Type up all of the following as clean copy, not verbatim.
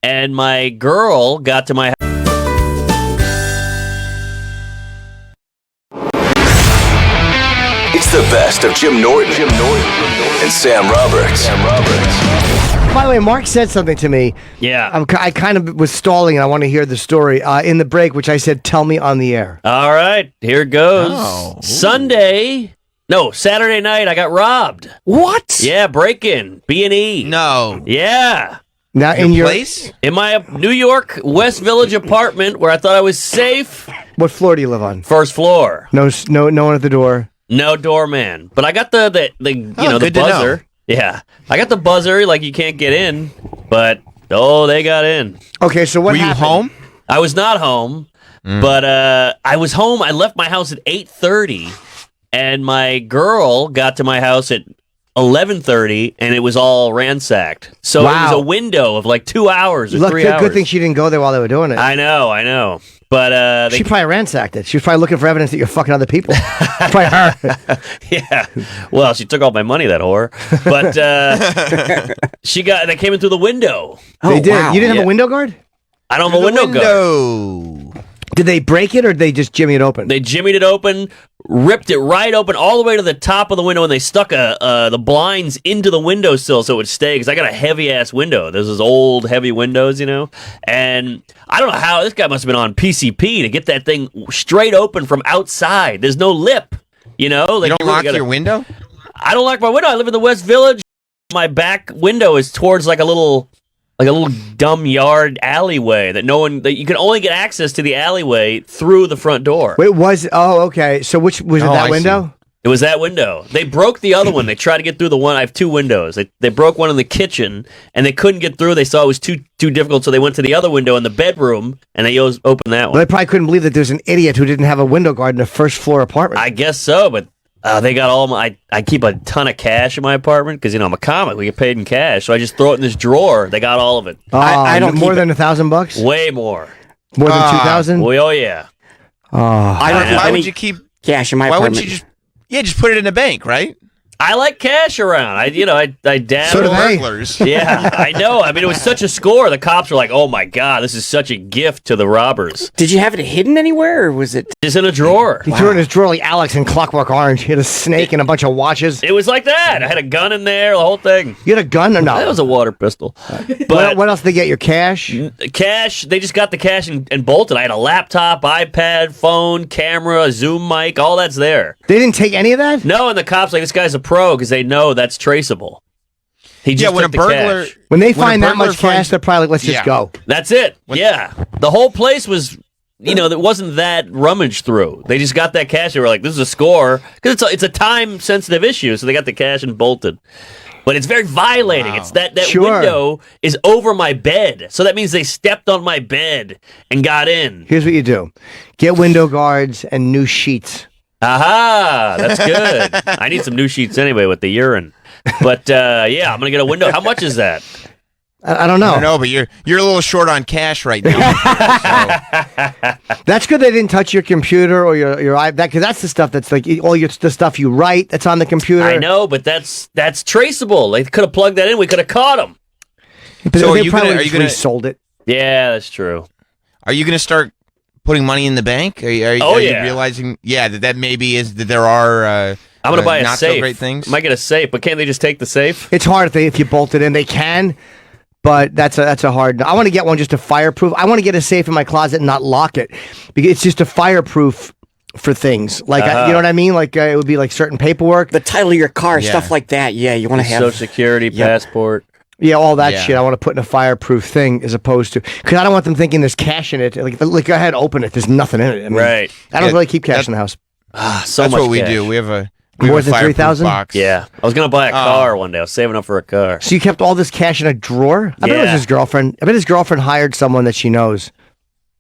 and my girl got to my It's the best of Jim Norton and Sam Roberts. By the way, Mark said something to me. Yeah. I kind of was stalling, and I want to hear the story in the break, which I said, tell me on the air. All right, here it goes. Saturday night, I got robbed. What? Yeah, break-in, B&E. No. Yeah. Now, in your place? In my New York West Village apartment where I thought I was safe. What floor do you live on? First floor. No one at the door. No doorman. But I got the good to buzzer. know. Yeah. I got the buzzer, like you can't get in, but they got in. Okay, so what Were you happened? home? I was not home, but I was home. I left my house at 8:30, and my girl got to my house at 11:30, and it was all ransacked. So Wow. it was a window of like 2 hours or Look, 3 good, hours. good thing she didn't go there while they were doing it. I know. But She probably ransacked it. She was probably looking for evidence that you're fucking other people. Probably her. yeah. Well, she took all my money, that whore. But they came in through the window. They did. wow. You didn't have Yeah. a window guard? I don't have a window guard. Did they break it, or did they just jimmy it open? They jimmied it open, ripped it right open all the way to the top of the window, and they stuck the blinds into the windowsill so it would stay, because I got a heavy-ass window. There's those old, heavy windows, and I don't know how, this guy must have been on PCP to get that thing straight open from outside. There's no lip, Like, You don't lock your window? I don't lock my window. I live in the West Village. My back window is towards like a little dumb yard alleyway that you can only get access to the alleyway through the front door. Wait, okay. So which was it, Oh, that I window? It was that window. They broke the other one. They tried to get through the one. I have two windows. They broke one in the kitchen, and they couldn't get through. They saw it was too difficult, so they went to the other window in the bedroom, and they opened that Well, one. they probably couldn't believe that there's an idiot who didn't have a window guard in a first floor apartment. I guess so, but they got all my. I keep a ton of cash in my apartment because I'm a comic. We get paid in cash, so I just throw it in this drawer. They got all of it. I don't more keep than $1,000. Way more. More than 2,000. Oh yeah. I don't keep Why any would you keep? cash in my Why apartment. wouldn't you just put it in a bank, right? I like cash around. I dabble. So do they. Burglars. Yeah, I know. I mean, it was such a score. The cops were like, "Oh my god, this is such a gift to the robbers." Did you have it hidden anywhere, or was it? It's in a drawer. He threw it in his drawer like Alex in Clockwork Orange. He had a snake and a bunch of watches. It was like that. I had a gun in there, the whole thing. You had a gun or no? That was a water pistol. What, But what else did they get? Your cash? cash, they just got the cash and bolted. I had a laptop, iPad, phone, camera, Zoom mic, all that's there. They didn't take any of that? No, and the cops like, this guy's a pro because they know that's traceable. He just when took a the burglar. cash. When they When a find that burglar much cash, finds- they're probably like, let's just Yeah. go. That's it. Yeah. The whole place was, that wasn't that rummaged through. They just got that cash. They were like, this is a score. Because it's a time-sensitive issue, so they got the cash and bolted. But it's very violating. Wow. It's that Sure. window is over my bed. So that means they stepped on my bed and got in. Here's what you do. Get window guards and new sheets. Aha! That's good. I need some new sheets anyway with the urine. But, I'm going to get a window. How much is that? I don't know. I don't know, but you're a little short on cash right now. That's good they didn't touch your computer or your iPad, because that's the stuff that's like the stuff you write that's on the computer. I know, but that's traceable. They could have plugged that in. We could have caught them. But So they are you probably gonna- are you just gonna- resold it. Yeah, that's true. Are you going to start putting money in the bank? Are you yeah. realizing, that maybe is that there are I'm going to buy a not safe. so great things? Might get a safe, but can't they just take the safe? It's hard if you bolt it in. They can, but that's a hard. I want to get one just to fireproof. I want to get a safe in my closet and not lock it, because it's just a fireproof for things like you know what I mean. Like it would be like certain paperwork. The title of your car, Yeah. stuff like that. Yeah, you want to have. Social Security, passport. Yeah, all that Yeah. shit. I want to put in a fireproof thing as opposed to, because I don't want them thinking there's cash in it. Like go ahead, open it. There's nothing in it. I mean, Right. I don't Yeah, really keep cash in the house. So That's much what we cash. do. We have a More have a than fireproof 3,000? box. Yeah. I was going to buy a car one day. I was saving up for a car. So you kept all this cash in a drawer? I bet it was Yeah. his girlfriend. I bet his girlfriend hired someone that she knows.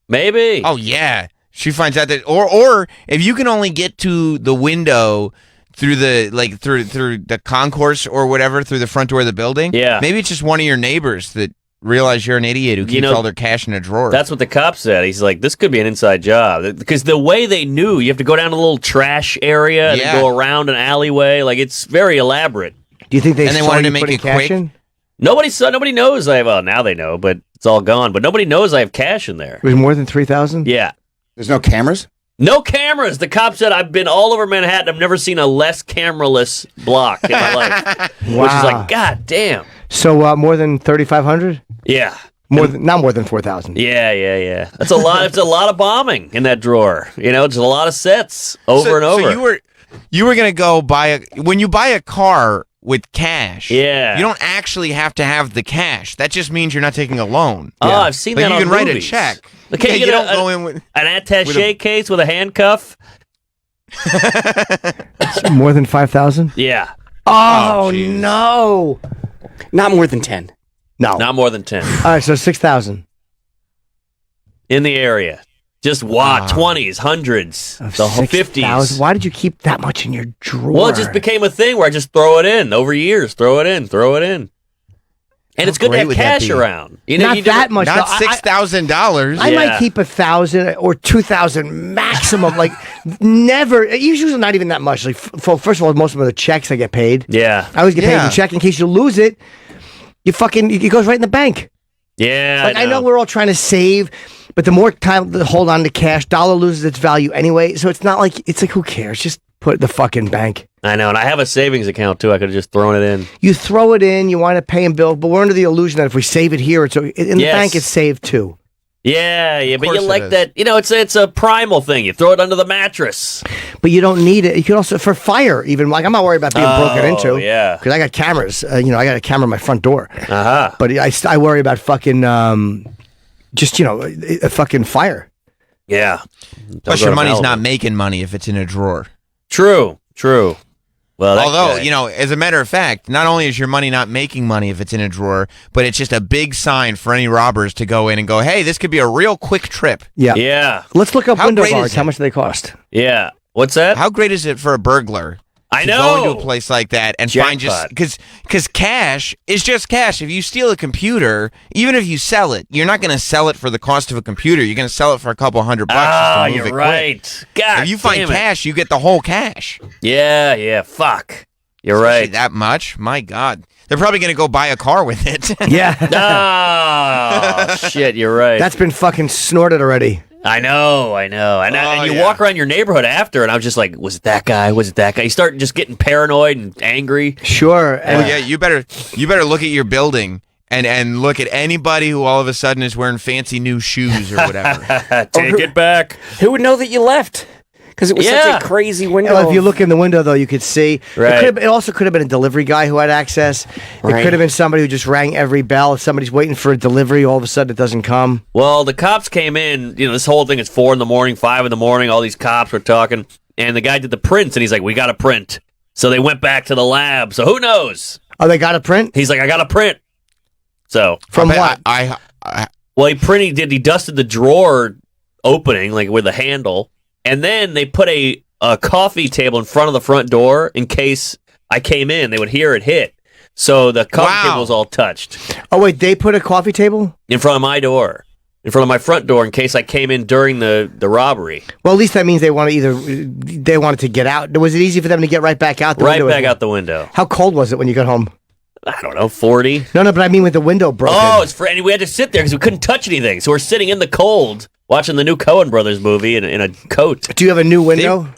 Maybe. Oh yeah, she finds out that, or if you can only get to the window through the through the concourse or whatever, through the front door of the building. Yeah. Maybe it's just one of your neighbors that realize you're an idiot who keeps all their cash in a drawer. That's what the cop said. He's like, this could be an inside job. Because the way they knew, you have to go down a little trash area and Yeah. then go around an alleyway. Like, it's very elaborate. Do you think they And they saw wanted you to make putting it cash quick? in? Nobody knows. Well, now they know, but It's all gone, but nobody knows I have cash in there. It was more than 3,000. Yeah. There's no cameras? No cameras. The cop said I've been all over Manhattan. I've never seen a less cameraless block in my life. Wow. Which is like, God damn. So more than 3,500? Yeah. Not more than 4,000. Yeah. That's a lot. It's a lot of bombing in that drawer. Just a lot of sets over and over. So you were gonna go when you buy a car with cash. Yeah. You don't actually have to have the cash. That just means you're not taking a loan. Oh, I've seen Like that you on can write a movies. check. Like, can't Yeah, you you get don't go in with an attaché case with a handcuff? More than 5,000? Yeah. Oh, jeez. no. Not more than 10. No. Not more than 10. All right, so 6,000. In the area. Just 20s, hundreds, the whole 50s. Why did you keep that much in your drawer? Well, it just became a thing where I just throw it in over years. Throw it in. And it's good to great have would that cash be? around. Not that much. Not though. $6,000. I Yeah. might keep 1,000 or 2,000 maximum. Like never. Usually not even that much. Like first of all, most of them are the checks I get paid. Yeah. I always get paid Yeah. the check in case you lose it. It goes right in the bank. Yeah. Like I know we're all trying to save, but the more time to hold on to cash, dollar loses its value anyway. So it's like who cares? Just put it in the fucking bank. I know. And I have a savings account too. I could have just thrown it in. You throw it in, you wind up paying bills, but we're under the illusion that if we save it here, in the Yes. bank, it's saved too. Yeah. But course you it like is. that. It's a primal thing. You throw it under the mattress. But you don't need it. You can also for fire. Even like I'm not worried about being broken into. Yeah. because I got cameras. I got a camera in my front door. Uh-huh. But I worry about fucking a fucking fire. Yeah. Plus, Don't your go to money's Malibu. not making money if it's in a drawer. True. Well, that Although, guy- as a matter of fact, not only is your money not making money if it's in a drawer, but it's just a big sign for any robbers to go in and go, hey, this could be a real quick trip. Yeah. Yeah. Let's look up How window great is guards. How it? much do they cost? Yeah. What's that? How great is it for a burglar I to know. go into a place like that and find just Jackpot. because cash is just cash. If you steal a computer, even if you sell it, you're not going to sell it for the cost of a computer. You're going to sell it for a couple $100 Ah, just to move you're it right. quick. God If you find damn it. cash, you get the whole cash. Yeah. Fuck. You're Especially right. that much? My God. They're probably going to go buy a car with it. Yeah. Oh, shit, you're right. That's been fucking snorted already. I know. And you yeah. walk around your neighborhood after, and I was just like, was it that guy? Was it that guy? You start just getting paranoid and angry. Sure. Well, yeah, you better look at your building and look at anybody who all of a sudden is wearing fancy new shoes or whatever. Take it back. Who would know that you left? Because it was Yeah. such a crazy window. Well, if you look in the window, though, you could see. Right. It also could have been a delivery guy who had access. It Right. could have been somebody who just rang every bell. If somebody's waiting for a delivery, all of a sudden it doesn't come. Well, the cops came in. This whole thing is 4 a.m, 5 a.m. All these cops were talking, and the guy did the prints, and he's like, "We got to print." So they went back to the lab. So who knows? Oh, they got a print? He's like, "I got to print." So From I what? bet well, he dusted the drawer opening like with a handle, and then they put a coffee table in front of the front door in case I came in. They would hear it hit. So the coffee Wow. table was all touched Oh, wait, they put a coffee table? in front of my door, in front of my front door, in case I came in during the robbery. Well, at least that means they wanted to get out. Was it easy for them to get right back out the Right window? back out the window. How cold was it when you got home? I don't know, 40. No, but I mean with the window broken. Oh, it's and we had to sit there because we couldn't touch anything. So we're sitting in the cold watching the new Coen Brothers movie in a coat. Do you have a new window?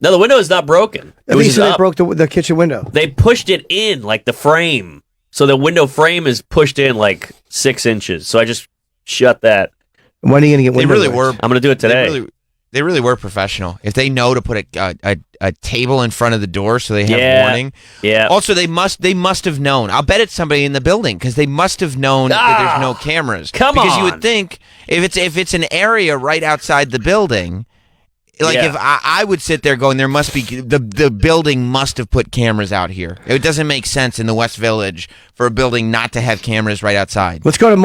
No, the window is not broken. At It was least just they up. broke the kitchen window. They pushed it in like the frame. So the window frame is pushed in like 6 inches. So I just shut that. When are you going to get they window really doors? were. I'm going to do it today. They really were professional. If they know to put a table in front of the door so they have Yeah. warning. Yeah. Also, they must have known. I'll bet it's somebody in the building because they must have known that there's no cameras. Come because you on. would think if it's an area right outside the building, like Yeah. if I would sit there going, there must be the building must have put cameras out here. It doesn't make sense in the West Village for a building not to have cameras right outside. Let's go to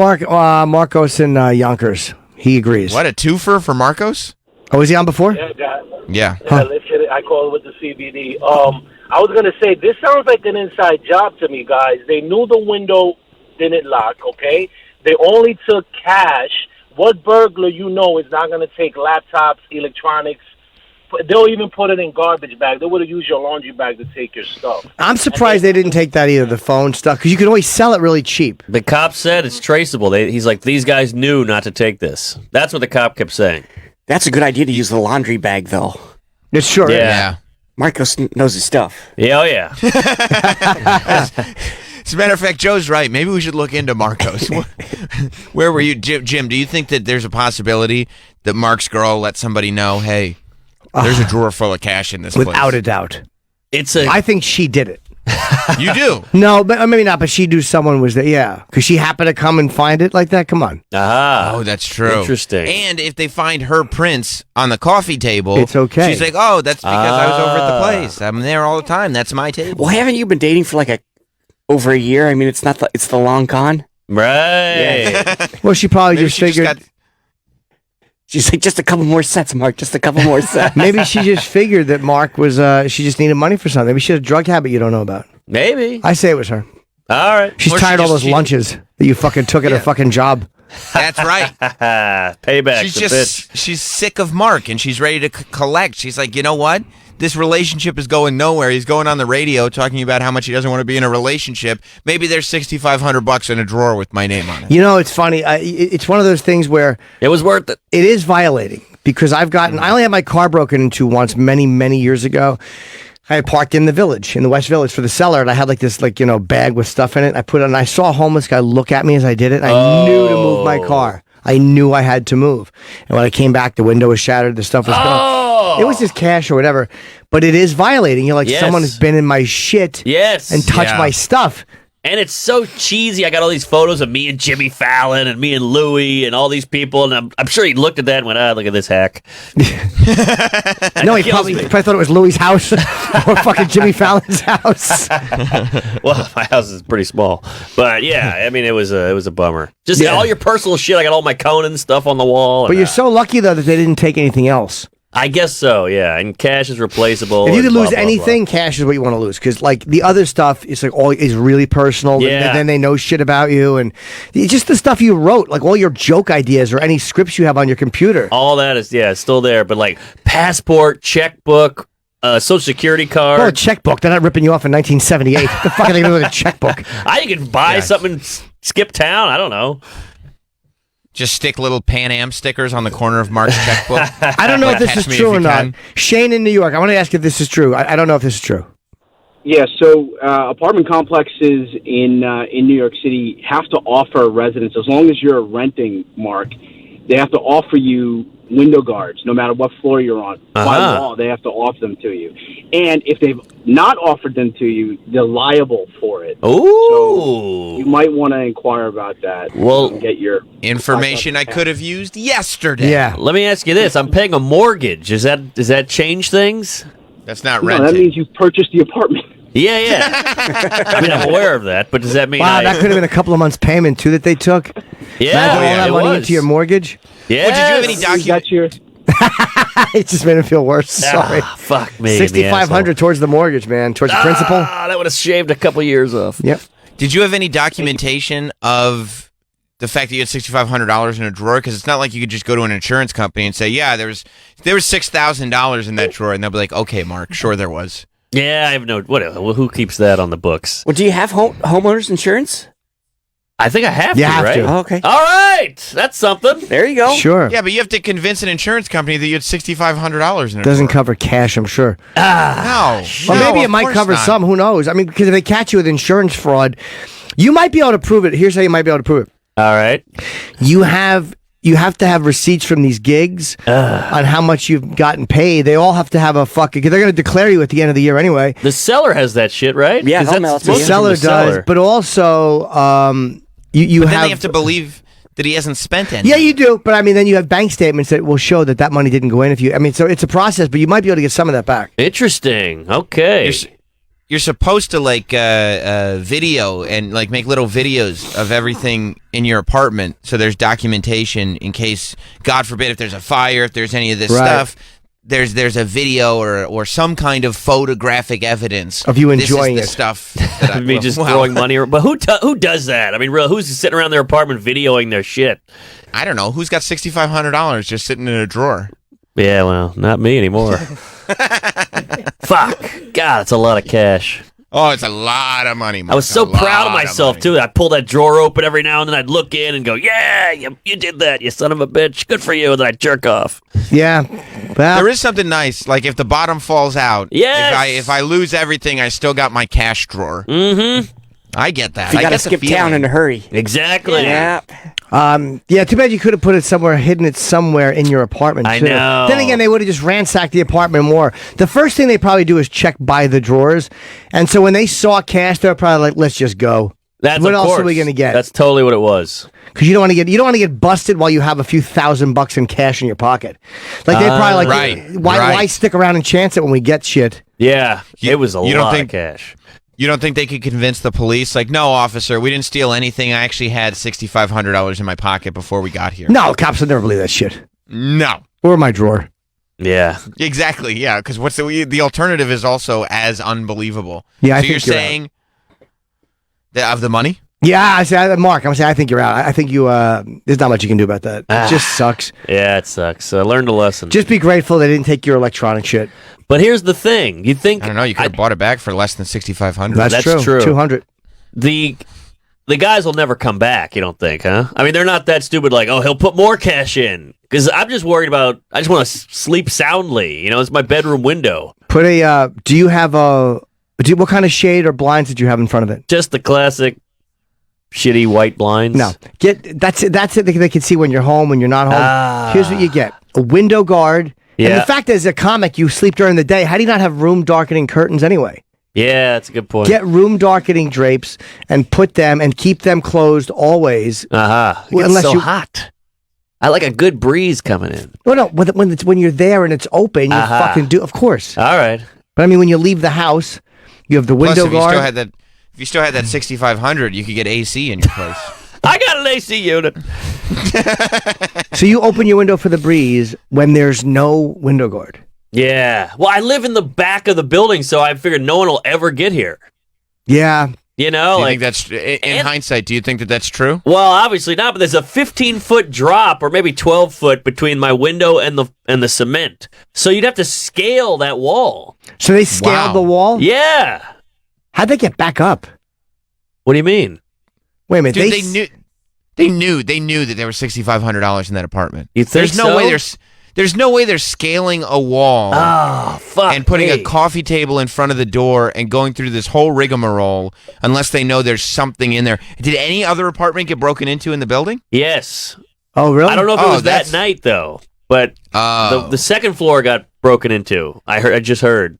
Marcos in Yonkers. He agrees. What, a twofer for Marcos? Oh, was he on before? Yeah, God. Yeah. Yeah, let's hit it. I call it with the CBD. I was gonna say this sounds like an inside job to me, guys. They knew the window didn't lock. Okay, they only took cash. What burglar is not gonna take laptops, electronics, they'll even put it in garbage bag. They would have used your laundry bag to take your stuff. I'm surprised they didn't take that either, the phone stuff, because you could always sell it really cheap. The cop said it's traceable. He's like, these guys knew not to take this. That's what the cop kept saying. That's a good idea to use the laundry bag, though. It sure is. Yeah. Marcos knows his stuff. Yeah, oh yeah. As a matter of fact, Joe's right. Maybe we should look into Marcos. Where were you, Jim? Do you think that there's a possibility that Mark's girl let somebody know, hey, there's a drawer full of cash in this place? Without a doubt. I think she did it. You do? No, but maybe not, but she knew someone was there. Yeah. Because she happened to come and find it like that. Come on. Aha. Oh, that's true. Interesting. And if they find her prints on the coffee table, It's okay. She's like, oh, that's because I was over at the place. I'm there all the time. That's my table. Well, haven't you been dating for over a year? I mean, it's the long con. Right. Well, she probably Maybe just she figured. She's like, just a couple more sets, Mark. Just a couple more sets. Maybe she just figured that Mark was, she just needed money for something. Maybe she had a drug habit you don't know about. Maybe. I say it was her. All right. She's Or she tired of all just- those lunches that you fucking took at her fucking job. That's right. Payback. She's sick of Mark and she's ready to collect. She's like, you know what? This relationship is going nowhere. He's going on the radio talking about how much he doesn't want to be in a relationship. Maybe there's $6,500 in a drawer with my name on it. You know, it's funny. It's one of those things where It was worth it. it is violating because I only had my car broken into once many, many years ago. I had parked in the West Village for the cellar, and I had this bag with stuff in it. I put it, and I saw a homeless guy look at me as I did it. And I knew to move my car. I knew I had to move. And when I came back, the window was shattered. The stuff was gone. It was just cash or whatever. But it is violating. You're like, Yes. someone has been in my shit Yes. and touched Yeah. my stuff. And it's so cheesy. I got all these photos of me and Jimmy Fallon and me and Louie and all these people. And I'm sure he looked at that and went, look at this hack. No, he kills probably me. thought it was Louis' house or fucking Jimmy Fallon's house. Well, my house is pretty small. But yeah, I mean, it was a bummer. Just Yeah. all your personal shit. I got all my Conan stuff on the wall. But and, you're so lucky, though, that they didn't take anything else. I guess so, yeah. And cash is replaceable. If you and could blah, lose blah, anything, cash is what you want to lose. Because the other stuff is all is really personal. Yeah. Then they know shit about you, and just the stuff you wrote, like all your joke ideas or any scripts you have on your computer. All that is, still there. But like passport, checkbook, social security card. Oh, a checkbook. They're not ripping you off in 1978. The fuck are they doing with a checkbook? You can buy something and skip town. I don't know. Just stick little Pan Am stickers on the corner of Mark's checkbook. I don't know Like, if this catch is me true if or you not. can. Shane in New York. I want to ask if this is true. I don't know if this is true. Yeah, so apartment complexes in New York City have to offer residents, as long as you're renting, Mark, they have to offer you window guards, no matter what floor you're on. By law, they have to offer them to you. And if they've not offered them to you, they're liable for it. Ooh. You might want to inquire about that. Well, and get your Information I could have used yesterday. Yeah. Let me ask you this. I'm paying a mortgage. Does that change things? That's not No, renting. that means you've purchased the apartment. Yeah. I mean, I'm aware of that, but does that mean Wow, that could have been a couple of months' payment too that they took. Yeah, Imagine all that it money was. into your mortgage. Yeah. Well, did you have any You got your It just made him feel worse. Sorry. Fuck me. in the $6,500 towards the mortgage, man, towards the principal. That would have shaved a couple years off. Yep. Did you have any documentation of the fact that you had $6,500 in a drawer? Because it's not like you could just go to an insurance company and say, yeah, there was $6,000 in that drawer, and they'll be like, okay, Mark, sure there was. Yeah, I have no. Who keeps that on the books? Well, do you have homeowners insurance? I think I have You to, have right? to. Oh, okay. All right, that's something. There you go. Sure. Yeah, but you have to convince an insurance company that you had $6,500 in a Doesn't drawer. cover cash, I'm sure. No. Or No, maybe it of might course cover not. some. Who knows? I mean, because if they catch you with insurance fraud, you might be able to prove it. Here's how you might be able to prove it. All right. You have to have receipts from these gigs on how much you've gotten paid. They all have to have a fucking. They're going to declare you at the end of the year anyway. The seller has that shit, right? Yeah, 'Cause they'll that's mail it to The you. supposed seller from does, the seller. but also you But have. then they have to believe that he hasn't spent any. Yeah, you do, but I mean, then you have bank statements that will show that money didn't go in. If you, I mean, so it's a process, but you might be able to get some of that back. Interesting. Okay. You're supposed to video and make little videos of everything in your apartment, so there's documentation in case, God forbid, if there's a fire, if there's any of this Right. stuff. There's a video or some kind of photographic evidence Of you This is enjoying the it. stuff. That I, Me just well, throwing money around. But who does that? I mean, real, who's sitting around their apartment videoing their shit? I don't know who's got $6,500 just sitting in a drawer. Yeah, well, not me anymore. Fuck. God, that's a lot of cash. Oh, it's a lot of money, Mark. I was so A lot proud of myself, money. too. I'd pull that drawer open every now and then. I'd look in and go, yeah, you did that, you son of a bitch. Good for you. And then I'd jerk off. Yeah. Well, There is something nice, like if the bottom falls out. Yes. If I lose everything, I still got my cash drawer. Mm-hmm. I get that. You I got to get the skip town feeling. in a hurry. Exactly. Yeah. yeah, too bad you could have put it somewhere, hidden it somewhere in your apartment, I too. know. Then again, they would have just ransacked the apartment more. The first thing they probably do is check by the drawers. And so when they saw cash, they were probably like, let's just go. That's What of else course. are we gonna get? That's totally what it was. Because you don't want to get busted while you have a few $1,000 in cash in your pocket. Like they probably like, Right, why right. stick around and chance it when we get shit? Yeah, it was a you don't lot think- of cash. You don't think they could convince the police? Like, no, officer, we didn't steal anything. I actually had $6,500 in my pocket before we got here. No, cops would never believe that shit. No. Or my drawer. Yeah. Exactly, yeah, because what's the alternative is also as unbelievable. Yeah, I so think you're you're saying that of the money? Yeah, Mark, I'm saying I think you're out. I think you. There's not much you can do about that. It just sucks. Yeah, it sucks. I learned a lesson. Just be grateful they didn't take your electronic shit. But here's the thing. You think I don't know. You could have bought it back for less than $6,500. That's true. 200. the guys will never come back, you don't think, huh? I mean, they're not that stupid like, oh, he'll put more cash in. Because I'm just worried about, I just want to sleep soundly. You know, it's my bedroom window. Put a. Do you have a? What kind of shade or blinds did you have in front of it? Just the classic shitty white blinds. No, that's it. They can see when you're home, when you're not home. Ah. Here's what you get: a window guard. And Yeah. the fact is, as a comic, you sleep during the day. How do you not have room darkening curtains anyway? Yeah, that's a good point. Get room darkening drapes and put them and keep them closed always. Uh-huh. It Well, gets unless so you- hot. I like a good breeze coming in. Well, no, when you're there and it's open, you Uh-huh. fucking do. Of course. All right. But I mean, when you leave the house, you have the Plus, window if you guard. still had that $6,500, you could get AC in your place. I got an AC unit. So you open your window for the breeze when there's no window guard. Yeah. Well, I live in the back of the building, so I figured no one will ever get here. Yeah. You know, Do you like, think that's in and- hindsight? Do you think that that's true? well, obviously not, but there's a 15-foot drop or maybe 12-foot between my window and the cement. So you'd have to scale that wall. So they scaled Wow. the wall. Yeah. How'd they get back up? What do you mean? Wait a minute. Dude, they knew that there was $6,500 in that apartment. You think there's no so? way there's no way they're scaling a wall Oh, fuck. and putting me. a coffee table in front of the door and going through this whole rigmarole unless they know there's something in there. Did any other apartment get broken into in the building? Yes. Oh, really? I don't know if it Oh, was that that's- night, though, but Oh. the second floor got broken into. I just heard.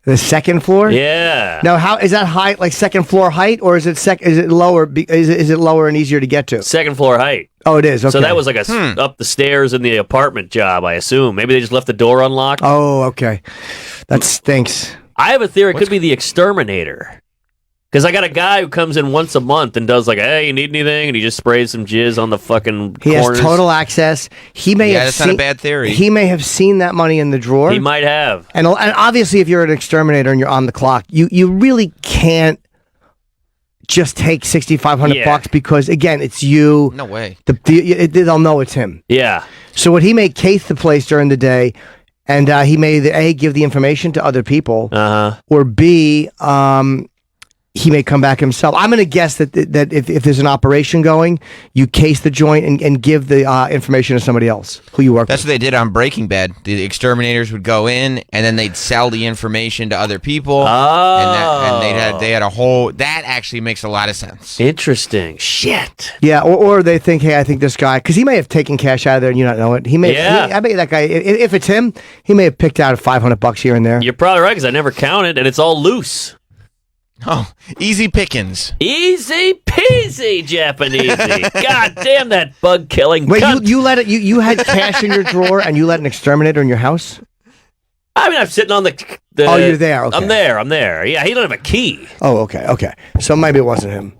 The second floor. Yeah. Now, how is that height? Like second floor height, or is it Is it lower? Is it lower and easier to get to? Second floor height. Oh, it is. Okay. So that was like up the stairs in the apartment job, I assume. Maybe they just left the door unlocked. Oh, okay. That stinks. I have a theory. It could be the exterminator. Because I got a guy who comes in once a month and does like, hey, you need anything? And he just sprays some jizz on the fucking He corners. has total access. He may Yeah, have that's seen, not a bad theory. He may have seen that money in the drawer. He might have. And obviously, if you're an exterminator and you're on the clock, you really can't just take $6,500 Yeah. bucks because again, it's you. No way. They'll know it's him. Yeah. So what he may case the place during the day, and he may either A, give the information to other people, Uh-huh. or B, he may come back himself. I'm going to guess that if there's an operation going, you case the joint and give the information to somebody else who you work That's with. what they did on Breaking Bad. The exterminators would go in and then they'd sell the information to other people. Oh. And they had a whole. That actually makes a lot of sense. Interesting. Shit. Yeah, or they think, hey, I think this guy, because he may have taken cash out of there and you not know it. He may. Yeah. I bet you that guy, if it's him, he may have picked out $500 here and there. You're probably right because I never counted and it's all loose. Oh, easy pickings. Easy peasy, Japanese. God damn that bug killing. Wait, cunt. you let it? You had cash in your drawer and you let an exterminator in your house? I mean, I'm sitting on the. Oh, you're there, okay. I'm there. Yeah, he doesn't have a key. Oh, okay. So maybe it wasn't him.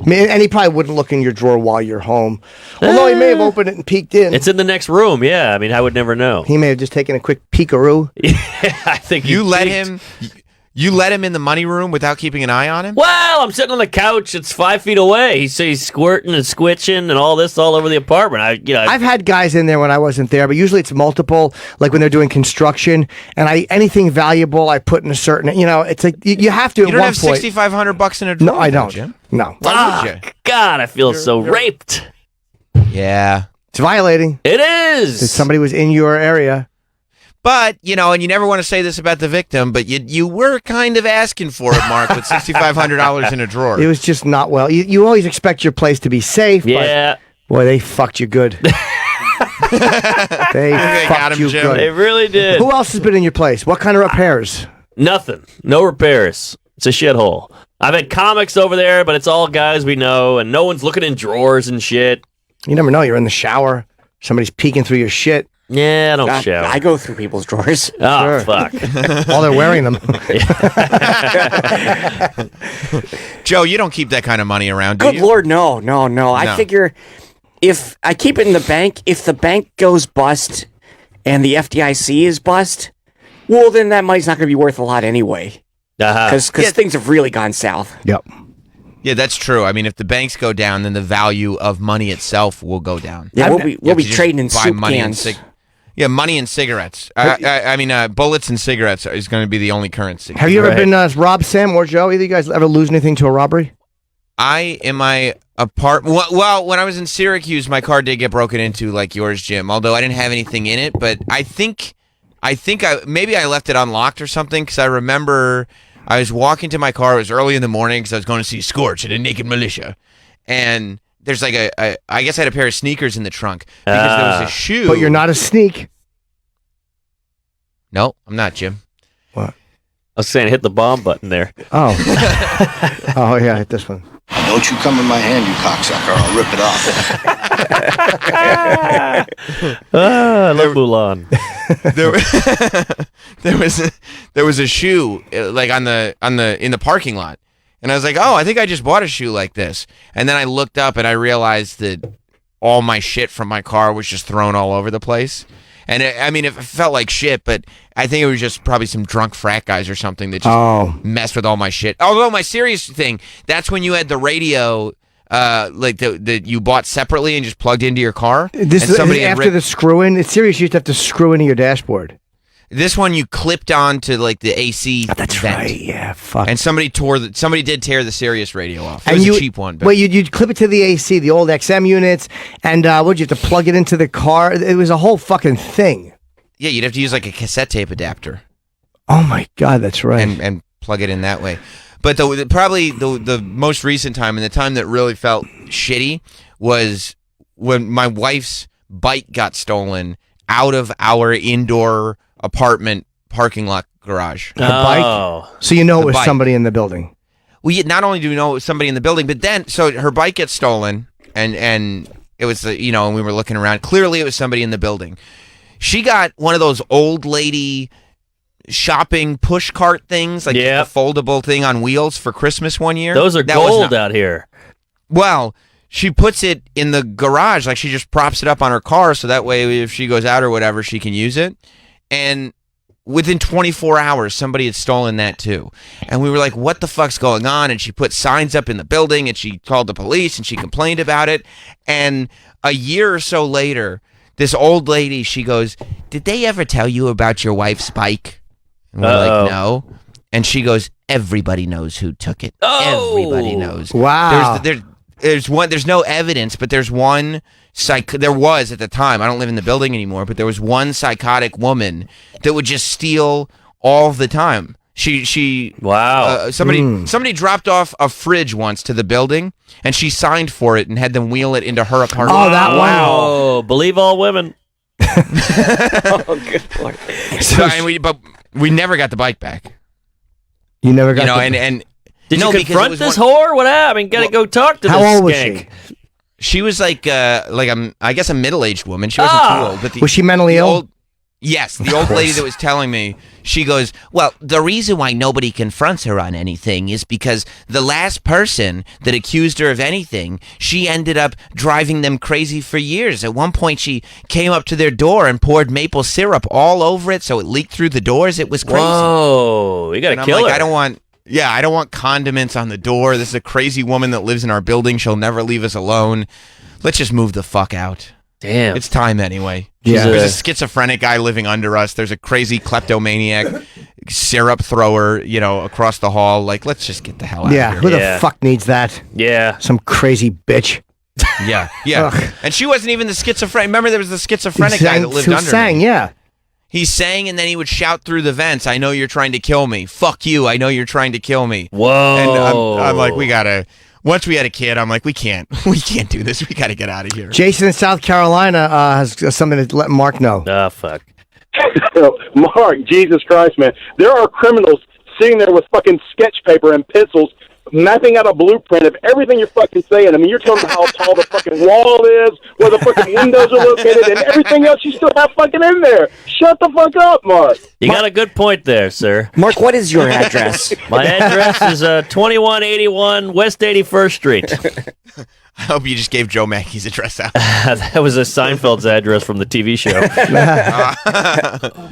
I mean, and he probably wouldn't look in your drawer while you're home. Although he may have opened it and peeked in. It's in the next room. Yeah, I mean, I would never know. He may have just taken a quick peekaroo. Yeah, I think You he let peeked. him. You let him in the money room without keeping an eye on him? Well, I'm sitting on the couch. It's 5 feet away. He's squirting and squitching and all this all over the apartment. I've had guys in there when I wasn't there, but usually it's multiple, like when they're doing construction, and anything valuable I put in a certain, it's like you have to. You don't have $6,500 in a drawer. No, I don't. Jim? No. Why would you? God, I feel so raped. Yeah. It's violating. It is. If somebody was in your area. But, and you never want to say this about the victim, but you were kind of asking for it, Mark, with $6,500 in a drawer. It was just not well. You always expect your place to be safe. Yeah. But, boy, they fucked you good. They got fucked him, you Jim. good. They really did. Who else has been in your place? What kind of repairs? Nothing. No repairs. It's a shithole. I've had comics over there, but it's all guys we know, and no one's looking in drawers and shit. You never know. You're in the shower. Somebody's peeking through your shit. Yeah, I don't shower. I go through people's drawers. Oh, Sure. fuck. While they're wearing them. Joe, you don't keep that kind of money around, do Good you? Lord, no. I figure if I keep it in the bank, if the bank goes bust and the FDIC is bust, well, then that money's not going to be worth a lot anyway. Because things have really gone south. Yep. Yeah, that's true. I mean, if the banks go down, then the value of money itself will go down. Yeah, we'll You be have to just trading in buy soup money cans. money and cigarettes. I mean, bullets and cigarettes is going to be the only currency. Have you ever been robbed, Sam or Joe? Either of you guys ever lose anything to a robbery? In my apartment. Well, when I was in Syracuse, my car did get broken into, like yours, Jim. Although I didn't have anything in it, but I think maybe I left it unlocked or something because I remember I was walking to my car. It was early in the morning because I was going to see Scorch at a Naked Militia, and there's like I guess I had a pair of sneakers in the trunk because there was a shoe. But you're not a sneak. No, I'm not, Jim. What? I was saying hit the bomb button there. Oh. Oh, yeah, hit this one. Don't you come in my hand, you cocksucker. I'll rip it off. I love Mulan. there was a shoe like in the parking lot, and I was like, oh, I think I just bought a shoe like this, and then I looked up and I realized that all my shit from my car was just thrown all over the place. And it felt like shit, but I think it was just probably some drunk frat guys or something that just messed with all my shit. Although my serious thing, that's when you had the radio, like that you bought separately and just plugged into your car. This is after the screw-in. It's serious. You used to have to screw into your dashboard. This one you clipped on to like the AC. That's vent. right. Yeah. Fuck. And somebody did tear the Sirius radio off. It was a cheap one. But Well, you'd clip it to the AC, the old XM units, and would you have to plug it into the car? It was a whole fucking thing. yeah, you'd have to use like a cassette tape adapter. Oh my God, that's right. And plug it in that way. But probably the most recent time, and the time that really felt shitty, was when my wife's bike got stolen out of our indoor apartment parking lot garage. The bike? So you know it was bike. somebody in the building. Not only do we know it was somebody in the building, but then, so her bike gets stolen, and it was, and we were looking around. Clearly it was somebody in the building. She got one of those old lady shopping push cart things, like the foldable thing on wheels for Christmas one year. Those are gold out here. Well, she puts it in the garage, like she just props it up on her car, so that way if she goes out or whatever, she can use it. And within 24 hours, somebody had stolen that too. And we were like, what the fuck's going on? And she put signs up in the building, and she called the police, and she complained about it. And a year or so later, this old lady, she goes, did they ever tell you about your wife's bike? And we're like, no. And she goes, everybody knows who took it. Everybody knows. Wow. There's no evidence, but there's one there was at the time. I don't live in the building anymore, but there was one psychotic woman that would just steal all the time. Somebody dropped off a fridge once to the building, and she signed for it and had them wheel it into her apartment. Oh, that wow! Believe all women. Oh, good Lord. But we never got the bike back. You never got and did no, you confront this whore? What happened? Gotta go talk to this How old was skank. She was like I guess a middle-aged woman. She wasn't too old. But was she mentally ill? Yes, the old lady that was telling me, she goes, well, the reason why nobody confronts her on anything is because the last person that accused her of anything, she ended up driving them crazy for years. At one point, she came up to their door and poured maple syrup all over it so it leaked through the doors. It was crazy. Whoa, you got to kill her. I don't want condiments on the door. This is a crazy woman that lives in our building. She'll never leave us alone. Let's just move the fuck out. Damn. It's time anyway. Yeah. There's a schizophrenic guy living under us. There's a crazy kleptomaniac syrup thrower, across the hall. Like, let's just get the hell out of here. Who the fuck needs that? Yeah. Some crazy bitch. Yeah. Ugh. And she wasn't even the schizophrenic. Remember, there was the schizophrenic guy that lived under me. Yeah. He sang, and then he would shout through the vents, I know you're trying to kill me. Fuck you. I know you're trying to kill me. Whoa. And I'm like, we gotta... Once we had a kid, I'm like, we can't do this. We got to get out of here. Jason in South Carolina has something to let Mark know. Ah, fuck. Mark, Jesus Christ, man. There are criminals sitting there with fucking sketch paper and pencils mapping out a blueprint of everything you're fucking saying. I mean, you're telling them how tall the fucking wall is, where the fucking windows are located, and everything else you still have fucking in there. Shut the fuck up, Mark. You got a good point there, sir. Mark, what is your address? My address is 2181 West 81st Street. I hope you just gave Joe Mackey's address out. That was a Seinfeld's address from the TV show.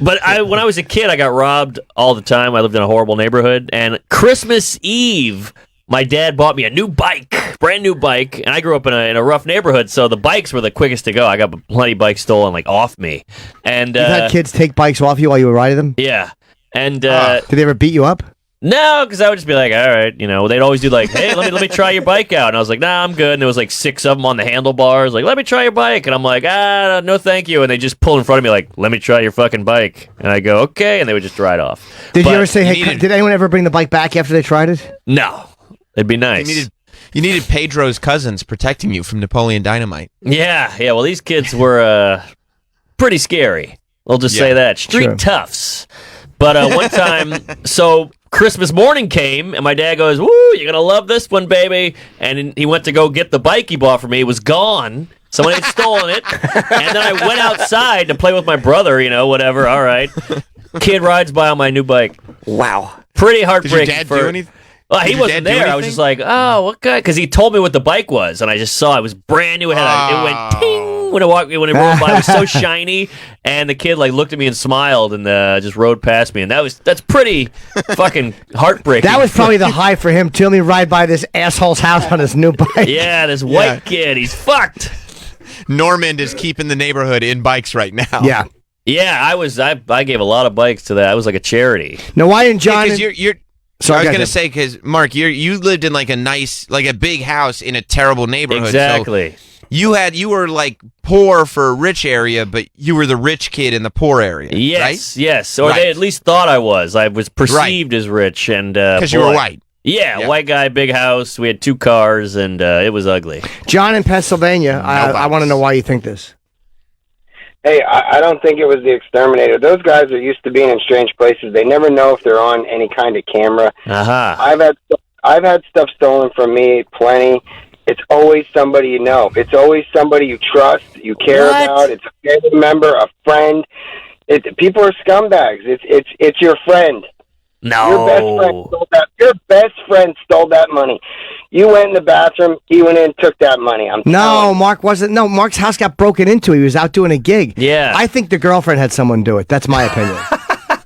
But when I was a kid, I got robbed all the time. I lived in a horrible neighborhood. And Christmas Eve, my dad bought me a new bike, brand new bike. And I grew up in a rough neighborhood, so the bikes were the quickest to go. I got plenty of bikes stolen, off me. And You had kids take bikes off you while you were riding them? Yeah. And did they ever beat you up? No, because I would just be like, all right, they'd always do hey, let me try your bike out. And I was like, nah, I'm good. And there was 6 of them on the handlebars, let me try your bike. And I'm like, no, thank you. And they just pull in front of me let me try your fucking bike. And I go, okay. And they would just ride off. Did you ever say, hey, did anyone ever bring the bike back after they tried it? No. It'd be nice. You needed Pedro's cousins protecting you from Napoleon Dynamite. Yeah. Well, these kids were pretty scary. We'll just say that. Street toughs. But one time, so Christmas morning came, and my dad goes, woo, you're going to love this one, baby. And he went to go get the bike he bought for me. It was gone. Someone had stolen it. And then I went outside to play with my brother, whatever. All right. Kid rides by on my new bike. Wow. Pretty heartbreaking. Did your dad do anything? Well, he wasn't there. I was just like, oh, what guy? Because he told me what the bike was, and I just saw it was brand new. It went ting when it rolled by. It was so shiny, and the kid looked at me and smiled, and just rode past me, and that's pretty fucking heartbreaking. That was probably the high for him. Till me ride by this asshole's house on his new bike. Yeah, this white kid, he's fucked. Normand is keeping the neighborhood in bikes right now. Yeah. Yeah, I gave a lot of bikes to that. I was like a charity. Now, why didn't John? Because you're. So I was going to say, because, Mark, you lived in a big house in a terrible neighborhood. Exactly. So you were poor for a rich area, but you were the rich kid in the poor area. Yes, right? yes. Or they at least thought I was. I was perceived as rich. Because you were white. Yeah, white guy, big house. We had 2 cars, and it was ugly. John in Pennsylvania, I want to know why you think this. Hey, I don't think it was the exterminator. Those guys are used to being in strange places. They never know if they're on any kind of camera. Uh-huh. I've had stuff stolen from me plenty. It's always somebody you know. It's always somebody you trust, you care about. It's a family member, a friend. People are scumbags. It's your friend. No. Your best friend stole that money. You went in the bathroom. He went in, took that money. Mark wasn't. No, Mark's house got broken into. He was out doing a gig. Yeah. I think the girlfriend had someone do it. That's my opinion.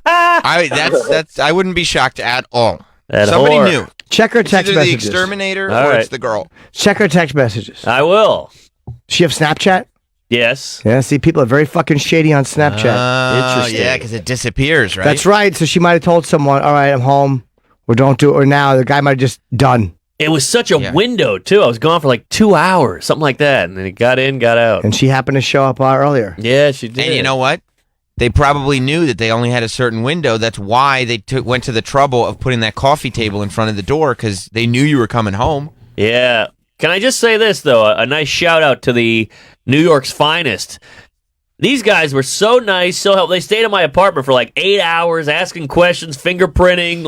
I wouldn't be shocked at all. Somebody knew. Check her text either messages. The exterminator all or right. it's the girl. Check her text messages. I will. Does she have Snapchat? Yes. Yeah, see, people are very fucking shady on Snapchat. Interesting. Yeah, because it disappears, right? That's right. So she might have told someone, all right, I'm home, or don't do it, or now the guy might have just done. It was such a window, too. I was gone for 2 hours, something like that. And then he got in, got out. And she happened to show up earlier. Yeah, she did. And you know what? They probably knew that they only had a certain window. That's why they went to the trouble of putting that coffee table in front of the door, because they knew you were coming home. Yeah. Can I just say this, though? A nice shout out to the New York's finest. These guys were so nice, so helpful. They stayed in my apartment for 8 hours, asking questions, fingerprinting,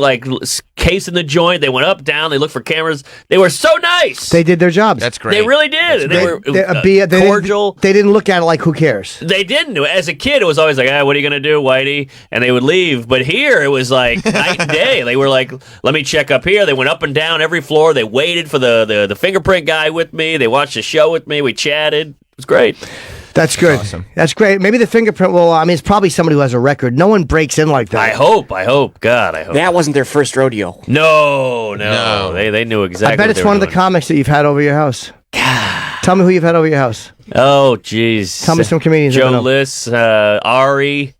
casing the joint. They went up, down. They looked for cameras. They were so nice. They did their jobs. That's great. They really did. They were cordial. They didn't look at it like, who cares? They didn't. As a kid, it was always like, what are you going to do, Whitey? And they would leave. But here, it was like night and day. They were like, let me check up here. They went up and down every floor. They waited for the fingerprint guy with me. They watched the show with me. We chatted. It was great. That's good. Awesome. That's great. Maybe the fingerprint will, it's probably somebody who has a record. No one breaks in like that. I hope. God, I hope. That wasn't their first rodeo. No. They knew exactly. I bet it's one of the comics that you've had over your house. Tell me who you've had over your house. Oh, jeez. Tell me some comedians. Joe List, Ari.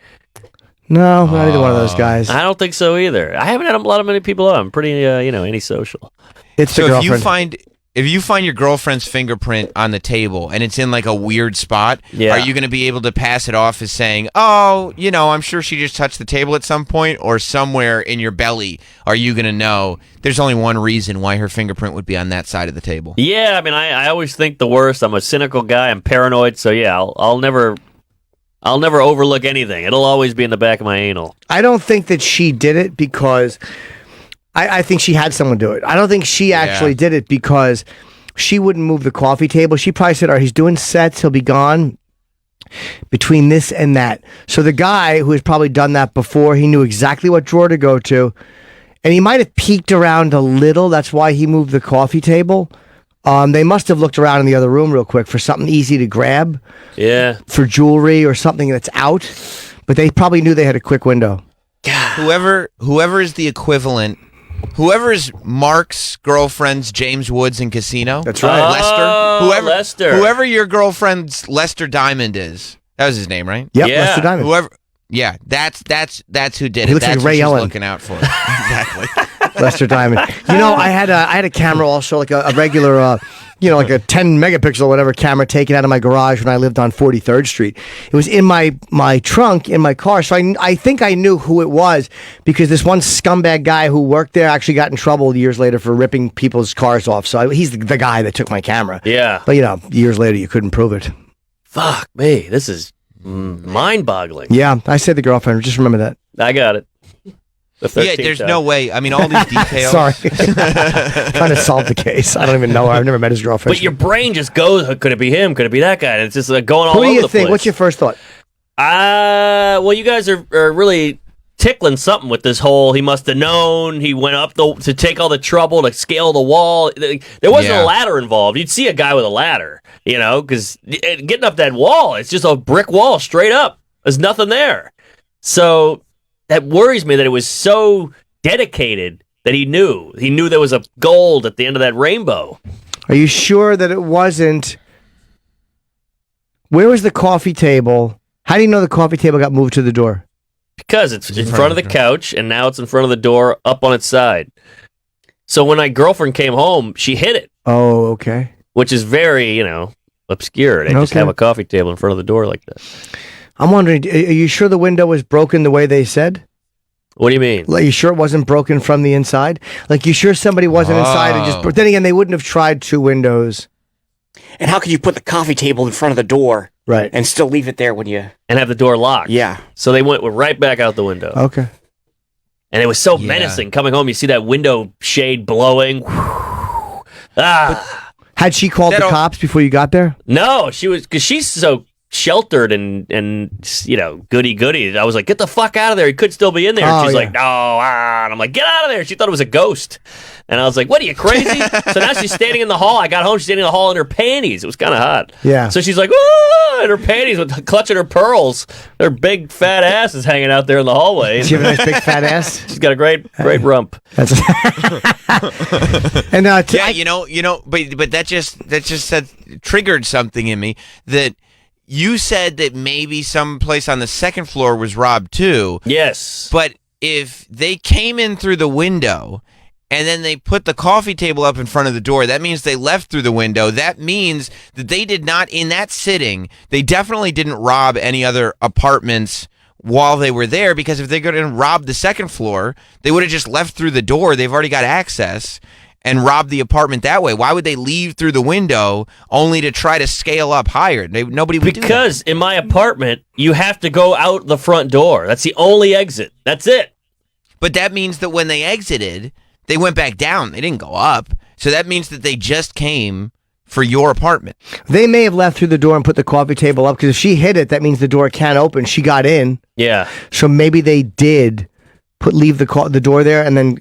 No, not either one of those guys. I don't think so either. I haven't had a lot of many people on. I'm pretty, antisocial. It's the girlfriend. If you find your girlfriend's fingerprint on the table and it's in like a weird spot, are you going to be able to pass it off as saying, oh, I'm sure she just touched the table at some point, or somewhere in your belly are you going to know there's only one reason why her fingerprint would be on that side of the table? Yeah, I always think the worst. I'm a cynical guy. I'm paranoid. So yeah, I'll never overlook anything. It'll always be in the back of my anal. I don't think that she did it because I think she had someone do it. I don't think she actually did it because she wouldn't move the coffee table. She probably said, all right, he's doing sets. He'll be gone between this and that. So the guy who has probably done that before, he knew exactly what drawer to go to. And he might have peeked around a little. That's why he moved the coffee table. They must have looked around in the other room real quick for something easy to grab. Yeah. For jewelry or something that's out. But they probably knew they had a quick window. Whoever is the equivalent, whoever is Mark's girlfriend's James Woods in Casino. That's right. Lester. Whoever your girlfriend's Lester Diamond is. That was his name, right? Yep, yeah. Lester Diamond. Whoever. Yeah, that's who did it. He looks that's like Ray what she's Ellen. looking out for. Exactly. Lester Diamond. I had a camera also, like a regular, like a 10 megapixel or whatever camera taken out of my garage when I lived on 43rd Street. It was in my trunk in my car, so I think I knew who it was because this one scumbag guy who worked there actually got in trouble years later for ripping people's cars off. So he's the guy that took my camera. Yeah. But years later you couldn't prove it. Fuck me, this is mind-boggling. Yeah, I said the girlfriend. Just remember that. I got it. Yeah, there's no way. All these details. Sorry. Trying to solve the case. I don't even know her. I've never met his girlfriend. But your brain just goes, could it be him? Could it be that guy? And it's just going all over the place. What do you think? What's your first thought? Well, you guys are really tickling something with this whole, he must have known, he went up to take all the trouble to scale the wall. There wasn't a ladder involved. You'd see a guy with a ladder, because getting up that wall, it's just a brick wall straight up. There's nothing there. So that worries me that it was so dedicated that he knew there was a gold at the end of that rainbow. Are you sure that it wasn't? Where was the coffee table? How do you know the coffee table got moved to the door? Because it's in front of the couch, and now it's in front of the door up on its side. So when my girlfriend came home, she hid it. Oh, okay. Which is very, obscure. They just have a coffee table in front of the door like that. I'm wondering, are you sure the window was broken the way they said? What do you mean? Like, you sure it wasn't broken from the inside? Like, you sure somebody wasn't inside and just... But then again, they wouldn't have tried two windows. And how could you put the coffee table in front of the door? Right. And still leave it there when you... And have the door locked. Yeah. So they went right back out the window. Okay. And it was so menacing. Coming home, you see that window shade blowing. Had she called the cops before you got there? No, because she's so sheltered and goody. I was like, get the fuck out of there. He could still be in there. And she's like, no. And I'm like, get out of there. She thought it was a ghost. And I was like, what are you, crazy? So now she's standing in the hall. I got home, she's standing in the hall in her panties. It was kind of hot. Yeah. So she's like, in her panties, clutching her pearls. Her big fat ass is hanging out there in the hallway. Does she have a nice big fat ass? She's got a great rump. That's and but that just triggered something in me that you said that maybe some place on the second floor was robbed too. Yes. But if they came in through the window and then they put the coffee table up in front of the door, that means they left through the window. That means that they did not, in that sitting, they definitely didn't rob any other apartments while they were there, because if they could have robbed the second floor, they would have just left through the door. They've already got access and robbed the apartment that way. Why would they leave through the window only to try to scale up higher? Nobody would do that. Because in my apartment, you have to go out the front door. That's the only exit. That's it. But that means that when they exited, They went back down. They didn't go up. So that means that they just came for your apartment. They may have left through the door and put the coffee table up, because if she hit it, that means the door can't open. She got in. Yeah. So maybe they did leave the door there and then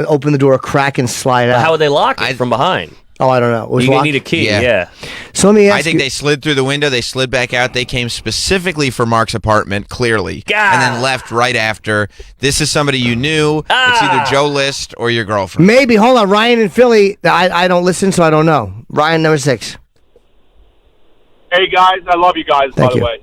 open the door a crack and slide out. How would they lock it from behind? Oh, I don't know. It was You locked? need a key. Yeah. So let me ask I think they slid through the window. They slid back out. They came specifically for Mark's apartment, clearly, and then left right after. This is somebody you knew. It's either Joe List or your girlfriend. Maybe. Hold on. Ryan in Philly. I don't listen, so I don't know. Ryan, number 6. Hey, guys. I love you guys, Thank by you. the way.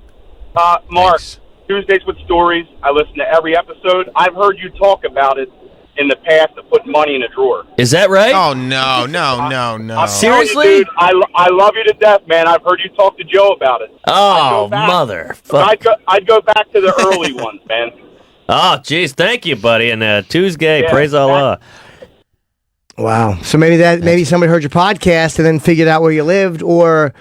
Mark, Tuesdays with Stories. I listen to every episode. I've heard you talk about it in the past, to put money in a drawer. Is that right? Oh, no. I'm Seriously? telling you, dude, I love you to death, man. I've heard you talk to Joe about it. Oh, mother. I'd go back to the early ones, man. Oh, jeez. Thank you, buddy. And Tuesday, Yeah, praise Allah. Wow. So maybe somebody heard your podcast and then figured out where you lived, or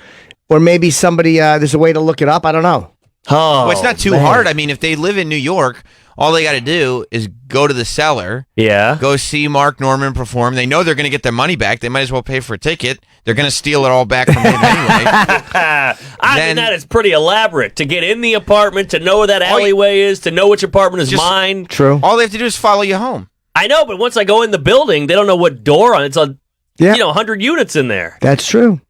maybe somebody there's a way to look it up. I don't know. Oh, well, it's not too hard. I mean, if they live in New York, all they got to do is go to the cellar. Yeah. Go see Mark Norman perform. They know they're going to get their money back. They might as well pay for a ticket. They're going to steal it all back from him anyway. I mean, that is pretty elaborate. To get in the apartment, to know where that alleyway is, to know which apartment is mine. True. All they have to do is follow you home. I know, but once I go in the building, they don't know what door on. It's 100 units in there. That's true.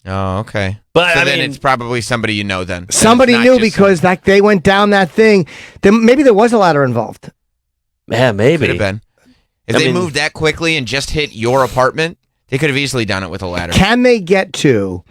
Oh, okay. But so I then mean, it's probably somebody you know then. Somebody It's not knew just because they went down that thing. Then maybe there was a ladder involved. Yeah, maybe. Could have been. If they moved that quickly and just hit your apartment, they could have easily done it with a ladder. Can they get to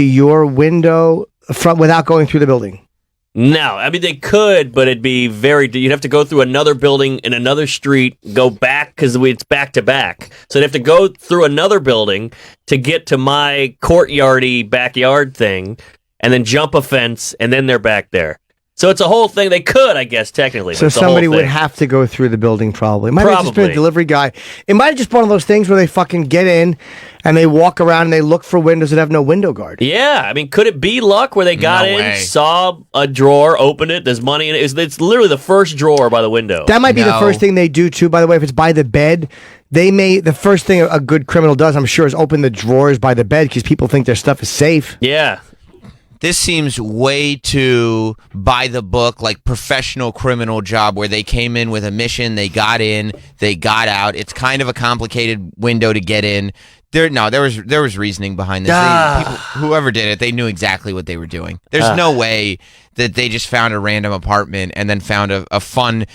your window without going through the building? No, I mean, they could, but it'd be you'd have to go through another building in another street, go back, because it's back to back. So they'd have to go through another building to get to my courtyardy backyard thing, and then jump a fence, and then they're back there. So it's a whole thing. They could, I guess, technically. So but it's a whole somebody would thing. have to go through the building probably. It might have just been a Probably. delivery guy. It might have just been one of those things where they fucking get in and they walk around and they look for windows that have no window guard. Yeah, I mean, could it be luck where they got No in, way. saw a drawer, opened it, there's money in it? It's literally the first drawer by the window. That might be the No. first thing they do too, by the way. If it's by the bed, the first thing a good criminal does, I'm sure, is open the drawers by the bed because people think their stuff is safe. Yeah. This seems way too by the book, like professional criminal job where they came in with a mission, they got in, they got out. It's kind of a complicated window to get in. There was reasoning behind this. Whoever did it, they knew exactly what they were doing. There's no way that they just found a random apartment and then found a fun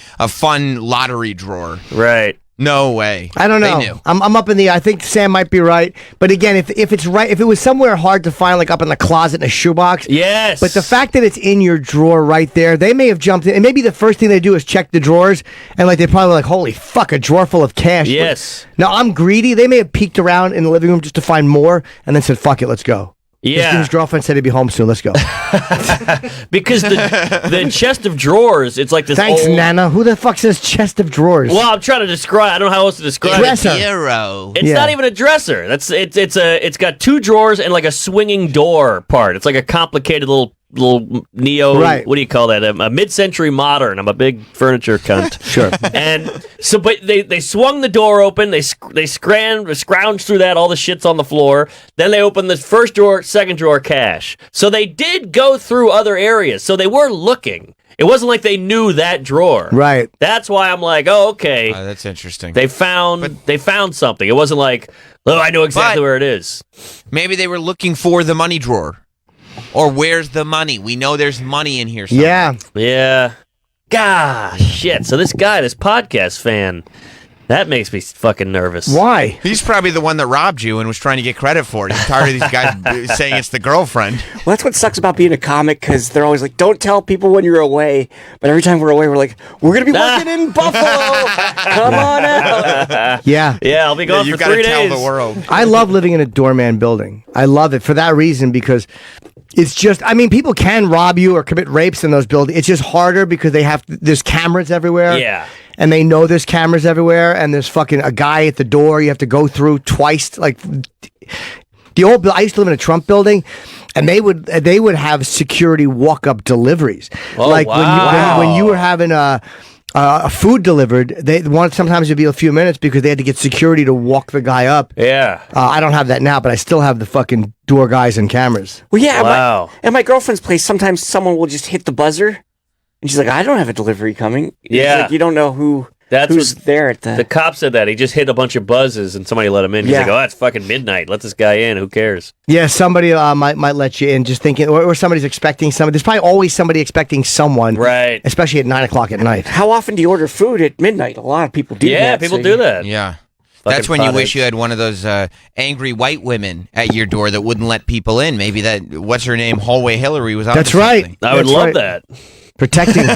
lottery drawer. Right. No way. I don't know. They knew. I'm up in the. I think Sam might be right, but again, if it's right, if it was somewhere hard to find, like up in the closet in a shoebox, Yes. But the fact that it's in your drawer right there, they may have jumped in, and maybe the first thing they do is check the drawers, and like they probably like, holy fuck, a drawer full of cash. Yes. Now I'm greedy. They may have peeked around in the living room just to find more, and then said, "Fuck it, let's go." Yeah. His girlfriend said he'd be home soon. Let's go. Because the chest of drawers, it's like this Thanks, old... Nana. Who the fuck says chest of drawers? Well, I'm trying to describe. I don't know how else to describe Dresser. it. Hero. It's not even a dresser. It's got two drawers and like a swinging door part. It's like a complicated little neo. Right. What do you call that? A mid-century modern. I'm a big furniture cunt. Sure. And so, but they swung the door open. They scrounged through that. All the shit's on the floor. Then they opened the first drawer, second drawer, cash. So they did go through other areas. So they were looking. It wasn't like they knew that drawer. Right. That's why I'm like, oh, okay. That's interesting. They found something. It wasn't like, oh, I know exactly where it is. Maybe they were looking for the money drawer. Or where's the money? We know there's money in here somewhere. Yeah. Yeah. Gosh, shit. So this podcast fan, that makes me fucking nervous. Why? He's probably the one that robbed you and was trying to get credit for it. He's tired of these guys saying it's the girlfriend. Well, that's what sucks about being a comic, because they're always like, don't tell people when you're away. But every time we're away, we're like, we're going to be working in Buffalo. Come on out. Yeah. Yeah, I'll be gone You've for got 3 to tell days. the world. I love living in a doorman building. I love it for that reason, because it's just, I mean, people can rob you or commit rapes in those buildings. It's just harder because there's cameras everywhere. Yeah. And they know there's cameras everywhere, and there's fucking a guy at the door you have to go through twice. Like I used to live in a Trump building, and they would have security walk up deliveries. Oh, like wow. when you were having a food delivered. They want sometimes it'd be a few minutes because they had to get security to walk the guy up. Yeah. I don't have that now, but I still have the fucking door guys and cameras. Well, yeah. Wow. At my girlfriend's place, sometimes someone will just hit the buzzer, and she's like, "I don't have a delivery coming." Yeah. It's like, you don't know who's there at The cop said that. He just hit a bunch of buzzes and somebody let him in. He's like, oh, it's fucking midnight. Let this guy in. Who cares? Yeah, somebody might let you in just thinking, or somebody's expecting somebody. There's probably always somebody expecting someone. Right. Especially at 9 o'clock at night. How often do you order food at midnight? A lot of people do that. Yeah, people do that. Yeah. Fucking That's when you potheads. wish you had one of those angry white women at your door that wouldn't let people in. Maybe that, what's her name, Hallway Hillary was on. That's right. I would love that. Protecting.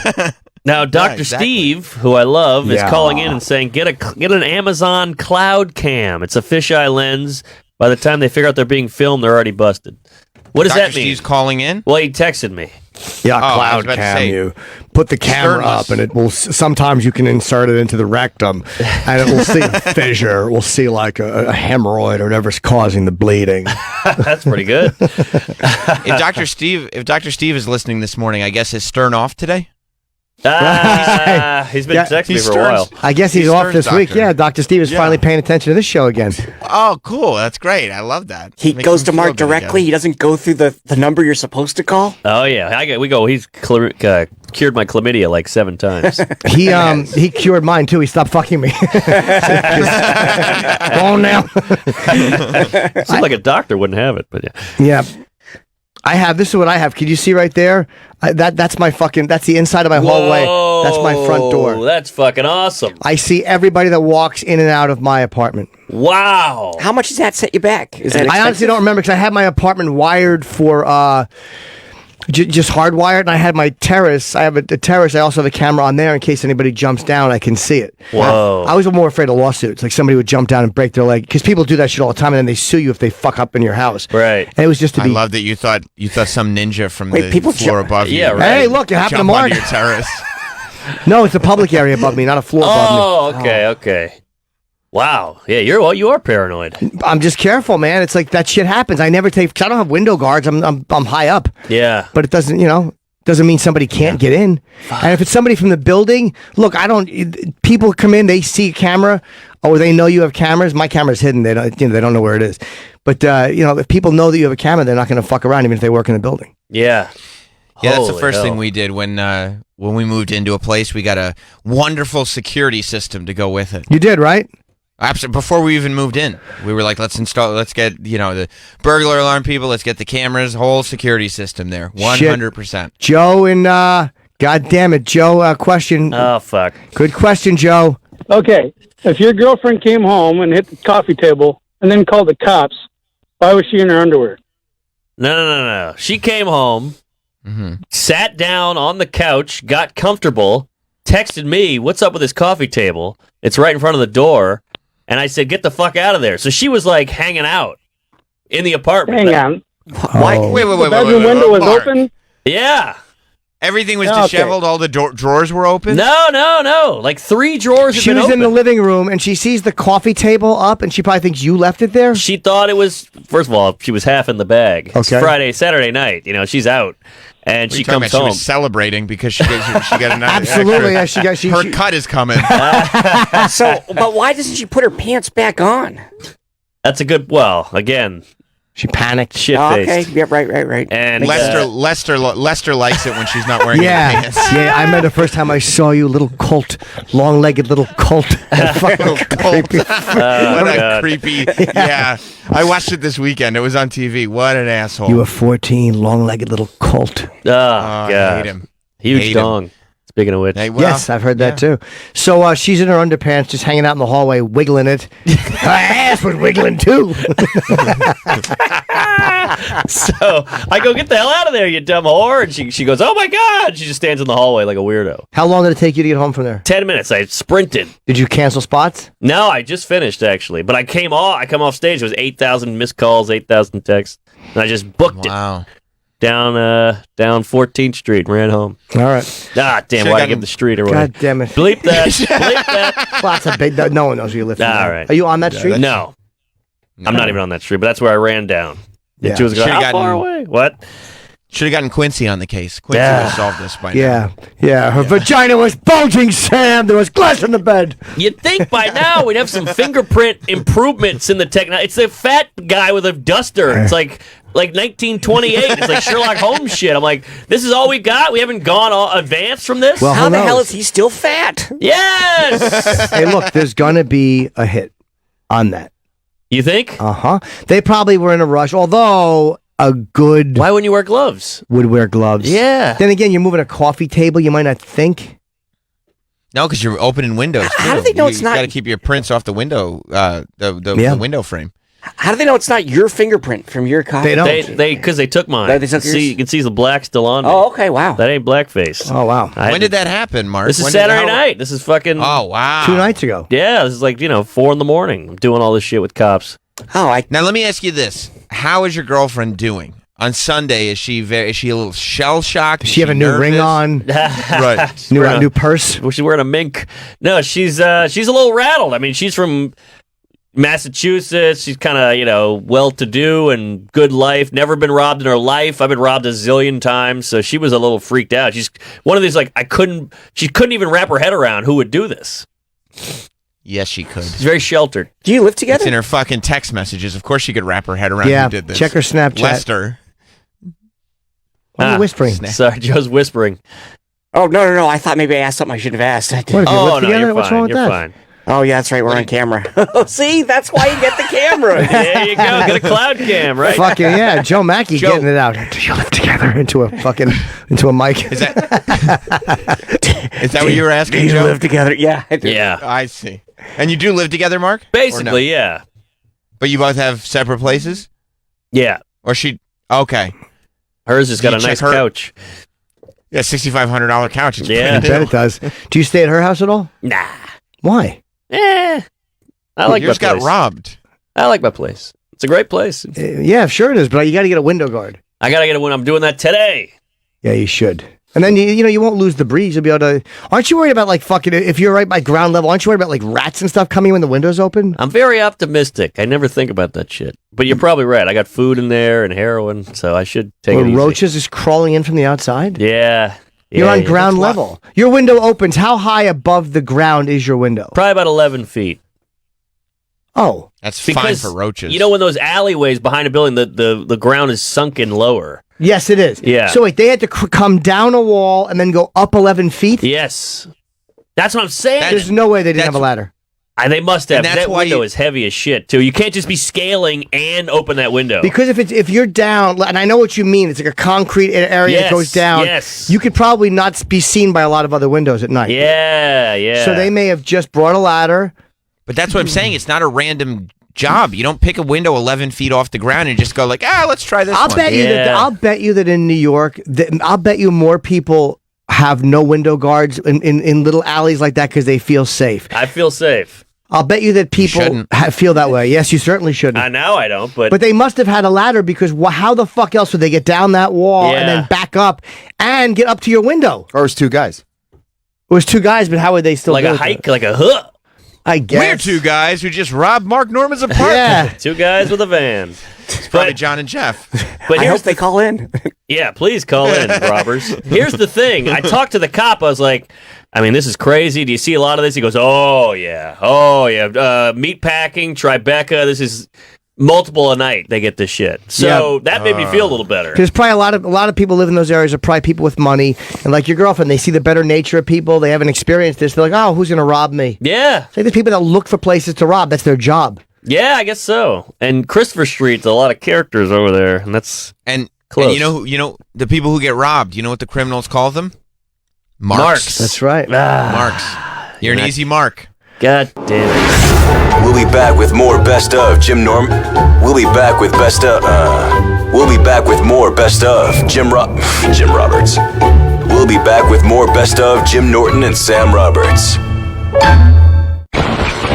Now, Dr. exactly. Steve, who I love, is calling in and saying, get an Amazon Cloud Cam. It's a fisheye lens. By the time they figure out they're being filmed, they're already busted. What does Dr. that mean? Steve's calling in? Well, he texted me. Yeah, I was cloud about to cam. say, You put the camera Sternless. up, and it will. Sometimes you can insert it into the rectum, and it will see a fissure. We'll see like a hemorrhoid or whatever's causing the bleeding. That's pretty good. If Dr. Steve is listening this morning, I guess is Stern off today? He's been texting me for a while. I guess he's off Stern's this week. doctor. Yeah, Dr. Steve is finally paying attention to this show again. Oh, cool. That's great. I love that. He Makes goes him to Mark feel good directly. again. He doesn't go through the number you're supposed to call. Oh, yeah. He's cured my chlamydia like 7 times. He cured mine too. He stopped fucking me. Go on now. Seems like a doctor wouldn't have it, but yeah. Yeah. This is what I have. Can you see right there? That's the inside of my hallway. That's my front door. That's fucking awesome. I see everybody that walks in and out of my apartment. Wow. How much does that set you back? Is that I honestly expensive? don't remember because I had my apartment wired for just hardwired, and I had my terrace. I have a terrace. I also have a camera on there in case anybody jumps down. I can see it. Whoa. I was more afraid of lawsuits, like somebody would jump down and break their leg, because people do that shit all the time, and then they sue you if they fuck up in your house. Right. And it was just to I be. love that you thought some ninja from Wait, the people floor above you. Yeah, right. Hey, look, it happened to Jump Mark. onto your terrace. No, it's a public area above me, not a floor above me. Oh, okay. Wow. Yeah, you are paranoid. I'm just careful, man. It's like that shit happens. I never take, because I don't have window guards. I'm high up, Yeah. but it doesn't mean somebody can't get in. And if it's somebody from the building, look, people come in, they see a camera, or they know you have cameras. My camera's hidden. They don't know where it is. But if people know that you have a camera, they're not going to fuck around even if they work in the building. Yeah. Yeah, that's the Holy first hell. thing we did when we moved into a place. We got a wonderful security system to go with it. You did, right? Absolutely. Before we even moved in, we were like, let's get the burglar alarm people, let's get the cameras, whole security system there. 100%. Joe and God damn it, Joe, question. Oh, fuck. Good question, Joe. Okay, if your girlfriend came home and hit the coffee table and then called the cops, why was she in her underwear? No. She came home, sat down on the couch, got comfortable, texted me, what's up with this coffee table? It's right in front of the door. And I said, get the fuck out of there. So she was like hanging out in the apartment. Hang on. Why? Wait. The bedroom window was Mark. open? Yeah. Everything was Okay. disheveled. All the drawers were open. No. Like 3 drawers had She been was open. in the living room and she sees the coffee table up and she probably thinks you left it there. She thought it was, first of all, she was half in the bag. It's Okay. Saturday night. She's out. And What are she you talking comes about? home. She was celebrating because she got another. Absolutely, extra- yeah, she her cut is coming. But why doesn't she put her pants back on? That's a good, again, She panicked. shit-faced. Okay, yeah, right. And Lester likes it when she's not wearing Yeah, any pants. yeah. I remember the first time I saw you, little colt, long-legged little colt. Fucking creepy. What a God. creepy. Yeah. I watched it this weekend. It was on TV. What an asshole. You were 14, long-legged little colt. Oh, I God. hate him. Huge Hate him. dong. Speaking of which. Hey, well, Yes, I've heard that too. So she's in her underpants, just hanging out in the hallway, wiggling it. Her ass was wiggling too. So I go, get the hell out of there, you dumb whore. And she goes, oh my God. She just stands in the hallway like a weirdo. How long did it take you to get home from there? 10 minutes. I sprinted. Did you cancel spots? No, I just finished actually. But I come off stage. It was 8,000 missed calls, 8,000 texts. And I just booked wow. it down 14th Street and ran home. All right. Ah, damn, Should've why'd I gotten- give the street away? God damn it. Bleep that. Bleep that. Lots of big. No one knows where you live. from All there. right. Are you on that street? No. I'm not even on that street, but that's where I ran down. Yeah. She was going, Should've how far gotten- away? What? Should have gotten Quincy on the case. Quincy would have solved this by now. Yeah. Her vagina was bulging, Sam. There was glass in the bed. You'd think by now we'd have some fingerprint improvements in the technology. It's a fat guy with a duster. It's like 1928. It's like Sherlock Holmes shit. I'm like, this is all we got? We haven't gone all advanced from this? Well, how the hell is he still fat? Yes! Hey, look, there's going to be a hit on that. You think? Uh-huh. They probably were in a rush, although a good... Why wouldn't you wear gloves? Would wear gloves. Yeah. Then again, you're moving a coffee table. You might not think. No, because you're opening windows, too. How do they know it's not... You got to keep your prints off the window, the window frame. How do they know it's not your fingerprint from your copy? They don't. Because they took mine. They took yours? You can see the black still on me. Oh, okay, wow. That ain't blackface. Oh, wow. When did that happen, Mark? This is Saturday night. This is fucking... Oh, wow. 2 nights ago. Yeah, this is 4 in the morning. I'm doing all this shit with cops. Oh, Now, let me ask you this. How is your girlfriend doing? On Sunday, is she a little shell-shocked? Does she have a new ring on? Right. New purse? She's wearing a mink. No, she's a little rattled. I mean, she's from Massachusetts. She's kind of, well-to-do and good life. Never been robbed in her life. I've been robbed a zillion times, so she was a little freaked out. She's one of these, she couldn't even wrap her head around who would do this. Yes, she could. She's very sheltered. Do you live together? It's in her fucking text messages. Of course she could wrap her head around who did this. Check her Snapchat. Lester. Why are you whispering? Sorry, Joe's whispering. Oh, no. I thought maybe I asked something I shouldn't have asked. What, if you live together? You're What's fine. wrong with You're that? fine. Oh, yeah, that's right. We're on camera. See, that's why you get the camera. There you go. Get a cloud cam, right? Fucking yeah, Joe Mackey getting it out. Do you live together into a mic? Is that what you were asking, Do you Joe? live together? Yeah. Yeah. I see. And you do live together, Mark? Basically, yeah. But you both have separate places? Yeah. Or she... Okay. Hers has got a Did you nice check her- couch. Yeah, $6,500 couch. It's Yeah. I bet it does. Do you stay at her house at all? Nah. Why? I like Yours my got place. robbed. I like my place. It's a great place. Yeah, sure it is, but you got to get a window guard. I got to get a win. I'm doing that today. Yeah, you should. And then you won't lose the breeze. You'll be able to. Aren't you worried about if you're right by ground level? Aren't you worried about rats and stuff coming when the window's open? I'm very optimistic. I never think about that shit. But you're probably right. I got food in there and heroin, so I should take it easy. Roaches is crawling in from the outside. Yeah. You're on ground That's level. Your window opens. How high above the ground is your window? Probably about 11 feet. Oh, that's fine for roaches. You know, when those alleyways behind a building, the ground is sunken lower. Yes, it is. Yeah. So wait, they had to come down a wall and then go up 11 feet? Yes. That's what I'm saying. There's no way they didn't have a ladder. They must have. And that's That why window is heavy as shit, too. You can't just be scaling and open that window. Because if you're down, and I know what you mean, it's like a concrete area that goes down. Yes. You could probably not be seen by a lot of other windows at night. Yeah. So they may have just brought a ladder. But that's what I'm saying. It's not a random job. You don't pick a window 11 feet off the ground and just go let's try this I'll one. bet you that in New York, I'll bet you more people have no window guards in little alleys like that because they feel safe. I feel safe. I'll bet you that people feel that way. Yes, you certainly shouldn't. Now I don't, but they must have had a ladder because how the fuck else would they get down that wall and then back up and get up to your window? Or it was 2 guys. It was 2 guys, but how would they still like do a it? hike, like a huh? I guess. We're 2 guys who just robbed Mark Norman's apartment. Yeah. 2 guys with a van. It's probably John and Jeff. But I hope they call in. Yeah, please call in, robbers. Here's the thing. I talked to the cop. I was like, this is crazy. Do you see a lot of this? He goes, oh, yeah. Meat packing, Tribeca. This is multiple a night they get this shit. So that made me feel a little better. Because probably a lot of people live in those areas are probably people with money. And like your girlfriend, they see the better nature of people. They haven't experienced this. They're like, oh, who's going to rob me? Yeah. Say there's people that look for places to rob. That's their job. Yeah, I guess so. And Christopher Street's a lot of characters over there. And that's close. And you know the people who get robbed, you know what the criminals call them? Marks. That's right. Marks. You're an easy mark. God damn it. We'll be back with more Best of Jim Norm. We'll be back with Best of. We'll be back with more Best of Jim Roberts. We'll be back with more Best of Jim Norton and Sam Roberts.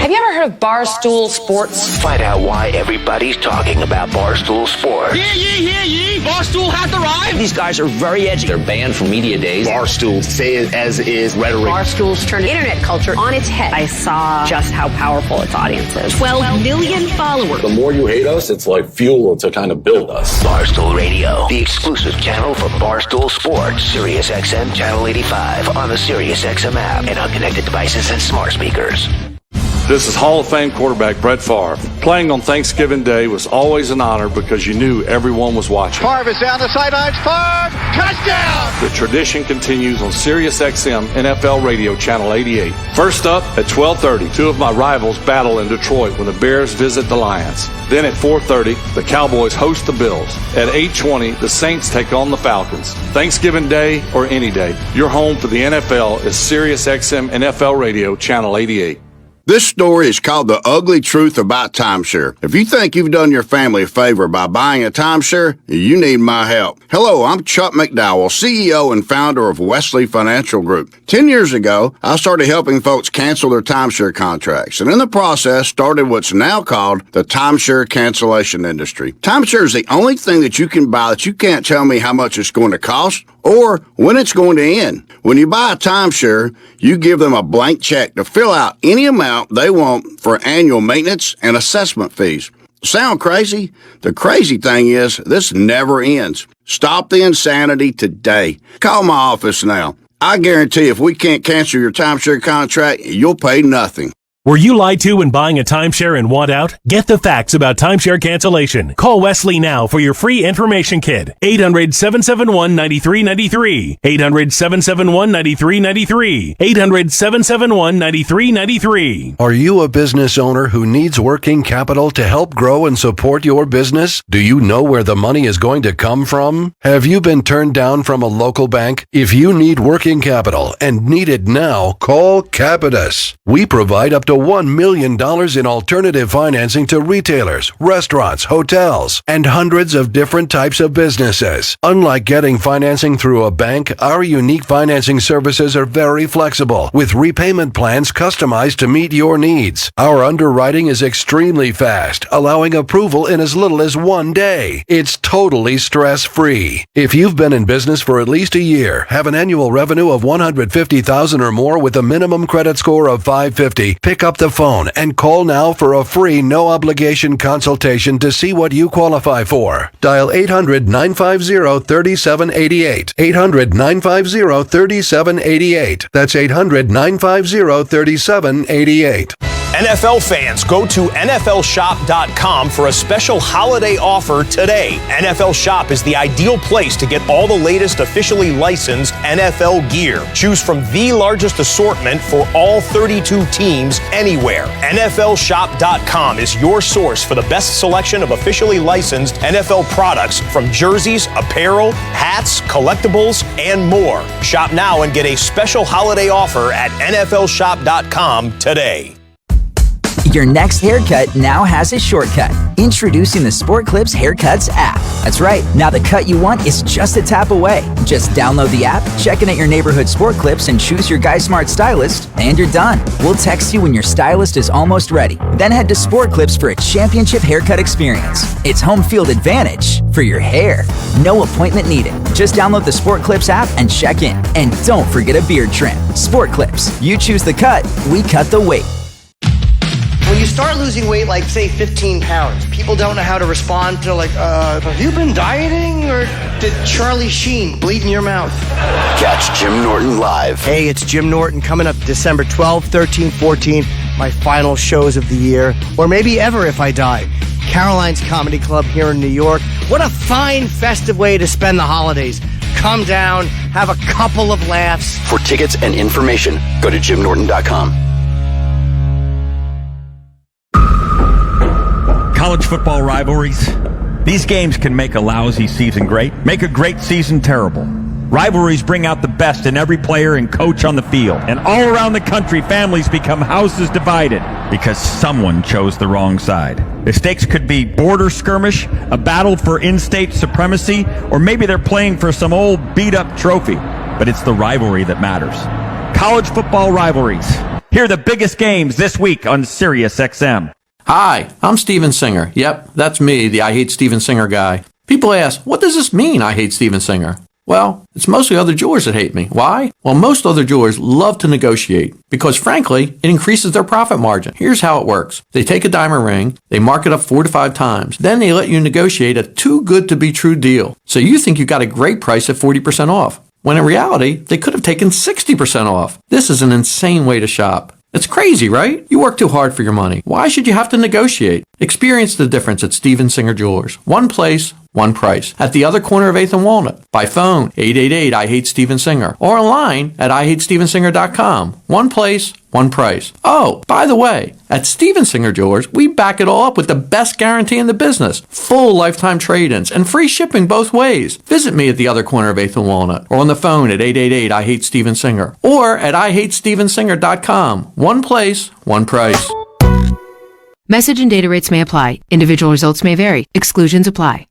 Have you ever heard of Barstool Sports? Find out why everybody's talking about Barstool Sports. Hear ye, Barstool hath arrived. These guys are very edgy. They're banned from media days. Barstool say it as is rhetoric. Barstool's turned internet culture on its head. I saw just how powerful its audience is. 12 million followers. The more you hate us, it's like fuel to kind of build us. Barstool Radio, the exclusive channel for Barstool Sports. Sirius XM Channel 85 on the Sirius XM app and on connected devices and smart speakers. This is Hall of Fame quarterback Brett Favre. Playing on Thanksgiving Day was always an honor because you knew everyone was watching. Favre is down the sidelines. Favre, touchdown! The tradition continues on Sirius XM NFL Radio Channel 88. First up at 12:30, two of my rivals battle in Detroit when the Bears visit the Lions. Then at 4:30, the Cowboys host the Bills. At 8:20, the Saints take on the Falcons. Thanksgiving Day or any day, your home for the NFL is Sirius XM NFL Radio Channel 88. This story is called The Ugly Truth About Timeshare. If you think you've done your family a favor by buying a timeshare, you need my help. Hello, I'm Chuck McDowell, CEO and founder of Wesley Financial Group. 10 years ago, I started helping folks cancel their timeshare contracts, and in the process started what's now called the timeshare cancellation industry. Timeshare is the only thing that you can buy that you can't tell me how much it's going to cost or when it's going to end. When you buy a timeshare, you give them a blank check to fill out any amount they want for annual maintenance and assessment fees. Sound crazy? The crazy thing is, this never ends. Stop the insanity today. Call my office now. I guarantee if we can't cancel your timeshare contract, you'll pay nothing. Were you lied to when buying a timeshare and want out? Get the facts about timeshare cancellation. Call Wesley now for your free information kit. 800-771-9393. 800-771-9393. 800-771-9393. Are you a business owner who needs working capital to help grow and support your business? Do you know where the money is going to come from? Have you been turned down from a local bank? If you need working capital and need it now, call Capitus. We provide up to $1 million in alternative financing to retailers, restaurants, hotels, and hundreds of different types of businesses. Unlike getting financing through a bank, our unique financing services are very flexible, with repayment plans customized to meet your needs. Our underwriting is extremely fast, allowing approval in as little as 1 day. It's totally stress-free. If you've been in business for at least a year, have an annual revenue of $150,000 or more with a minimum credit score of 550, pick up the phone and call now for a free no-obligation consultation to see what you qualify for. Dial 800-950-3788. 800-950-3788. That's 800-950-3788. NFL fans, go to NFLshop.com for a special holiday offer today. NFL Shop is the ideal place to get all the latest officially licensed NFL gear. Choose from the largest assortment for all 32 teams anywhere. NFLshop.com is your source for the best selection of officially licensed NFL products, from jerseys, apparel, hats, collectibles, and more. Shop now and get a special holiday offer at NFLshop.com today. Your next haircut now has a shortcut. Introducing the Sport Clips Haircuts app. That's right, now the cut you want is just a tap away. Just download the app, check in at your neighborhood Sport Clips, and choose your Guy Smart stylist, and you're done. We'll text you when your stylist is almost ready. Then head to Sport Clips for a championship haircut experience. It's home field advantage for your hair. No appointment needed. Just download the Sport Clips app and check in. And don't forget a beard trim. Sport Clips. You choose the cut, we cut the weight. When you start losing weight, like say 15 pounds, people don't know how to respond to have you been dieting or did Charlie Sheen bleed in your mouth? Catch Jim Norton live. Hey, it's Jim Norton coming up December 12, 13, 14, my final shows of the year, or maybe ever if I die. Caroline's Comedy Club here in New York. What a fine, festive way to spend the holidays. Come down, have a couple of laughs. For tickets and information, go to jimnorton.com. College football rivalries. These games can make a lousy season great, make a great season terrible. Rivalries bring out the best in every player and coach on the field. And all around the country, families become houses divided because someone chose the wrong side. The stakes could be border skirmish, a battle for in-state supremacy, or maybe they're playing for some old beat-up trophy. But it's the rivalry that matters. College football rivalries. Hear the biggest games this week on Sirius XM. Hi, I'm Steven Singer. Yep, that's me, the I Hate Steven Singer guy. People ask, what does this mean, I hate Steven Singer? Well, it's mostly other jewelers that hate me. Why? Well, most other jewelers love to negotiate because, frankly, it increases their profit margin. Here's how it works. They take a diamond ring, they mark it up 4 to 5 times, then they let you negotiate a too-good-to-be-true deal. So you think you got a great price at 40% off, when in reality, they could have taken 60% off. This is an insane way to shop. It's crazy, right? You work too hard for your money. Why should you have to negotiate? Experience the difference at Steven Singer Jewelers. One place, one price. At the other corner of 8th and Walnut. By phone, 888-I-HATE-STEVEN-SINGER. Or online at IHateStevenSinger.com. One place, one price. Oh, by the way, at Steven Singer Jewelers, we back it all up with the best guarantee in the business. Full lifetime trade-ins and free shipping both ways. Visit me at the other corner of 8th and Walnut. Or on the phone at 888-I-HATE-STEVEN-SINGER. Or at IHateStevenSinger.com. One place, one price. Message and data rates may apply. Individual results may vary. Exclusions apply.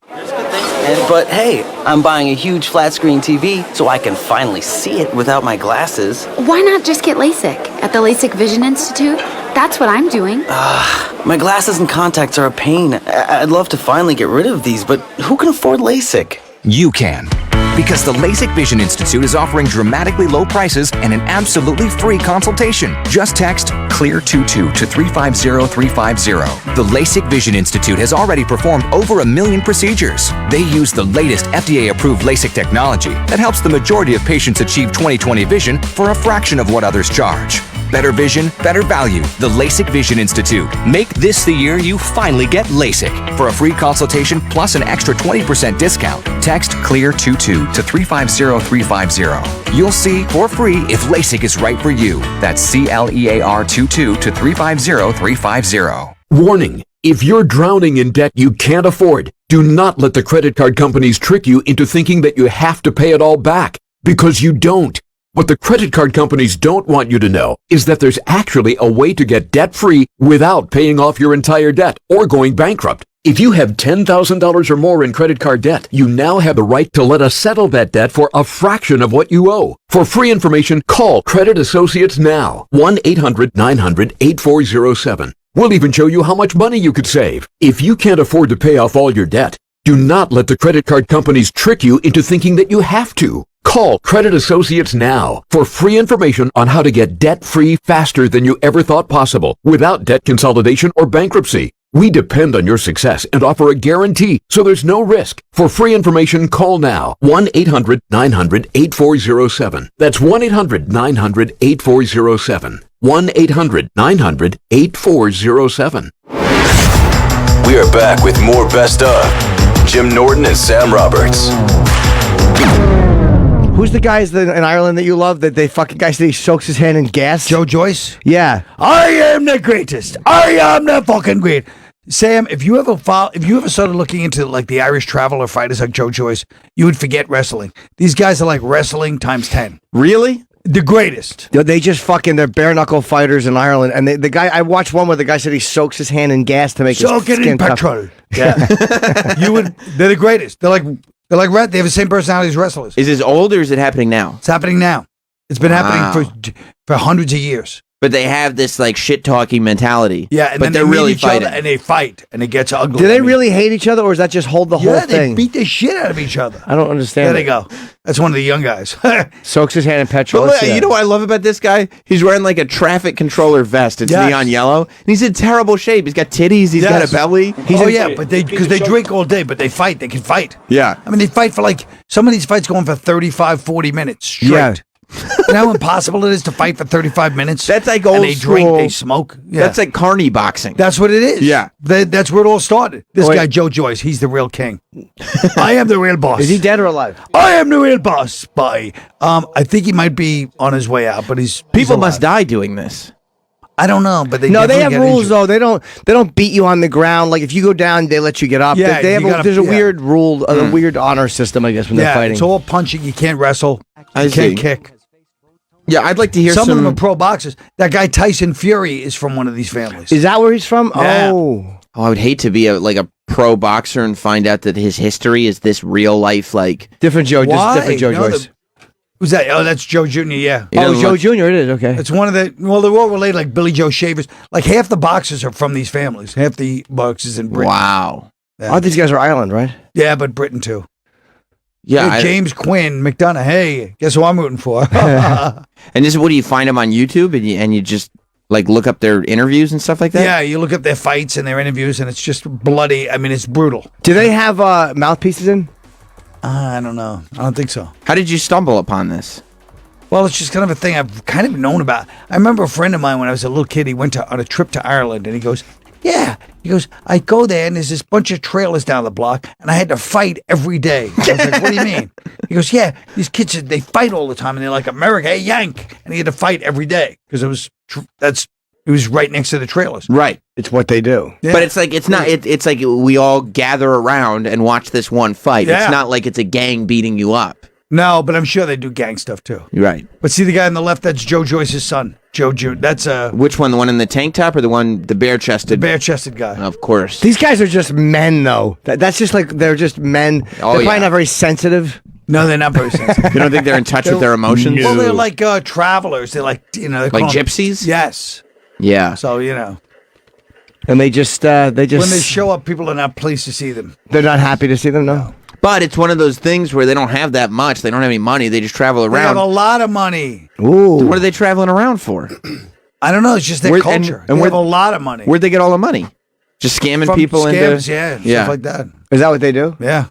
But hey, I'm buying a huge flat screen TV so I can finally see it without my glasses. Why not just get LASIK at the LASIK Vision Institute? That's what I'm doing. My glasses and contacts are a pain. I'd love to finally get rid of these, but who can afford LASIK? You can. Because the LASIK Vision Institute is offering dramatically low prices and an absolutely free consultation. Just text CLEAR22 to 350350. The LASIK Vision Institute has already performed over 1 million procedures. They use the latest FDA-approved LASIK technology that helps the majority of patients achieve 20/20 vision for a fraction of what others charge. Better vision, better value. The LASIK Vision Institute. Make this the year you finally get LASIK. For a free consultation plus an extra 20% discount, text CLEAR22 to 350350. You'll see for free if LASIK is right for you. That's CLEAR22 to 350350. Warning. If you're drowning in debt you can't afford, do not let the credit card companies trick you into thinking that you have to pay it all back, because you don't. What the credit card companies don't want you to know is that there's actually a way to get debt-free without paying off your entire debt or going bankrupt. If you have $10,000 or more in credit card debt, you now have the right to let us settle that debt for a fraction of what you owe. For free information, call Credit Associates now. 1-800-900-8407. We'll even show you how much money you could save. If you can't afford to pay off all your debt, do not let the credit card companies trick you into thinking that you have to. Call Credit Associates now for free information on how to get debt-free faster than you ever thought possible without debt consolidation or bankruptcy. We depend on your success and offer a guarantee, so there's no risk. For free information, call now. 1-800-900-8407. That's 1-800-900-8407. 1-800-900-8407. We are back with more Best of Jim Norton and Sam Roberts. Who's the guys in Ireland that you love? That they fucking guys that he soaks his hand in gas? Joe Joyce? Yeah. I am the greatest. I am the fucking great. Sam, if you ever started looking into like the Irish Traveler fighters like Joe Joyce, you would forget wrestling. These guys are like wrestling times 10. Really? The greatest. They just fucking, they're bare knuckle fighters in Ireland. And the guy, I watched one where the guy said he soaks his hand in gas to make his Soak it skin in tough. petrol. Yeah. They're the greatest. They have the same personality as wrestlers. Is this old or is it happening now? It's happening now. It's been happening for hundreds of years. But they have this like shit talking mentality. Yeah, and but then they're they meet really each fighting. other and they fight and it gets ugly. Do they really hate each other, or is that just hold the whole Yeah, they thing? beat the shit out of each other. I don't understand. There they go. That's one of the young guys. Soaks his hand in petrol. But Let's see you that. know what I love about this guy? He's wearing like a traffic controller vest. It's Yes. neon yellow. And he's in terrible shape. He's got titties. He's got a belly. But because they drink all day, but they fight. They can fight. Yeah. I mean, they fight for like, some of these fights going for 35, 40 minutes straight. Yeah. You know how impossible it is to fight for 35 minutes? That's like old and they drink, school- they smoke. Yeah. That's like carny boxing. That's what it is. Yeah. That's where it all started. This Wait. guy, Joe Joyce, he's the real king. I am the real boss. Is he dead or alive? I am the real boss. Bye. I think he might be on his way out, but he's People must die doing this. I don't know, but they they definitely have get rules injured. though. They don't beat you on the ground. Like if you go down, they let you get up. Yeah, they have you gotta- there's a yeah. weird rule, a weird honor system, I guess, when they're Yeah, fighting. it's all punching. You can't wrestle. I You can't see. kick. Yeah, I'd like to hear Some of them are pro boxers. That guy Tyson Fury is from one of these families. Is that where he's from? Yeah. Oh, I would hate to be a pro boxer and find out that his history is this real life like different Joe. Why? Just different Joe No, Joyce. Who's that? Oh, that's Joe Jr., yeah. Oh, Joe Jr., it is, okay. It's one of the, well, they're all related, like Billy Joe Shavers. Like half the boxers are from these families. Half the boxers in Britain. Wow. Yeah. Oh, these guys are Ireland, right? Yeah, but Britain too. Yeah, James Quinn, McDonough. Hey, guess who I'm rooting for? And this is what do you find them on YouTube and you just like look up their interviews and stuff like that? Yeah, you look up their fights and their interviews, and it's just bloody. I mean, it's brutal. Do they have mouthpieces in? I don't know. I don't think so. How did you stumble upon this? Well, it's just kind of a thing I've kind of known about. I remember a friend of mine when I was a little kid, he went on a trip to Ireland, and he goes, yeah. He goes, I go there, and there's this bunch of trailers down the block, and I had to fight every day. I was like, what do you mean? He goes, yeah, these kids, they fight all the time, and they're like, America, hey, yank. And he had to fight every day, because it was right next to the trailers. Right. It's what they do. Yeah. But it's like it's like we all gather around and watch this one fight. Yeah. It's not like it's a gang beating you up. No, but I'm sure they do gang stuff, too. Right. But see the guy on the left, that's Joe Joyce's son, Joe June. That's Which one? The one in the tank top or the bare-chested? bare-chested guy. Of course. These guys are just men, though. That's just like, they're just men. They're probably not very sensitive. No, they're not very sensitive. You don't think they're in touch with their emotions? Well, they're like travelers. They're like, they're like gypsies? Yes. Yeah. So, And they just when they show up, people are not pleased to see them. They're not happy to see them, no. But it's one of those things where they don't have that much. They don't have any money. They just travel They around. have a lot of money. Ooh. What are they traveling around for? I don't know. It's just their Where- culture. and they where- have a lot of money. Where'd they get all the money? Just scamming From people scams, into stuff like that. Is that what they do? Yeah.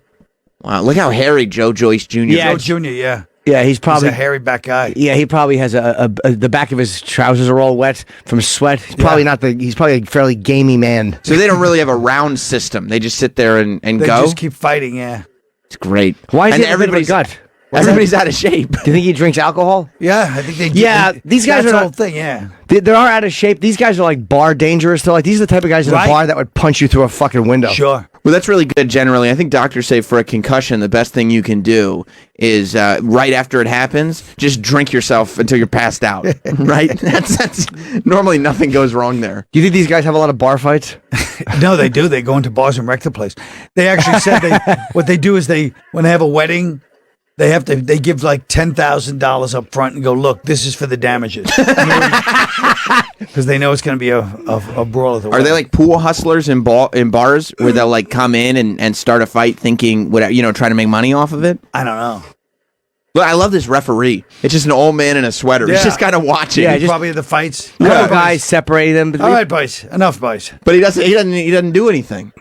Wow, look how hairy Joe Joyce Jr. Joe is. Jr., yeah. Yeah, he's probably He's a hairy back guy. Yeah, he probably has the back of his trousers are all wet from sweat. He's probably he's probably a fairly gamey man. So they don't really have a round system. They just sit there and They go. just keep fighting, yeah. It's great. Why is and he have a bit of a gut? Everybody's out of shape. Do you think he drinks alcohol? Yeah, I think they do. Yeah, these guys That's are the not- whole thing, yeah. They are out of shape. These guys are like bar dangerous. They're like, these are the type of guys in Right. a bar that would punch you through a fucking window. Sure. Well, that's really good generally. I think doctors say for a concussion, the best thing you can do is right after it happens, just drink yourself until you're passed out. Right? That's normally nothing goes wrong there. Do you think these guys have a lot of bar fights? No, they do. They go into bars and wreck the place. They actually said what they do is when they have a wedding, they give like $10,000 up front and go, look, this is for the damages. Because they know it's going to be a brawl at the Are wedding. they like pool hustlers in bars where they'll like come in and start a fight thinking, trying to make money off of it? I don't know. Look, I love this referee. It's just an old man in a sweater. He's Yeah. just kind of watching. Yeah, probably the fights. Couple guys separating them. All right, boys. Enough, boys. But he doesn't do anything,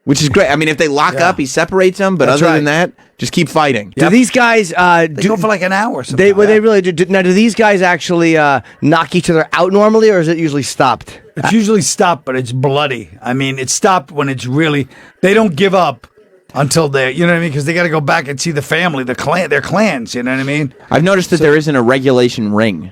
which is great. I mean, if they lock up, he separates them. But That's other right. than that, just keep fighting. Do these guys They go for like an hour or something. they really do. Now, do these guys actually knock each other out normally, or is it usually stopped? It's usually stopped, but it's bloody. I mean, it's stopped when it's really. They don't give up until they, you know what I mean? Because they got to go back and see the family, their clans. You know what I mean? I've noticed that there isn't a regulation ring.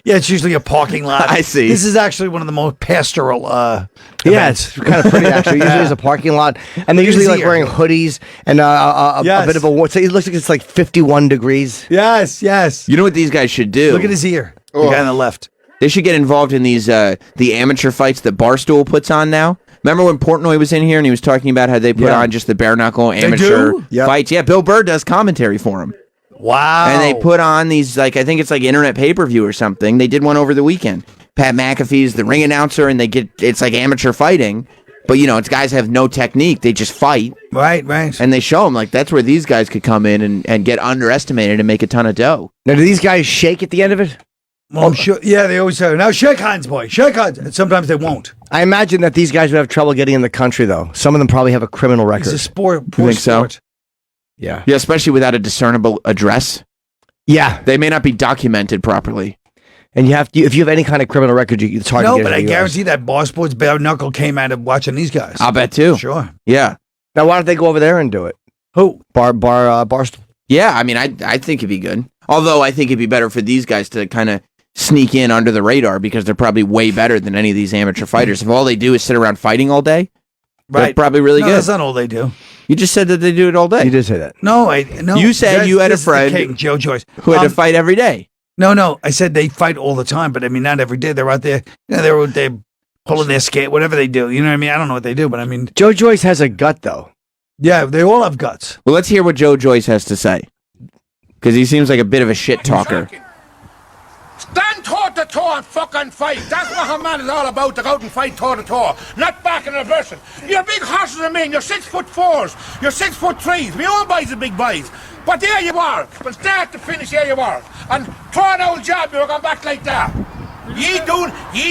Yeah, it's usually a parking lot. I see. This is actually one of the most pastoral. Yeah, events. it's kind of pretty actually. Usually there's a parking lot, and they're Look at usually his like ear. wearing hoodies and a Yes. bit of a. So it looks like it's like 51 degrees. Yes, yes. You know what these guys should do? Look at his ear. The guy on the left. They should get involved in these the amateur fights that Barstool puts on now. Remember when Portnoy was in here and he was talking about how they put on just the bare knuckle amateur do? Yep. fights? Yeah, Bill Burr does commentary for him. Wow. And they put on these, like, I think it's like internet pay-per-view or something. They did one over the weekend. Pat McAfee's the ring announcer, and it's like amateur fighting. But, it's guys have no technique. They just fight. Right, right. And they show them, like, that's where these guys could come in and get underestimated and make a ton of dough. Now, do these guys shake at the end of it? Well, I'm sure. Yeah, they always say, now shake hands, boy. Shake hands. And sometimes they won't. I imagine that these guys would have trouble getting in the country, though. Some of them probably have a criminal record. It's a sport. You Poor think sport. so? Yeah. Yeah, especially without a discernible address. Yeah. They may not be documented properly. And if you have any kind of criminal record, it's hard to No, get but in I the US. guarantee that Bar Sports bare knuckle came out of watching these guys. I'll bet too. Sure. Yeah. Now, why don't they go over there and do it? Who? Barstool. Yeah, I mean, I think it'd be good. Although I think it'd be better for these guys to kind of sneak in under the radar because they're probably way better than any of these amateur fighters. If all they do is sit around fighting all day, they're Right. probably really No, good. that's not all they do. You just said that they do it all day. You did say that. No, no. You said you had a This is the friend king, Joe Joyce, who had to fight every day. No. I said they fight all the time, but I mean, not every day. They're out there. They're pulling their skate, whatever they do. You know what I mean? I don't know what they do, but I mean, Joe Joyce has a gut, though. yeah, they all have guts. Well, let's hear what Joe Joyce has to say. Because he seems like a bit of a shit talker. Stand toe-to-toe and fucking fight. That's what a man is all about, to go out and fight toe-to-toe. Not back and reversing. You're big horses than me, you're 6'4". You're 6'3". My own boys are big boys. But there you are. From start to finish, here you are. And throw an old job, you're going back like that. Ye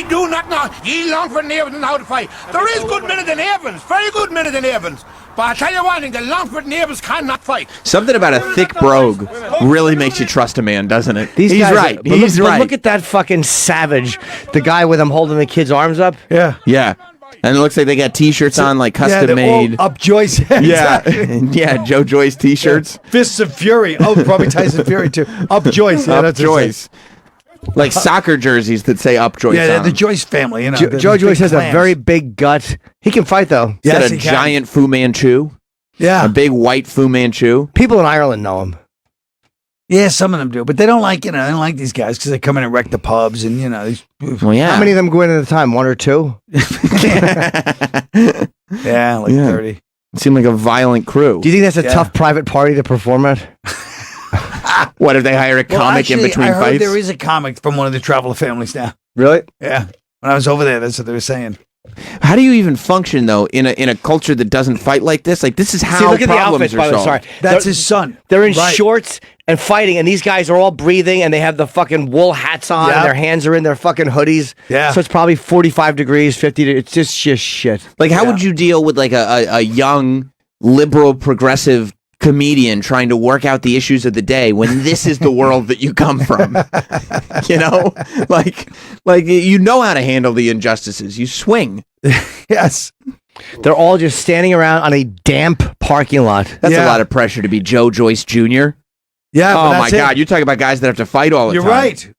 do not know. Ye Longford and Evans know how to fight. There is good men than Evans. Very good men than Evans. But I tell you one thing, the Longford and Evans cannot fight. Something about a thick brogue really makes you trust a man, doesn't it? He's right. He's right. Look at that fucking savage. The guy with him holding the kid's arms up. Yeah. Yeah. And it looks like they got T-shirts on, like custom made. Up Joyce. Yeah, yeah, Joe Joyce T-shirts. Yeah. Fists of Fury. Oh, probably Tyson Fury too. Up Joyce. Yeah, Up Joyce. Like soccer jerseys that say Up Joyce. Yeah, on the Joyce family. You know, Joe Joyce has a very big gut. He can fight though. He's got a giant Fu Manchu. Yeah, a big white Fu Manchu. People in Ireland know him. Yeah, some of them do, but they don't like they don't like these guys because they come in and wreck the pubs and these. Well, yeah. How many of them go in at a time? 1 or 2? Yeah, like 30. It seemed like a violent crew. Do you think that's a tough private party to perform at? What if they hire a comic in between I heard fights? there is a comic from one of the traveler families now. Really? Yeah. When I was over there, that's what they were saying. How do you even function though in a culture that doesn't fight like this? Like this is how See, look at the problems outfits, are by the way. solved. Sorry, That's his son. They're in Right. shorts and fighting, and these guys are all breathing, and they have the fucking wool hats on, Yep. and their hands are in their fucking hoodies. Yeah. So it's probably 45 degrees, 50. It's just shit. Like how would you deal with like a young liberal progressive comedian trying to work out the issues of the day when this is the world that you come from? You know, like you know how to handle the injustices. You swing. Yes. They're all just standing around on a damp parking lot. That's a lot of pressure to be Joe Joyce Jr. Yeah. Oh my God, you're talking about guys that have to fight all the You're time. right.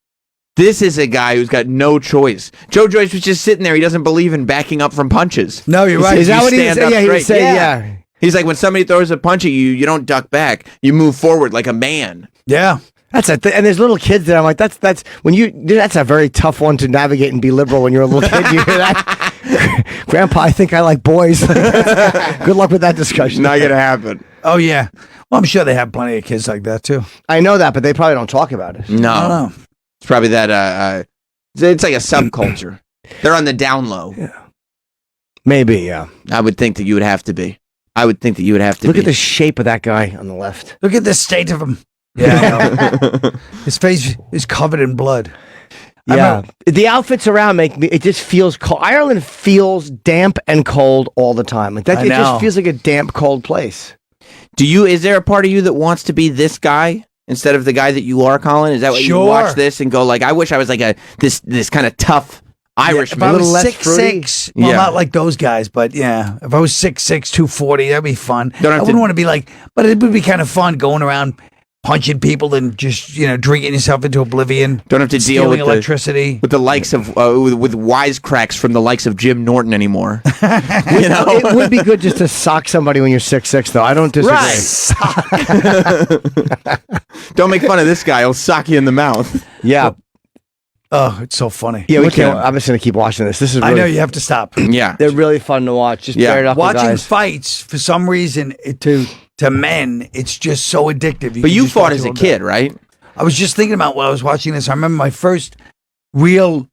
This is a guy who's got no choice. Joe Joyce was just sitting there. He doesn't believe in backing up from punches. No, you're right. Is that You what he was stand saying? up Yeah, he was straight. saying, yeah. He's like, when somebody throws a punch at you, you don't duck back. You move forward like a man. Yeah. That's and there's little kids that I'm like, that's that's a very tough one to navigate and be liberal when you're a little kid. You hear that? Grandpa, I think I like boys. Good luck with that discussion. Not gonna happen. Oh yeah. Well, I'm sure they have plenty of kids like that too. I know that, but they probably don't talk about it. No, I don't know. it's probably that. It's like a subculture. They're on the down low. Yeah. Maybe, yeah. I would think that you would have to be. I would think that you would have to Look be. at the shape of that guy on the left. Look at the state of him. Yeah. I know. His face is covered in blood. Yeah. The outfits around make me, it just feels cold. Ireland feels damp and cold all the time. Like that, I it know. just feels like a damp, cold place. Is there a part of you that wants to be this guy instead of the guy that you are, Colin? Is that what you Sure. watch this and go like, I wish I was like this kind of tough Irishman. If I was little less fruity. 6'6", well, Yeah. not like those guys, but yeah, if I was 6'6", 240, that'd be fun. Don't I have wouldn't to- want to be like, but it would be kind of fun going around punching people and just drinking yourself into oblivion. Don't have to deal stealing with electricity. with the likes of with wisecracks from the likes of Jim Norton anymore. It would be good just to sock somebody when you're 6'6", though. I don't disagree. Don't make fun of this guy. He'll sock you in the mouth. Yeah. Oh, it's so funny. Yeah, we Look at can't. him. I'm just going to keep watching this. This is really, I know you have to stop. Yeah. They're really fun to watch. Just Yeah. pair it up with Watching guys. fights, for some reason, to men, it's just so addictive. But can you just fought watch as it a all day. kid, right? I was just thinking about while I was watching this. I remember my first real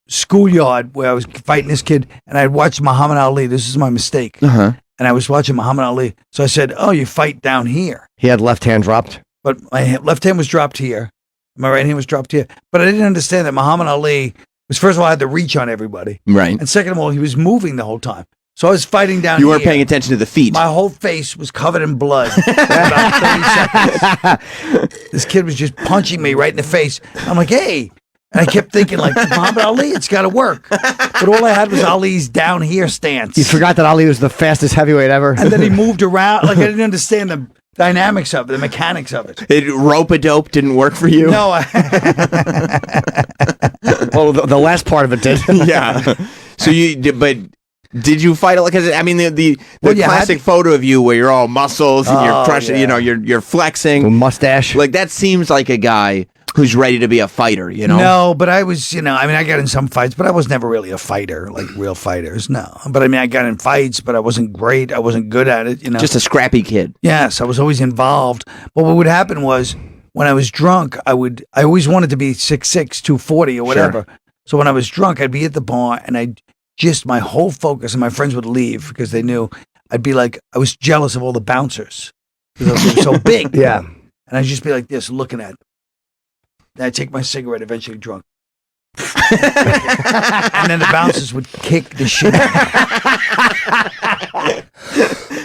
schoolyard where I was fighting this kid, and I had watched Muhammad Ali. This is my mistake. Uh-huh. And I was watching Muhammad Ali. So I said, "Oh, you fight down here." He had left hand dropped. But my left hand was dropped here. My right hand was dropped here. But I didn't understand that Muhammad Ali was, first of all, had the reach on everybody. Right. And second of all, he was moving the whole time. So I was fighting down You weren't here. paying attention to the feet. My whole face was covered in blood for about 30 seconds. This kid was just punching me right in the face. I'm like, hey. And I kept thinking, like, Muhammad Ali, it's got to work. But all I had was Ali's down here stance. You forgot that Ali was the fastest heavyweight ever. And then he moved around. Like, I didn't understand the dynamics of it, the mechanics of it. Rope-a-dope didn't work for you? No. Well, the last part of it did. Yeah. So did you fight it? Because I mean, the Well, you had classic photo of you where you're all muscles and you're Oh, crushing, yeah. Oh, you're flexing, Mustache. like that seems like a guy who's ready to be a fighter, you know? No, but I was, I got in some fights, but I was never really a fighter, like real fighters. No. But I got in fights, but I wasn't great. I wasn't good at it, Just a scrappy kid. Yes, I was always involved. But what would happen was when I was drunk, I always wanted to be 6'6", 240 or whatever. Sure. So when I was drunk, I'd be at the bar and my whole focus, and my friends would leave because they knew I'd be like, I was jealous of all the bouncers because they were so big. Yeah. And I'd just be like this, looking at them. Then I'd take my cigarette, eventually drunk. And then the bouncers would kick the shit out.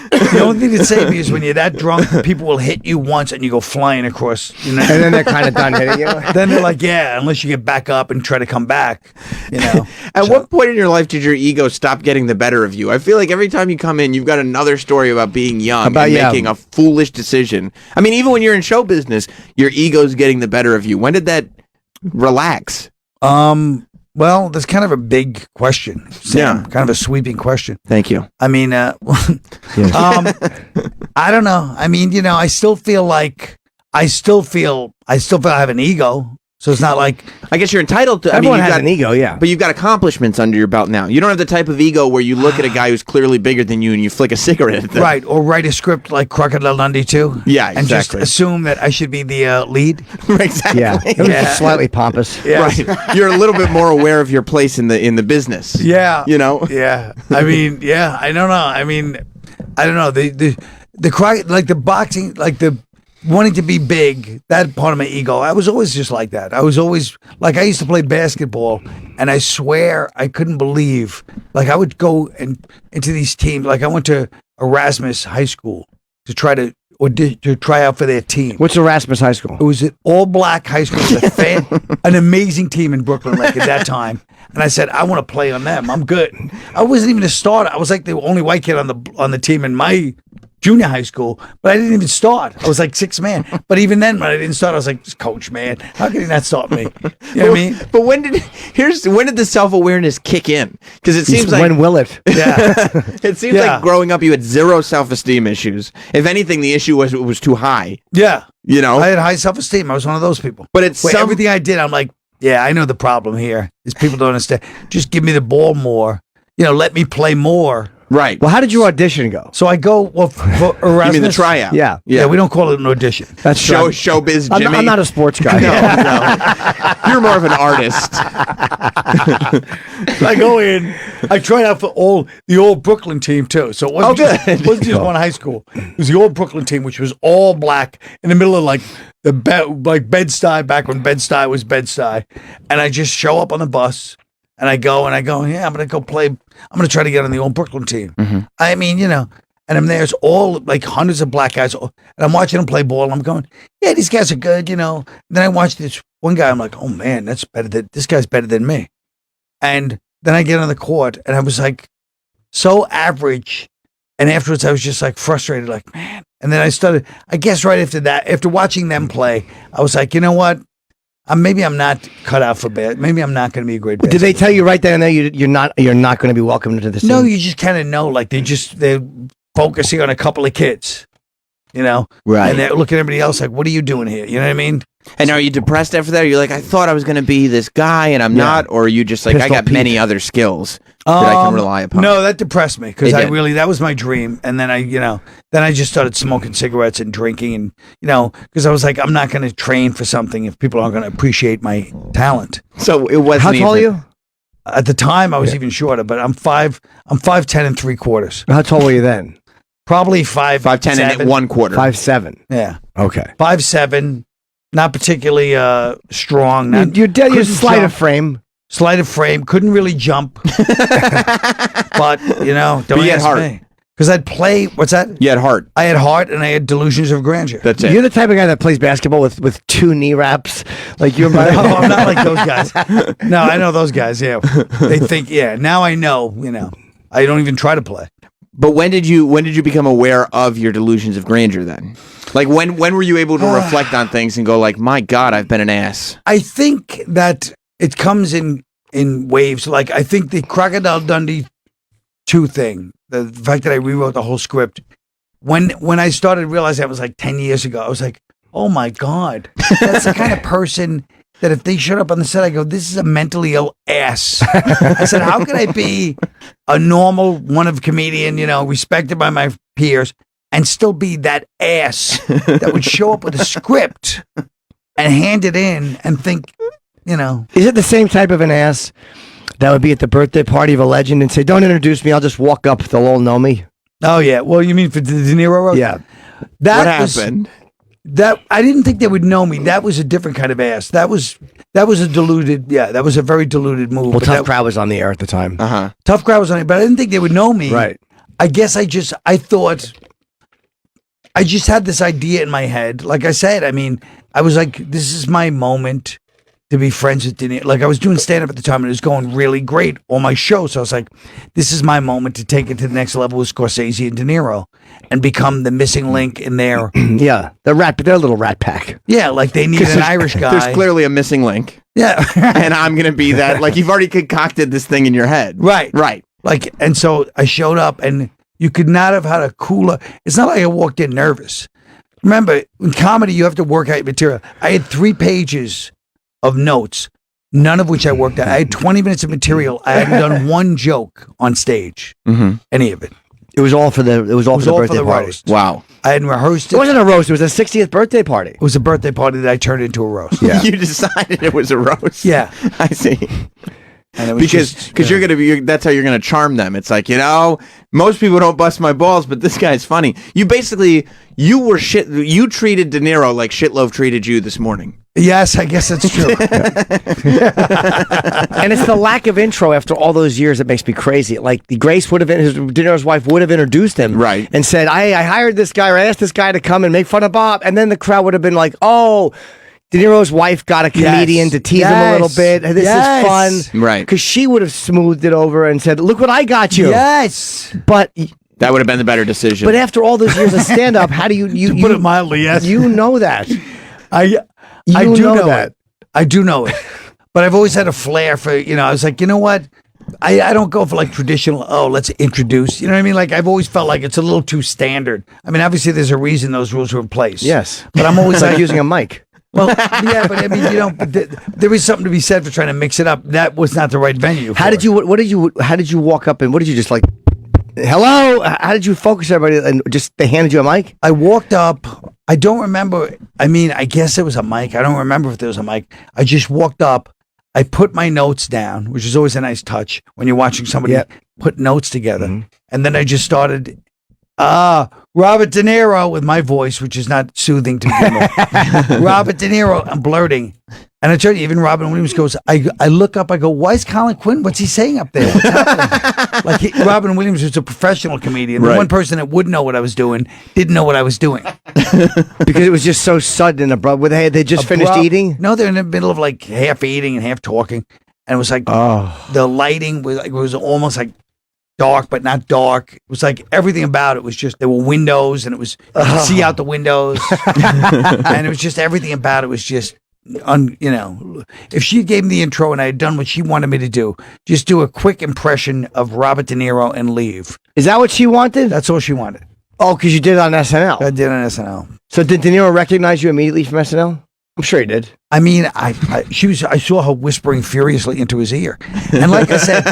The only thing that saved me is when you're that drunk, people will hit you once and you go flying across. And then they're kind of done hitting you. Then they're like, yeah, unless you get back up and try to come back. At what point in your life did your ego stop getting the better of you? I feel like every time you come in, you've got another story about being young and making a foolish decision. I mean, even when you're in show business, your ego's getting the better of you. When did that relax? Well, that's kind of a big question, Sam. Kind of a sweeping question. Thank you. I mean, I don't know. I mean, I still feel like I have an ego. So it's not like, I guess you're entitled to. Everyone you've has got an ego, yeah. But you've got accomplishments under your belt now. You don't have the type of ego where you look at a guy who's clearly bigger than you and you flick a cigarette at them. Right, or write a script like Crocodile Dundee 2. Yeah, and just assume that I should be the lead. Exactly. Yeah, slightly pompous. Yeah. Right. You're a little bit more aware of your place in the business. Yeah. Yeah. I mean, yeah. I don't know. I mean, I don't know. The like the boxing, like the wanting to be big, that part of my ego, I was always just like that. I was always, like, I used to play basketball, and I swear I couldn't believe, like, I would go into these teams, like, I went to Erasmus High School to try out for their team. What's Erasmus High School? It was an all-black high school. It was an amazing team in Brooklyn, like, at that time. And I said, I want to play on them. I'm good. I wasn't even a starter. I was like the only white kid on the team in my junior high school, but I didn't even start. I was like sixth man. But even then, when I didn't start, I was like, coach, man, how can he not start me? You know what I mean? But when did the self-awareness kick in? Because it seems like, when will it? Yeah. It seems like growing up, you had zero self-esteem issues. If anything, the issue was it was too high. Yeah. I had high self-esteem. I was one of those people. But it's everything I did, I'm like, yeah, I know the problem here is people don't understand. Just give me the ball more. Let me play more. Right. Well, how did your audition go? So I go for Erasmus. You mean the tryout? Yeah. Yeah, we don't call it an audition. That's showbiz Jimmy. I'm not a sports guy. No. You're more of an artist. I go in. I tried out for the old Brooklyn team too. So it wasn't just one high school. It was the old Brooklyn team, which was all black in the middle of like Bed-Stuy, back when Bed-Stuy was Bed-Stuy. And I just show up on the bus. And I go, yeah, I'm going to go play. I'm going to try to get on the old Brooklyn team. Mm-hmm. I mean, and I'm there. It's all like hundreds of black guys. And I'm watching them play ball. And I'm going, yeah, these guys are good, And then I watch this one guy. I'm like, oh, man, this guy's better than me. And then I get on the court and I was like so average. And afterwards I was just like frustrated, like, man. And then I started, I guess right after that, after watching them play, I was like, you know what? Maybe I'm not cut out for bad. Maybe I'm not going to be a great. Did they tell you right then and there you're not going to be welcomed into the team? No, you just kind of know. Like they're focusing on a couple of kids, right? And they're looking at everybody else like, "What are you doing here?" You know what I mean? And are you depressed after that? You're like, I thought I was going to be this guy, and I'm not. Or are you just like, I got many other skills that I can rely upon? No, that depressed me because that was my dream. And then I just started smoking cigarettes and drinking, and because I was like, I'm not going to train for something if people aren't going to appreciate my talent. So it wasn't. How tall are you? At the time, I was even shorter, but I'm 5'10" and 3/4. How tall were you then? Probably 5'10" and 1/4. 5'7". Yeah. Okay. 5'7". Not particularly strong. You're slight of frame. Slight of frame. Couldn't really jump. But, don't ask heart. me. Because I'd play, what's that? You had heart. I had heart and I had delusions of grandeur. That's it. You're the type of guy that plays basketball with 2 knee wraps. Like you're No, I'm not like those guys. No, I know those guys, yeah. They think, now I know, I don't even try to play. But when did you become aware of your delusions of grandeur then? Like when were you able to reflect on things and go like, my God, I've been an ass? I think that it comes in waves. Like I think the Crocodile Dundee 2 thing, the fact that I rewrote the whole script, when I started realizing that was like 10 years ago, I was like, oh my God, that's the kind of person that if they showed up on the set, I go, this is a mentally ill ass. I said, how could I be a normal one of comedian, respected by my peers, and still be that ass that would show up with a script and hand it in and think, Is it the same type of an ass that would be at the birthday party of a legend and say, don't introduce me, I'll just walk up, they'll all know me? Oh, yeah. Well, you mean for the De Niro roast? Yeah. That What was, happened? That I didn't think they would know me. That was a different kind of ass. That was a diluted. Yeah, that was a very diluted move. Well, But Tough that- Crowd was on the air at the time. Tough Crowd was on it, but I didn't think they would know me. Right. I guess I thought I just had this idea in my head. Like I said, I mean, I was like, this is my moment to be friends with De Niro. Like I was doing stand up at the time and it was going really great on my show. So I was like, this is my moment to take it to the next level with Scorsese and De Niro and become the missing link in their Yeah, they're a little rat pack. Yeah, like they need an Irish guy. There's clearly a missing link. Yeah. And I'm going to be that. Like, you've already concocted this thing in your head. Right. Right. Like, and so I showed up and you could not have had a cooler. It's not like I walked in nervous. Remember, in comedy, you have to work out your material. I had 3 pages of notes, none of which I worked out. I had 20 minutes of material. I hadn't done one joke on stage, any of it. It was all for the birthday party. roast. Wow. I hadn't rehearsed it. It wasn't a roast. It was a 60th birthday party. It was a birthday party that I turned into a roast. Yeah. You decided it was a roast. Yeah. I see. And it was Because you're gonna that's how you're gonna charm them. It's like, most people don't bust my balls, but this guy's funny. You treated De Niro like Shitloaf treated you this morning. Yes, I guess that's true. And it's the lack of intro after all those years that makes me crazy. Like Grace De Niro's wife would have introduced him, right, and said, I hired this guy, or I asked this guy to come and make fun of Bob, and then the crowd would have been like, oh, De Niro's wife got a comedian to tease him a little bit. This is fun, right? Because she would have smoothed it over and said, look what I got you. Yes, but. That would have been the better decision. But after all those years of stand-up, how do you put it mildly? Yes, you know that. I do know that. it. I do know it. But I've always had a flair for, I was like, you know what? I don't go for like traditional, let's introduce. You know what I mean? Like I've always felt like it's a little too standard. I mean, obviously there's a reason those rules are in place. Yes. But I'm always like using a mic. Well, yeah, but I mean, there is something to be said for trying to mix it up. That was not the right venue. How did you walk up and what did you just like? Hello? How did you focus everybody and just they handed you a mic? I walked up. I don't remember. I mean, I guess it was a mic. I don't remember if there was a mic. I just walked up. I put my notes down, which is always a nice touch when you're watching somebody put notes together. And then I just started, Robert De Niro with my voice, which is not soothing to people. Robert De Niro, I'm blurting. And I tell you, even Robin Williams goes, I look up, I go, why is Colin Quinn? What's he saying up there? What's happening? Robin Williams was a professional comedian. The one person that would know what I was doing didn't know what I was doing. Because it was just so sudden and abrupt. They just finished eating? No, they're in the middle of like half eating and half talking. And it was like, the lighting was almost like dark, but not dark. It was like everything about it was just, there were windows and it was, you could see out the windows. And it was just, everything about it was just, if she gave me the intro and I had done what she wanted me to do, just do a quick impression of Robert De Niro and leave. Is that what she wanted? That's all she wanted. Oh, because you did it on SNL. I did on SNL. So did De Niro recognize you immediately from SNL? I'm sure he did. I mean, I saw her whispering furiously into his ear, and like I said,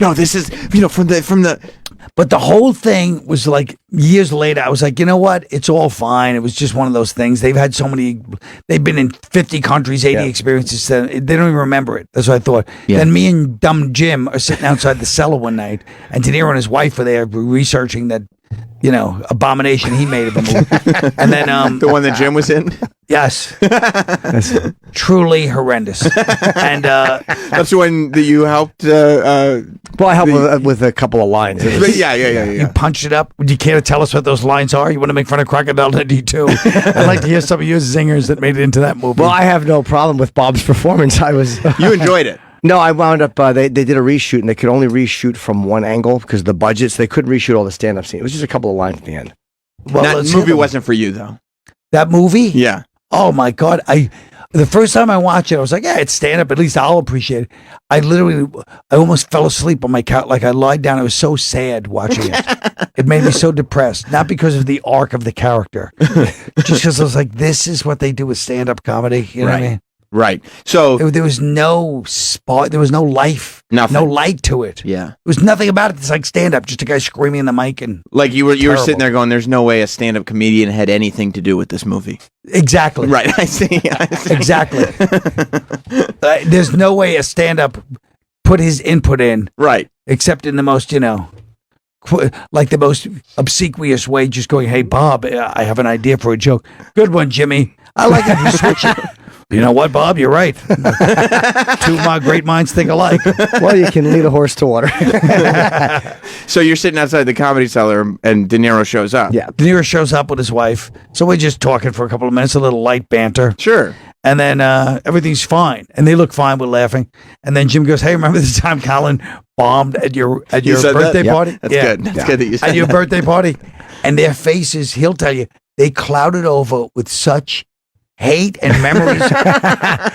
no, this is from the. But the whole thing was like years later. I was like, you know what? It's all fine. It was just one of those things. They've had so many. They've been in 50 countries, 80 experiences. They don't even remember it. That's what I thought. Yeah. Then me and dumb Jim are sitting outside the cellar one night, and De Niro and his wife were there researching that. Abomination he made of a movie. And then the one that Jim was in? Yes. Truly horrendous. And that's when you helped well, I helped with a couple of lines. Yeah. You punched it up. Would you care to tell us what those lines are? You want to make fun of Crocodile Dundee too? I'd like to hear some of your zingers that made it into that movie. Well, I have no problem with Bob's performance. You enjoyed it. No, I wound up, they did a reshoot, and they could only reshoot from one angle because of the budgets. They couldn't reshoot all the stand-up scenes. It was just a couple of lines at the end. Well, that movie wasn't for you, though. That movie? Yeah. Oh, my God. The first time I watched it, I was like, yeah, it's stand up. At least I'll appreciate it. I almost fell asleep on my couch. Like I lied down. I was so sad watching it. It made me so depressed. Not because of the arc of the character, just because I was like, this is what they do with stand up comedy. You know what I mean? Right. So there was no spot. There was no life. Nothing. No light to it. Yeah. There was nothing about it. It's like stand up. Just a guy screaming in the mic and like you were sitting there going, "There's no way a stand-up comedian had anything to do with this movie." Exactly. Right. I see. Exactly. There's no way a stand up put his input in. Right. Except in the most, like the most obsequious way, just going, "Hey, Bob, I have an idea for a joke. Good one, Jimmy. I like it. You switch it." You know what, Bob? You're right. Two of my great minds think alike. Well, you can lead a horse to water. So you're sitting outside the Comedy Cellar, and De Niro shows up. Yeah, De Niro shows up with his wife. So we're just talking for a couple of minutes, a little light banter. Sure. And then everything's fine, and they look fine. We're laughing, and then Jim goes, "Hey, remember the time Colin bombed at your birthday party? That's good. That's good that you said at your that. birthday party." And their faces, he'll tell you, they clouded over with such hate and memories.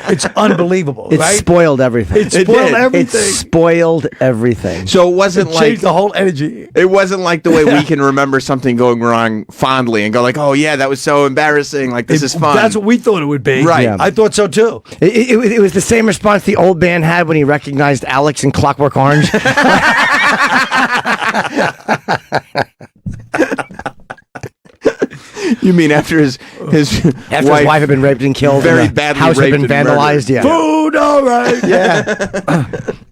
It's unbelievable. It right? spoiled everything. It spoiled everything. It spoiled everything. So it wasn't like Changed the whole energy. It wasn't like the way we can remember something going wrong fondly and go like, "Oh yeah, that was so embarrassing. Like this is fun." That's what we thought it would be. Right. Yeah. I thought so too. It was the same response the old man had when he recognized Alex in Clockwork Orange. You mean after his his wife had been raped and killed, very and the badly house had raped been and vandalized? murdered. Yeah. Food, all right.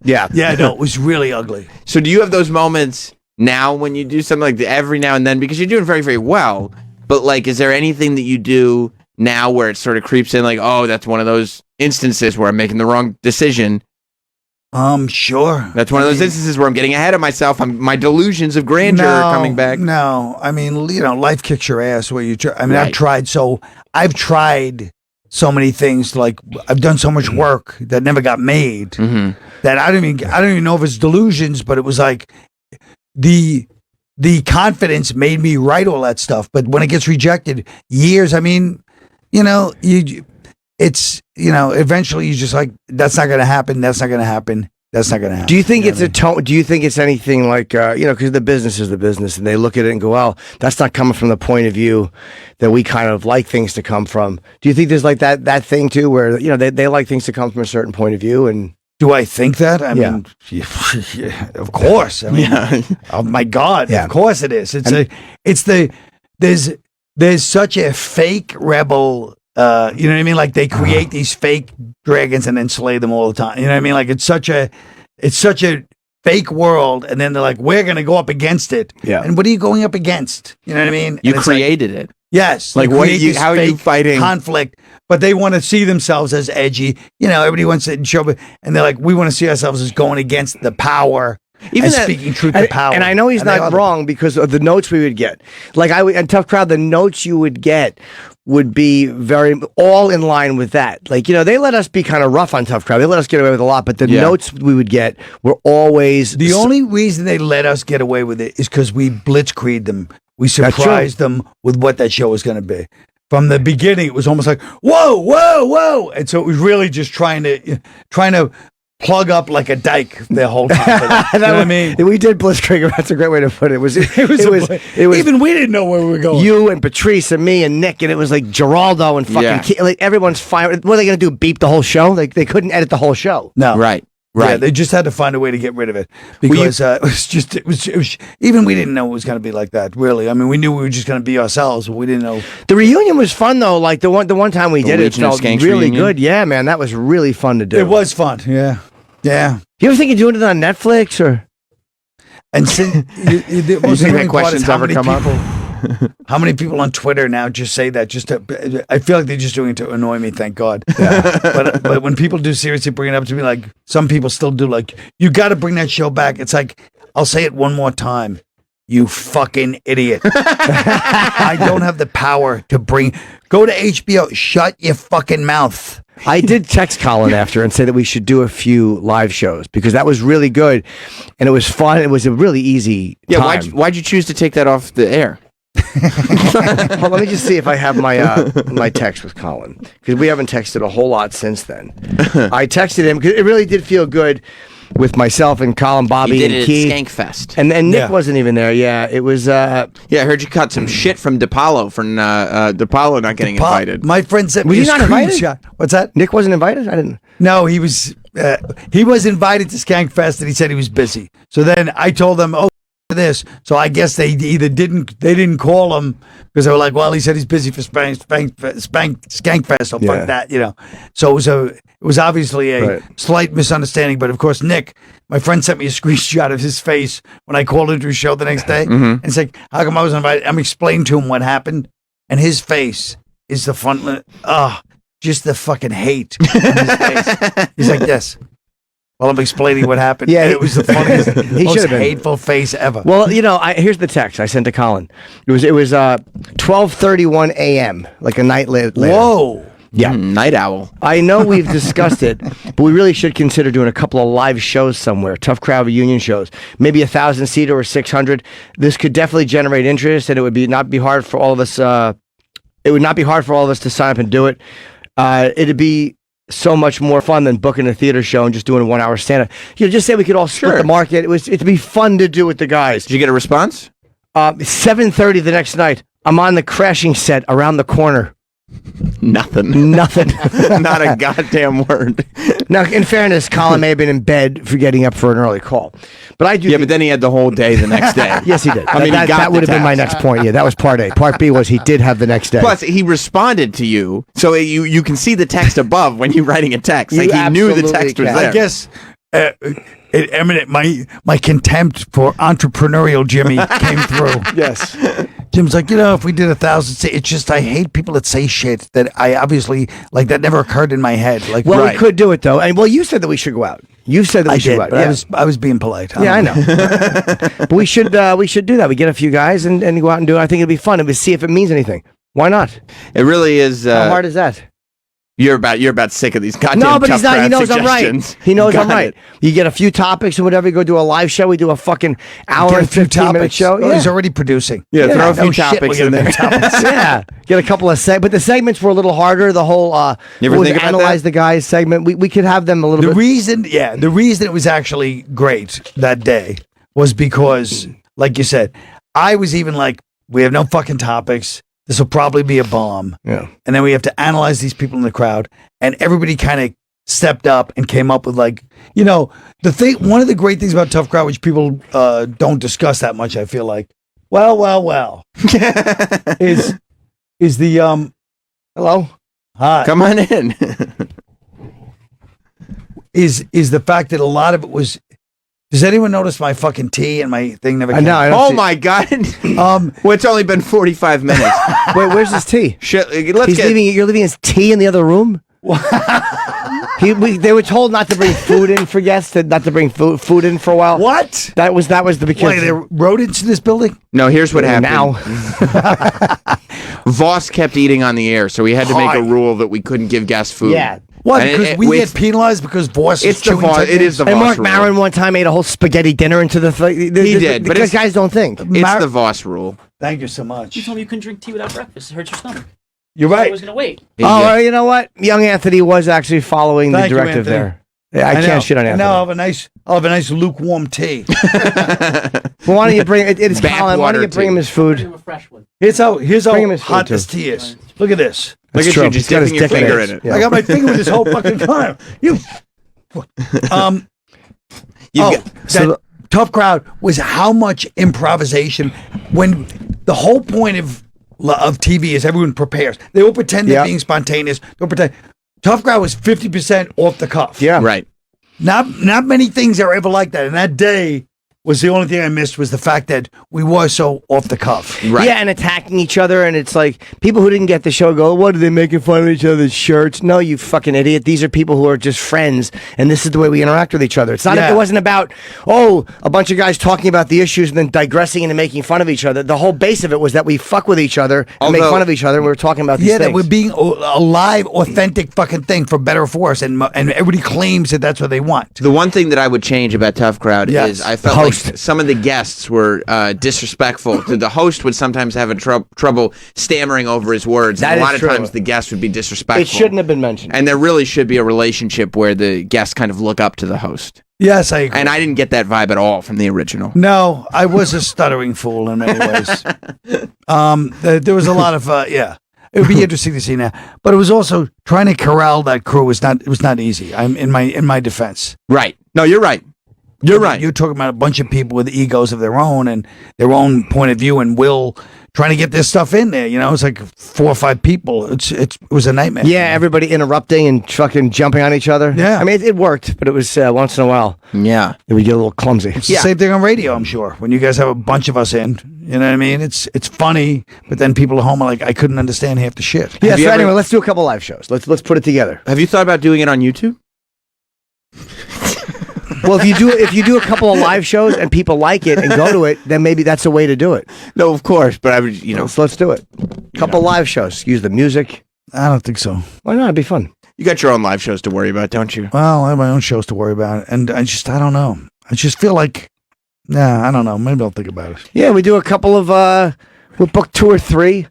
Yeah. Yeah, no, it was really ugly. So do you have those moments now when you do something like that every now and then, because you're doing very, very well, but like, is there anything that you do now where it sort of creeps in like, oh, that's one of those instances where I'm making the wrong decision? Sure. That's one of those instances where I'm getting ahead of myself. My delusions of grandeur are coming back. No, I mean, life kicks your ass where you try. I mean, Right. I've tried so many things. Like I've done so much work that never got made that I don't even know if it's delusions, but it was like the confidence made me write all that stuff. But when it gets rejected, years. I mean, eventually you just like, that's not going to happen. That's not going to happen. That's not going to happen. Do you think it's a tone? Do you think it's anything like, because the business is the business and they look at it and go, well, that's not coming from the point of view that we kind of like things to come from. Do you think there's like that thing too, where, they like things to come from a certain point of view? And do I think that? I mean, yeah, of course. I mean, oh my God, of course it is. There's such a fake rebel. You know what I mean? Like they create these fake dragons and then slay them all the time. You know what I mean? Like it's such a fake world, and then they're like, we're going to go up against it. Yeah. And what are you going up against? You know what I mean? You And it's created it. Yes. Like, they what create you- this how are you fake fighting- conflict? But they want to see themselves as edgy. Everybody wants to show, and they're like, we want to see ourselves as going against the power. even that, speaking truth to power. And I know he's And they not are wrong because of the notes we would get. Like and Tough Crowd, the notes you would get would be very all in line with that. Like, they let us be kind of rough on Tough Crowd. They let us get away with a lot, but the notes we would get were always The only reason they let us get away with it is because we blitzkrieged them. We surprised them with what that show was going to be. From the beginning, it was almost like, whoa, whoa, whoa. And so it was really just trying to plug up like a dike the whole time. You know what I mean? We did blitzkrieg. That's a great way to put it. It was even we didn't know where we were going. You and Patrice and me and Nick, and it was like Geraldo and fucking like everyone's fine. What are they going to do? Beep the whole show? Like they couldn't edit the whole show. No, Right. Yeah, they just had to find a way to get rid of it because it was even we didn't know it was going to be like that. Really, I mean, we knew we were just going to be ourselves, but we didn't know. The reunion was fun though. Like the one time we did it, Legion of felt Skanks really reunion? good. Yeah, man, that was really fun to do. It was fun. Yeah. You ever think of doing it on Netflix or? And since the most think that annoying part is question's how ever many come up? people. How many people on Twitter now just say that? I feel like they're just doing it to annoy me. Thank God. But when people do seriously bring it up to me, like some people still do, like you got to bring that show back. It's like I'll say it one more time. You fucking idiot. I don't have the power to go to HBO. Shut your fucking mouth. I did text Colin after and say that we should do a few live shows because that was really good and it was fun. It was a really easy time. Why'd you choose to take that off the air? Well, let me just see if I have my my text with Colin, because we haven't texted a whole lot since then. I texted him because it really did feel good with myself and Colin, Bobby, You did and it Keith. at Skankfest. And Nick wasn't even there. Yeah, it was. Yeah, I heard you cut some shit from DePaulo for DePaulo not getting invited. My friend sent Was me he a not invited? screenshot. What's that? Nick wasn't invited? I didn't. No, he was invited to Skankfest, and he said he was busy. So then I told them, "Oh, this." So I guess they either didn't call him because they were like, "Well, he said he's busy for Skankfest, so fuck that," you know. So it was obviously a slight misunderstanding. But of course, Nick, my friend, sent me a screenshot of his face when I called into his show the next day, and it's like, "How come I was invited?" I'm explaining to him what happened, and his face is the fun. Just the fucking hate on his face. He's like this. While I'm explaining what happened. Yeah, it was the funniest, most hateful face ever. Well, you know, here's the text I sent to Colin. It was 12:31 a.m., like a night later. Whoa. Yeah. Night owl. I know we've discussed it, but we really should consider doing a couple of live shows somewhere, tough crowd reunion shows, maybe 1,000-seater or 600. This could definitely generate interest, and it would not be hard for all of us. It would not be hard for all of us to sign up and do it. It'd be so much more fun than booking a theater show and just doing a 1 hour stand-up. You know, just say we could all split the market. It'd be fun to do with the guys. Did you get a response? 7:30 the next night. I'm on the crashing set around the corner. Nothing. Nothing. Not a goddamn word. Now, in fairness, Colin may have been in bed for getting up for an early call. But I do. Yeah, but then he had the whole day the next day. Yes, he did. I mean, that would have been my next point. Yeah, that was part A. Part B was he did have the next day. Plus, he responded to you, so you can see the text above when you're writing a text. You Like he knew the absolutely text was can. there. I guess it eminent my contempt for entrepreneurial Jimmy came through. Yes. Jim's like, if we did 1,000, it's just I hate people that say shit that I obviously like that never occurred in my head. Like, Well, we could do it though, and you said that we should go out. You said that we should did, go out. but Yeah. I was being polite. Yeah, I know. But we should do that. We get a few guys and go out and do it. I think it'd be fun. And we see if it means anything. Why not? It really is. How hard is that? You're about sick of these goddamn No, but tough he's not. He crowd knows I'm right. suggestions. He knows Got I'm right. it. You get a few topics or whatever. You go do a live show. We do a fucking hour Get a and few 15-minute topics. show. Oh, he's already producing. Yeah, throw a No few shit, topics we're in gonna there. do topics. Yeah, get a couple of but the segments were a little harder. The whole You ever what was think it, about analyze that? the guys segment. We could have them a little The bit. reason it was actually great that day was because, like you said, I was even like, we have no fucking topics. This will probably be a bomb. Yeah. And then we have to analyze these people in the crowd. And everybody kind of stepped up and came up with the thing. One of the great things about Tough Crowd, which people don't discuss that much, I feel like, is the hello, hi, Come on in. is the fact that a lot of it was. Does anyone notice my fucking tea and my thing never came? know. I don't Oh see- my god. Well, it's only been 45 minutes. Wait, where's his tea? Shit, You're leaving his tea in the other room. They were told not to bring food in for guests, not to bring food in for a while. What? That was the because. Why, there are rodents in this building? No, here's what happened. Now. Voss kept eating on the air, so we had to make a rule that we couldn't give guests food. Yeah. What? And Because we get penalized because Voss is It's the chewing Voss. tight It is the And Voss Mark rule. Maron one time ate a whole spaghetti dinner into the thing. He did, but because it's- guys don't think. It's the Voss rule. Thank you so much. You told me you couldn't drink tea without breakfast. It hurts your stomach. You're So I right. was going to wait. Oh, you know what? Young Anthony was actually following Thank the you, directive Anthony. there. Yeah, I know. can't shit on And Anthony. now I'll have a nice lukewarm tea. Well, why don't you bring it's Bath Colin? Why don't water you bring tea. him his food? A fresh one. Here's how Bring him his food, hot too. this tea is. Look at this. Look That's at true. you just He's got his dipping your dick in finger it. in it. Yeah. I got my finger with this whole fucking time. You. That Tough Crowd was how much improvisation when the whole point of TV is everyone prepares. They will pretend they're being spontaneous. They'll pretend. Tough Crowd was 50% off the cuff. Yeah. Right. Not many things are ever like that. And that day was the only thing I missed was the fact that we were so off the cuff. Right. Yeah, and attacking each other, and it's like people who didn't get the show go, "What are they making fun of each other's shirts?" No, you fucking idiot. These are people who are just friends, and this is the way we interact with each other. It's not. Yeah. It wasn't about a bunch of guys talking about the issues and then digressing into making fun of each other. The whole base of it was that we fuck with each other and make fun of each other. And we were talking about these Yeah, that things. we're being a live, authentic fucking thing for better or for worse, and everybody claims that that's what they want. The one thing that I would change about Tough Crowd Yes. is I felt The like host. Some of the guests were disrespectful. The host would sometimes have trouble stammering over his words. That and a is lot true. of times the guest would be disrespectful. It shouldn't have been mentioned. And there really should be a relationship where the guests kind of look up to the host. Yes, I agree. And I didn't get that vibe at all from the original. No, I was a stuttering fool in many ways. There was a lot of It would be interesting to see now, but it was also trying to corral that crew was not. It was not easy. I'm in my defense. Right. No, you're right. You're right. You're talking about a bunch of people with egos of their own and their own point of view and will trying to get this stuff in there. You know, it's like 4 or 5 people. It was a nightmare. Yeah, everybody interrupting and fucking jumping on each other. Yeah. I mean, it worked, but it was once in a while. Yeah. It would get a little clumsy. It's the same thing on radio, I'm sure. When you guys have a bunch of us in, you know what I mean? It's funny, but then people at home are like, I couldn't understand half the shit. Yeah, so anyway, let's do a couple live shows. Let's put it together. Have you thought about doing it on YouTube? Well, if you do a couple of live shows and people like it and go to it, then maybe that's a way to do it. No, of course, but I would, So let's do it. Couple live shows. Use the music. I don't think so. Why not? It'd be fun. You got your own live shows to worry about, don't you? Well, I have my own shows to worry about, and I don't know. I just feel like, I don't know. Maybe I'll think about it. Yeah, we do a couple of. We'll book 2 or 3.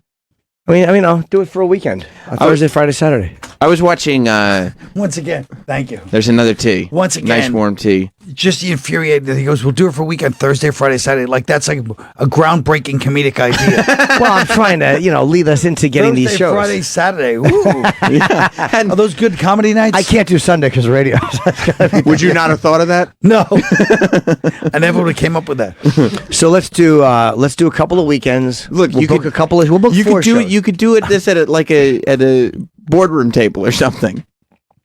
I mean, I'll do it for a weekend. Thursday, Friday, Saturday. I was watching. Once again, thank you. There's another tea. Once again, nice warm tea. Just infuriated that he goes, we'll do it for a weekend, Thursday, Friday, Saturday. Like, that's like a groundbreaking comedic idea. Well, I'm trying to, lead us into getting Thursday, these shows. Friday, Saturday. Ooh. Are those good comedy nights? I can't do Sunday because of radio. Would you not have thought of that? No. I never would have came up with that. So let's do a couple of weekends. Look, we'll you book could a couple of. We'll book 4 shows. You could do it this at a boardroom table or something.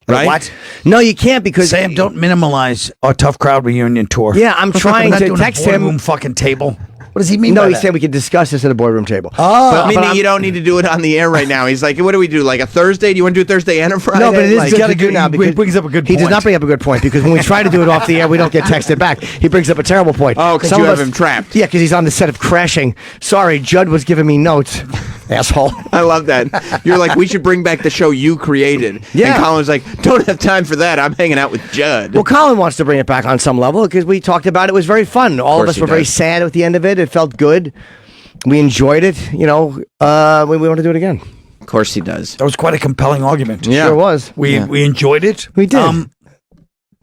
Right? What? No, you can't because Sam, don't minimize our Tough Crowd reunion tour. Yeah, I'm trying We're not to doing text a boardroom him. fucking table. What does he mean? No, by he's that? saying we can discuss this at a boardroom table. Oh, Meaning you don't need to do it on the air right now. He's like, what do we do? Like a Thursday? Do you want to do a Thursday and a Friday? No, but it is He's good got to a do good- now he because brings up a good He does point. not bring up a good point because when we try to do it off the air, we don't get texted back. He brings up a terrible point. Oh, because Some you of have us- him trapped. Yeah, because he's on the set of Crashing. Sorry, Judd was giving me notes. Asshole. I love that. You're like, we should bring back the show you created. Yeah. And Colin's like, don't have time for that. I'm hanging out with Judd. Well, Colin wants to bring it back on some level because we talked about it. It was very fun. All of course us he were very does. sad at the end of it. It felt good. We enjoyed it. We want to do it again. Of course he does. That was quite a compelling argument. Yeah. Sure was. We enjoyed it. We did.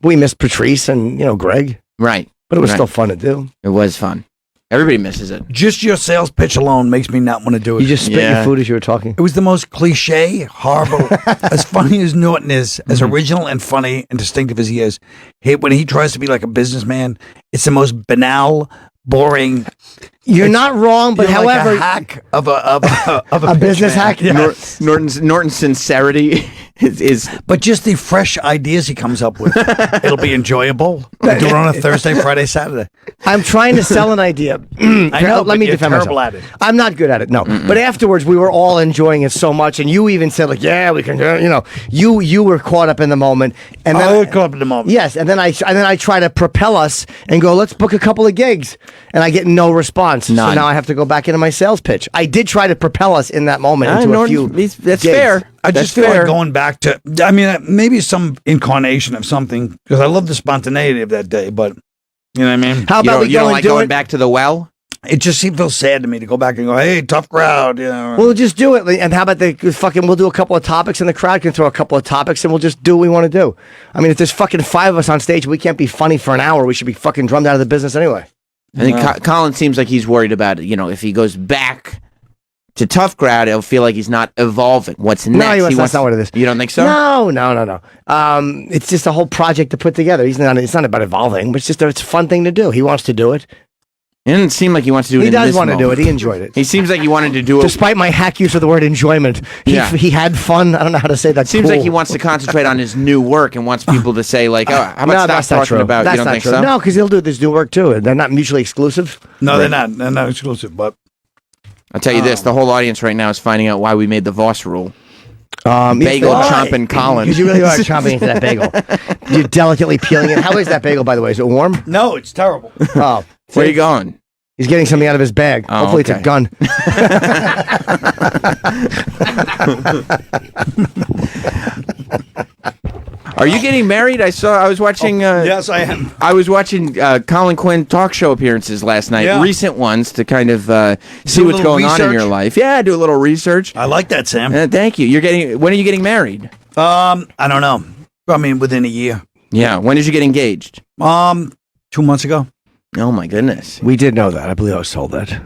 We missed Patrice and, Greg. Right. But it was Right. still fun to do. It was fun. Everybody misses it. Just your sales pitch alone makes me not want to do it. You just spit your food as you were talking. It was the most cliche, horrible, as funny as Norton is, as original and funny and distinctive as he is. When he tries to be like a businessman, it's the most banal, boring. You're not wrong, but You're like however, a hack of a business hack. Yes. Norton's sincerity is But just the fresh ideas he comes up with, it'll be enjoyable. We'll do it on a Thursday, Friday, Saturday. I'm trying to sell an idea. I know. Let me you're defend terrible myself. at it. I'm not good at it. No, but afterwards we were all enjoying it so much, and you even said like, "Yeah, we can." You were caught up in the moment, and then I was caught up in the moment. Yes, and then I try to propel us and go, let's book a couple of gigs, and I get no response. So None. now I have to go back into my sales pitch. I did try to propel us in that moment into a few. That's gigs. fair. I just feel like going back to, maybe some incarnation of something, because I love the spontaneity of that day, but, you know what I mean? How about we you go don't and like do going it? back to the well? It just feels sad to me to go back and go, hey, Tough Crowd. We'll just do it, and how about we'll do a couple of topics, and the crowd can throw a couple of topics, and we'll just do what we want to do. I mean, if there's fucking 5 of us on stage, we can't be funny for an hour. We should be fucking drummed out of the business anyway. I think Colin seems like he's worried about it. If he goes back to Tough Crowd, he'll feel like he's not evolving. What's next? That's not what it is. You don't think so? No. It's just a whole project to put together. It's not about evolving, but it's a fun thing to do. He wants to do it. It doesn't seem like he wants to do it. He in does this want to do it. moment. He enjoyed it. He seems like he wanted to do it. Despite my hack use of the word enjoyment, he had fun. I don't know how to say that. Seems like he wants to concentrate on his new work and wants people to say like, "Oh, how about that's stop not talking true. about?" That's You don't not think true. so? No, because he'll do this new work too. They're not mutually exclusive. No, they're not. They're not exclusive, but. I'll tell you this: the whole audience right now is finding out why we made the Voss rule. Bagel chomping Colin. Because you really are chomping into that bagel. You're delicately peeling it. How is that bagel, by the way? Is it warm? No, it's terrible. Oh, Where are you going? He's getting something out of his bag. Oh, Hopefully it's a okay. gun. Are you getting married? I was watching. Yes, I am. I was watching Colin Quinn talk show appearances last night, Yeah. recent ones, to kind of see Do a what's little going on in research? your life. Yeah, do a little research. I like that, Sam. Thank you. When are you getting married? I don't know. I mean, within a year. Yeah. When did you get engaged? 2 months ago. Oh my goodness. We did know that. I believe I was told that.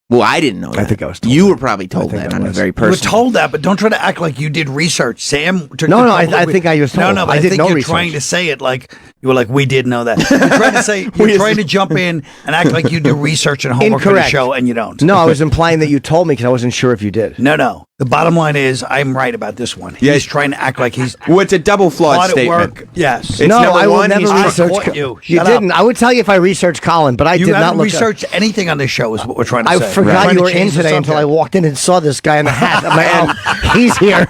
Well, I didn't know that. I think I was told You were probably told that on a very You were personal. told that, but don't try to act like you did research. Sam took No, the no, I trouble- think I was No, told. no, but I I did think no you're research. trying to say it like you were like, we did know that. You're trying to say you're trying to jump in and act like you do research and homework for the Incorrect. show, and you don't. No, I was implying that you told me because I wasn't sure if you did. No. The bottom line is, I'm right about this one. He's trying to act like he's Well, it's a double flawed hard at statement. work. Yes. It's no, number I will one, never he's trying- research. I caught you. You Shut up. didn't. I would tell you if I researched Colin, but I You did not haven't look. researched anything on this show, is what we're trying to I say. forgot Trying you to were in change the today until I subject. walked in and saw this guy in the hat. I'm like, oh, he's here.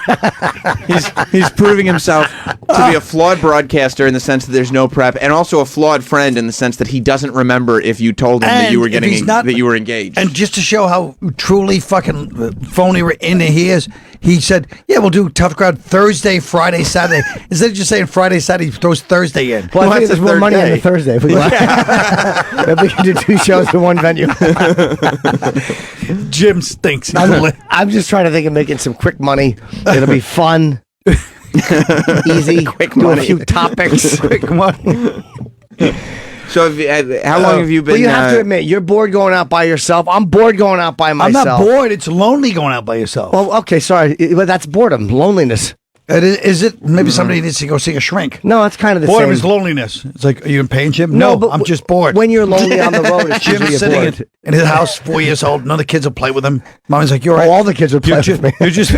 He's proving himself to be a flawed broadcaster in the sense that there's no prep, and also a flawed friend in the sense that he doesn't remember if you told him that you were And if getting he's not- that you were engaged. And just to show how truly fucking phony in he is, he said, "Yeah, we'll do Tough Crowd Thursday, Friday, Saturday." Instead of just saying Friday, Saturday, he throws Thursday in. Well, I think that's there's the more third money on day. the Thursday. If we, if we can do 2 shows in one venue. Jim stinks. I'm just trying to think of making some quick money. It'll be fun, easy, Quick do money. a few topics. Quick money. So, how long have you been? Well, you have to admit, you're bored going out by yourself. I'm bored going out by I'm myself. not bored. It's lonely going out by yourself. Well, okay, sorry. Well, that's boredom, loneliness. Is it? Maybe somebody needs to go see a shrink. No, it's kind of the Boredom same. is loneliness. It's like, are you in pain, Jim? No, but I'm just bored. When you're lonely on the road, it's usually Jim's you're sitting bored. in his house, 4 years old. None of the kids will play with him. Mommy's like, "You're right." All the kids would play You're with me. You're just.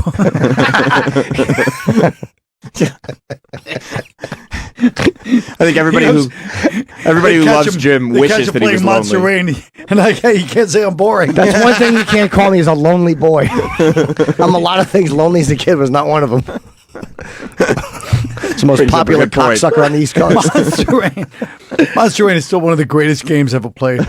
I think everybody who loves Jim wishes that he was Monster lonely. Rain, and like, hey, you can't say I'm boring. That's one thing you can't call me is a lonely boy. I'm a lot of things. Lonely as a kid was not one of them. It's the most Brings up a popular good point. cocksucker on the East Coast. Monster Rain is still one of the greatest games ever played.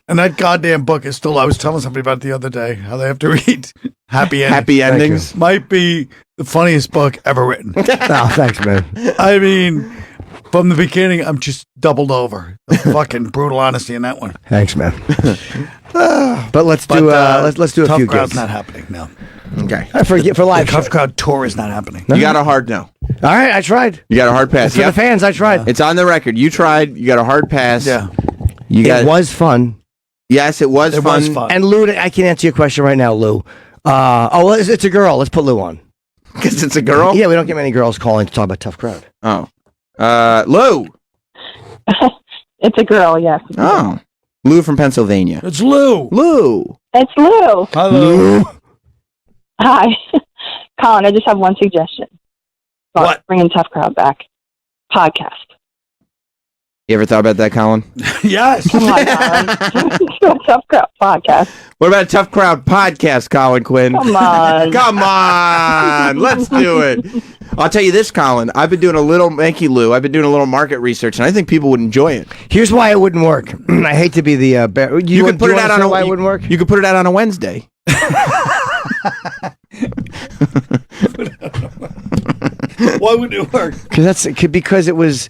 And that goddamn book is still, I was telling somebody about it the other day, how they have to read Happy Endings. Happy endings. Might be the funniest book ever written. Oh, thanks, man. I mean, from the beginning, I'm just doubled over. The fucking brutal honesty in that one. Thanks, man. But let's do let's do a Tough few Crowd's gigs. not happening now. Okay. I forget for live. The Tough Crowd tour is not happening. You got a hard no. All right, I tried. You got a hard pass. For the fans, I tried. It's on the record. You tried. You got a hard pass. Yeah. You got. It was fun. Yes, it was It fun. was fun. And Lou, I can answer your question right now, Lou. Well, it's a girl. Let's put Lou on. Because it's a girl. Yeah, we don't get many girls calling to talk about Tough Crowd. Oh. Lou. It's a girl, yes. Oh. Lou from Pennsylvania. It's Lou. Lou. It's Lou. Hello. Hi. Colin, I just have one suggestion. What? Bringing Tough Crowd back. Podcast. You ever thought about that, Colin? Yes. Come on, Colin. Do a Tough Crowd podcast. What about a Tough Crowd podcast, Colin Quinn? Come on. Come on. Let's do it. I'll tell you this, Colin. I've been doing a little, thank you, Lou. I've been doing a little market research, and I think people would enjoy it. Here's why it wouldn't work. I hate to be the bear. You could put it out on why it wouldn't work. You could put it out on a Wednesday. Why would it work? Because it was.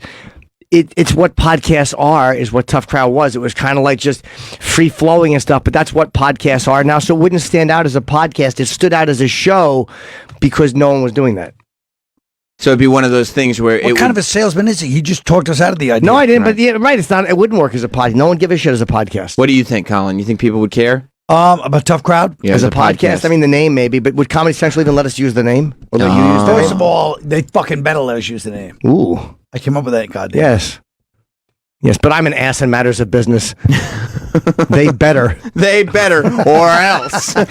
It's what podcasts are, is what Tough Crowd was. It was kind of like just free flowing and stuff, but that's what podcasts are now. So it wouldn't stand out as a podcast. It stood out as a show because no one was doing that. So it'd be one of those things where What kind of a salesman is he? He just talked us out of the idea. No, I didn't. But yeah, right, it's not. It wouldn't work as a podcast. No one give a shit as a podcast. What do you think, Colin? You think people would care? About Tough Crowd? Yeah, as a podcast? I mean, the name maybe, but would Comedy Central even let us use the name? Or let you use the First name? of all, they fucking better let us use the name. Ooh. I came up with that, goddamn. Yes. Yes, but I'm an ass in matters of business. They better. They better, or else. What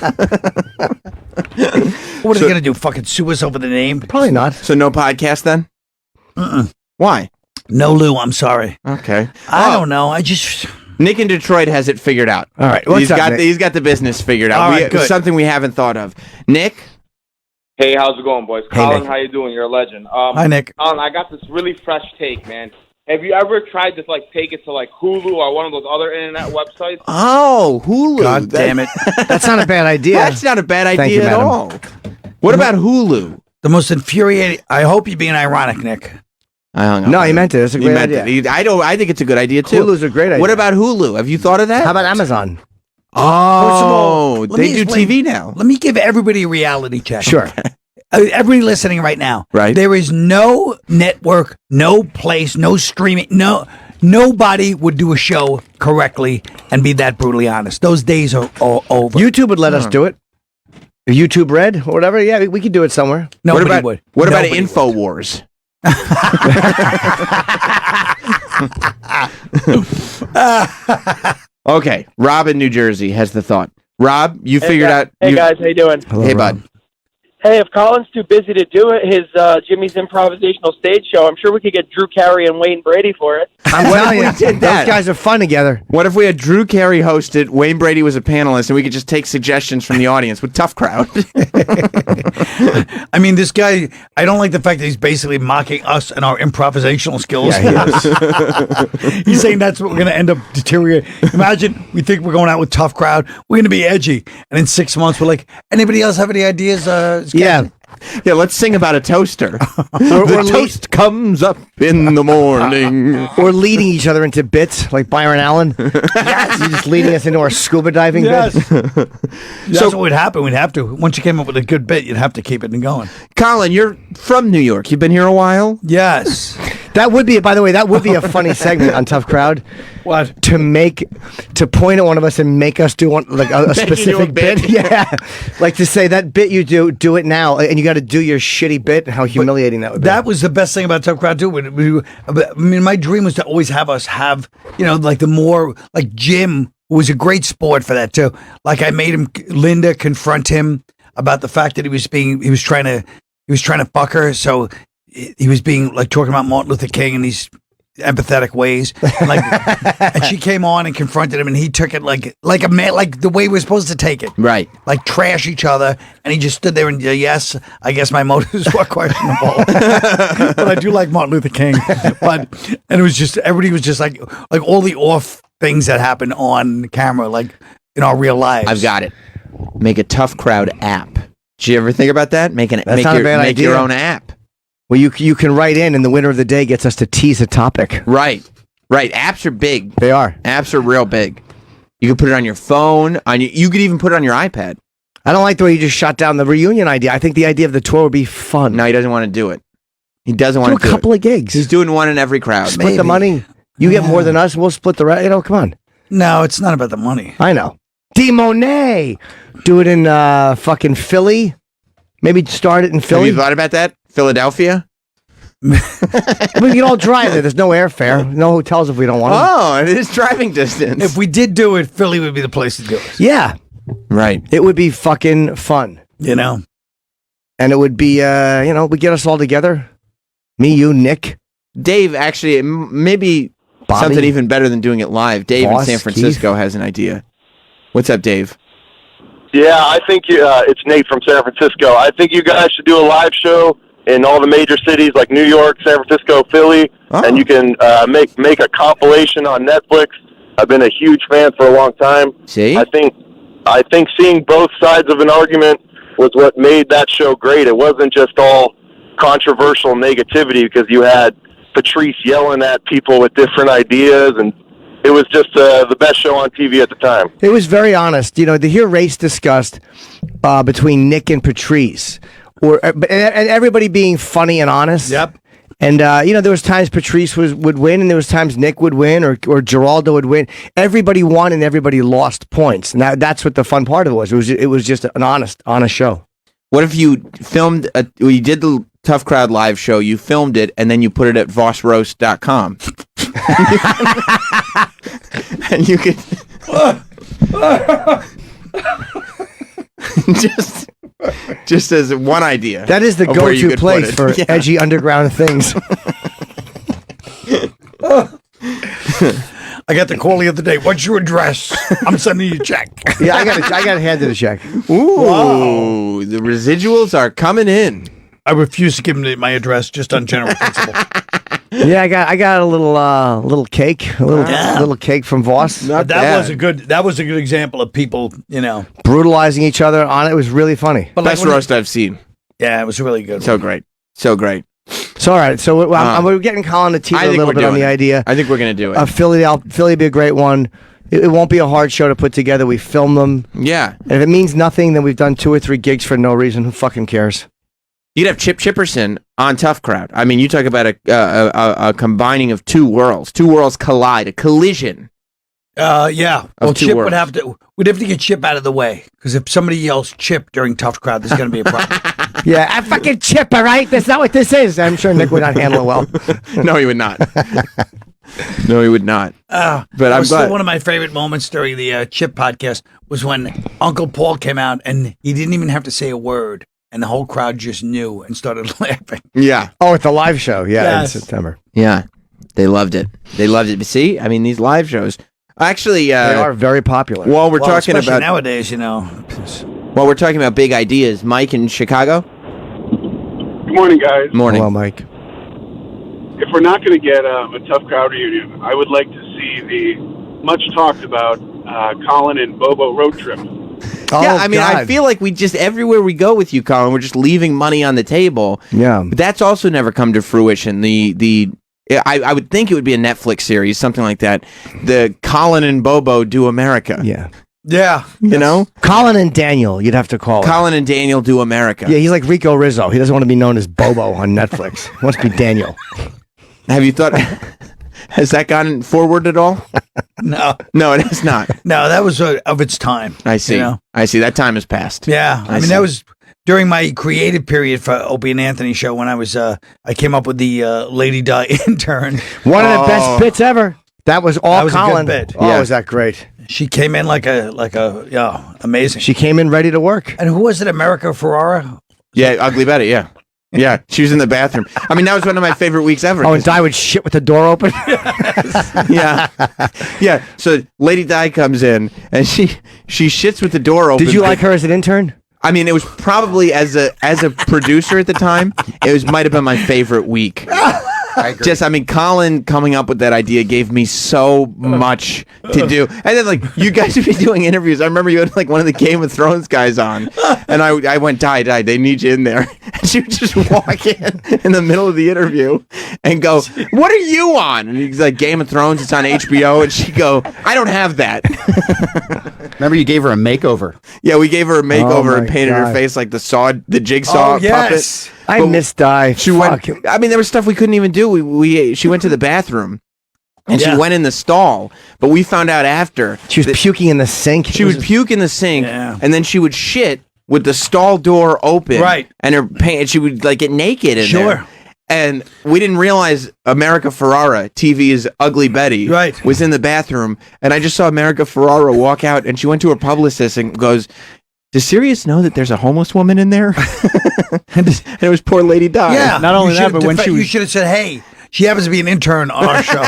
are they going to do? Fucking sue us over the name? Probably not. So no podcast then? Why? No, Lou, I'm sorry. Okay. I don't know. I just... Nick in Detroit has it figured out. All right. He's got the business figured out. All right, good. Something we haven't thought of. Nick? Hey, how's it going, boys? Hey, Colin, Nick. how you doing? You're a legend. Hi, Nick. Colin, I got this really fresh take, man. Have you ever tried to take it to Hulu or one of those other internet websites? Oh, Hulu. God damn it. That's not a bad idea. That's not a bad Thank idea you, at madam. all. What about Hulu? The most infuriating... I hope you're being ironic, Nick. I hung up. No, on he him. meant it. It's a He great meant idea. it. I think it's a good idea too. Hulu's a great idea. What about Hulu? Have you thought of that? How about Amazon? Oh, let they me do explain. TV now. Let me give everybody a reality check. Sure. Everybody listening right now. Right. There is no network, no place, no streaming, nobody would do a show correctly and be that brutally honest. Those days are all over. YouTube would let us do it. YouTube Red or whatever. Yeah, we could do it somewhere. Nobody what about would. what about Nobody would. InfoWars? Okay, Rob in New Jersey has the thought. Rob, you figured out. Hey guys, how you doing? Hello, Hey, Rob. bud. Hey, if Colin's too busy to do it, his Jimmy's improvisational stage show, I'm sure we could get Drew Carey and Wayne Brady for it. I'm telling you, we did that? those guys are fun together. What if we had Drew Carey hosted, Wayne Brady was a panelist, and we could just take suggestions from the audience with Tough Crowd? I mean, this guy, I don't like the fact that he's basically mocking us and our improvisational skills. Yeah, he is. He's saying that's what we're going to end up deteriorating. Imagine we think we're going out with Tough Crowd. We're going to be edgy. And in 6 months, we're like, anybody else have any ideas? Yeah. Yeah, let's sing about a toaster. The toast comes up in the morning. Or leading each other into bits like Byron Allen. Yes. You're just leading us into our scuba diving Yes. bit. That's what would happen. We'd have to. Once you came up with a good bit, you'd have to keep it going. Colin, you're from New York. You've been here a while? Yes. That would be, by the way, that would be a funny segment on Tough Crowd. What? To point at one of us and make us do one, like a specific bit. Yeah. Like to say that bit you do it now, and you got to do your shitty bit, and how humiliating that would be. That was the best thing about Tough Crowd too. I mean, my dream was to always have us have, like the more, like Jim was a great sport for that too. Like I made Linda confront him about the fact that he was trying to fuck her. So he was being like talking about Martin Luther King in these empathetic ways, and she came on and confronted him, and he took it like a man, like the way we're supposed to take it, right? Like trash each other, and he just stood there and yes, I guess my motives were questionable, but I do like Martin Luther King, and it was just everybody was just like all the off things that happen on camera, like in our real lives. I've got it. Make a Tough Crowd app. Did you ever think about that? Make not a bad make idea. your own app. Well, you can write in, and the winner of the day gets us to tease a topic. Right. Apps are big. They are. Apps are real big. You can put it on your phone. You could even put it on your iPad. I don't like the way you just shot down the reunion idea. I think the idea of the tour would be fun. No, he doesn't want to do it. He doesn't want to do a couple of gigs. He's doing one in every crowd. Split the money. You get more than us. We'll split the rest. Come on. No, it's not about the money. I know. D. Monet. Do it in fucking Philly. Maybe start it in Philly. Have you thought about that? Philadelphia? We can all drive there. There's no airfare. No hotels if we don't want them. Oh, it is driving distance. If we did do it, Philly would be the place to do it. Yeah. Right. It would be fucking fun. And it would be, we get us all together. Me, you, Nick. Dave, actually, maybe Bobby. something even better than doing it live. Dave Boss, in San Francisco has an idea. What's up, Dave? Yeah, I think it's Nate from San Francisco. I think you guys should do a live show in all the major cities like New York, San Francisco, Philly, and you can make a compilation on Netflix. I've been a huge fan for a long time. See? I think seeing both sides of an argument was what made that show great. It wasn't just all controversial negativity because you had Patrice yelling at people with different ideas, and it was just the best show on TV at the time. It was very honest. To hear race discussed between Nick and Patrice, and everybody being funny and honest. Yep. And there was times Patrice would win, and there was times Nick would win, or Geraldo would win. Everybody won, and everybody lost points, and that's what the fun part of it was. It was just an honest show. What if you filmed, you did the Tough Crowd live show, you filmed it, and then you put it at vossroast.com. And you could just as one idea. That is the of where you go-to could place put for it. edgy underground things. I got the call the other day. What's your address? I'm sending you a check. Yeah, I got handed a check. Ooh, Wow. the residuals are coming in. I refuse to give him my address just on general principle. Yeah, I got a little cake, a little cake from Voss. That was a good example of people, brutalizing each other on it. It was really funny. Best roast I've seen. Yeah, it was really good. So great. So great. It's all right. So we're getting Colin to teeter a little bit on the idea. I think we're going to do it. Philly would be a great one. It won't be a hard show to put together. We film them. Yeah. And if it means nothing, then we've done 2 or 3 gigs for no reason. Who fucking cares? You'd have Chip Chipperson on Tough Crowd. I mean, you talk about a combining of 2 worlds. 2 worlds collide, a collision. Yeah. Well, two Chip worlds. we'd have to get Chip out of the way, because if somebody yells Chip during Tough Crowd, there's going to be a problem. Yeah, I fucking Chip, all right? That's not what this is. I'm sure Nick would not handle it well. No, he would not. No, he would not. But I'm glad. One of my favorite moments during the Chip podcast was when Uncle Paul came out and he didn't even have to say a word, and the whole crowd just knew and started laughing. Yeah. Oh, at the live show. Yeah, Yes. in September. Yeah. They loved it. They loved it. But see, I mean, these live shows. Actually, They are very popular. While we're talking especially about nowadays, you know. while we're talking about big ideas, Mike in Chicago. Good morning, guys. Morning. Hello, Mike. If we're not going to get a Tough Crowd reunion, I would like to see the much talked about Colin and Bobo road trip. Yeah, I mean, I feel like we just everywhere we go with you, Colin, we're just leaving money on the table. Yeah, but that's also never come to fruition. I would think it would be a Netflix series, something like that. The Colin and Bobo do America. Yeah. Yeah. You know? Colin and Daniel, you'd have to call it. Colin and Daniel do America. Yeah, he's like Rico Rizzo. He doesn't want to be known as Bobo on Netflix. He wants to be Daniel. Have you thought, has that gone forward at all? No. No, it has not. No, that was of its time. I see. You know? I see. That time has passed. Yeah. I mean, see. that was during my creative period for Opie and Anthony show when I was, I came up with the Lady Di intern. One of the best bits ever. That was all That was Colin. a good bit. Oh, was that great? She came in like a amazing. She came in ready to work. And who was it? America Ferrara? Yeah, Ugly Betty, yeah. Yeah, she was in the bathroom. I mean, that was one of my favorite weeks ever. Oh, and Di would shit with the door open? Yeah. Yeah, so Lady Di comes in, and she shits with the door open. Did you like her as an intern? I mean, it was probably, as a producer at the time, might have been my favorite week. I mean, Colin coming up with that idea gave me so much to do. And then, like, you guys would be doing interviews. I remember you had, like, one of the Game of Thrones guys on. And I went, Di, they need you in there. And she would just walk in the middle of the interview and go, what are you on? And he's like, Game of Thrones, it's on HBO. And she'd go, I don't have that. Remember you gave her a makeover. Yeah, we gave her a makeover and painted her God. face like the jigsaw puppet. I miss Di. She went. I mean, there was stuff we couldn't even do. She went to the bathroom, and she went in the stall. But we found out after she was puking in the sink. She would puke in the sink, and then she would shit with the stall door open. Right. And her pants. She would like get naked in there. And we didn't realize America Ferrara, TV's Ugly Betty, was in the bathroom. And I just saw America Ferrara walk out, and she went to her publicist and goes, does Sirius know that there's a homeless woman in there? and it was poor Lady Di. Yeah. Not only that, but when she you was should have said, hey, she happens to be an intern on our show.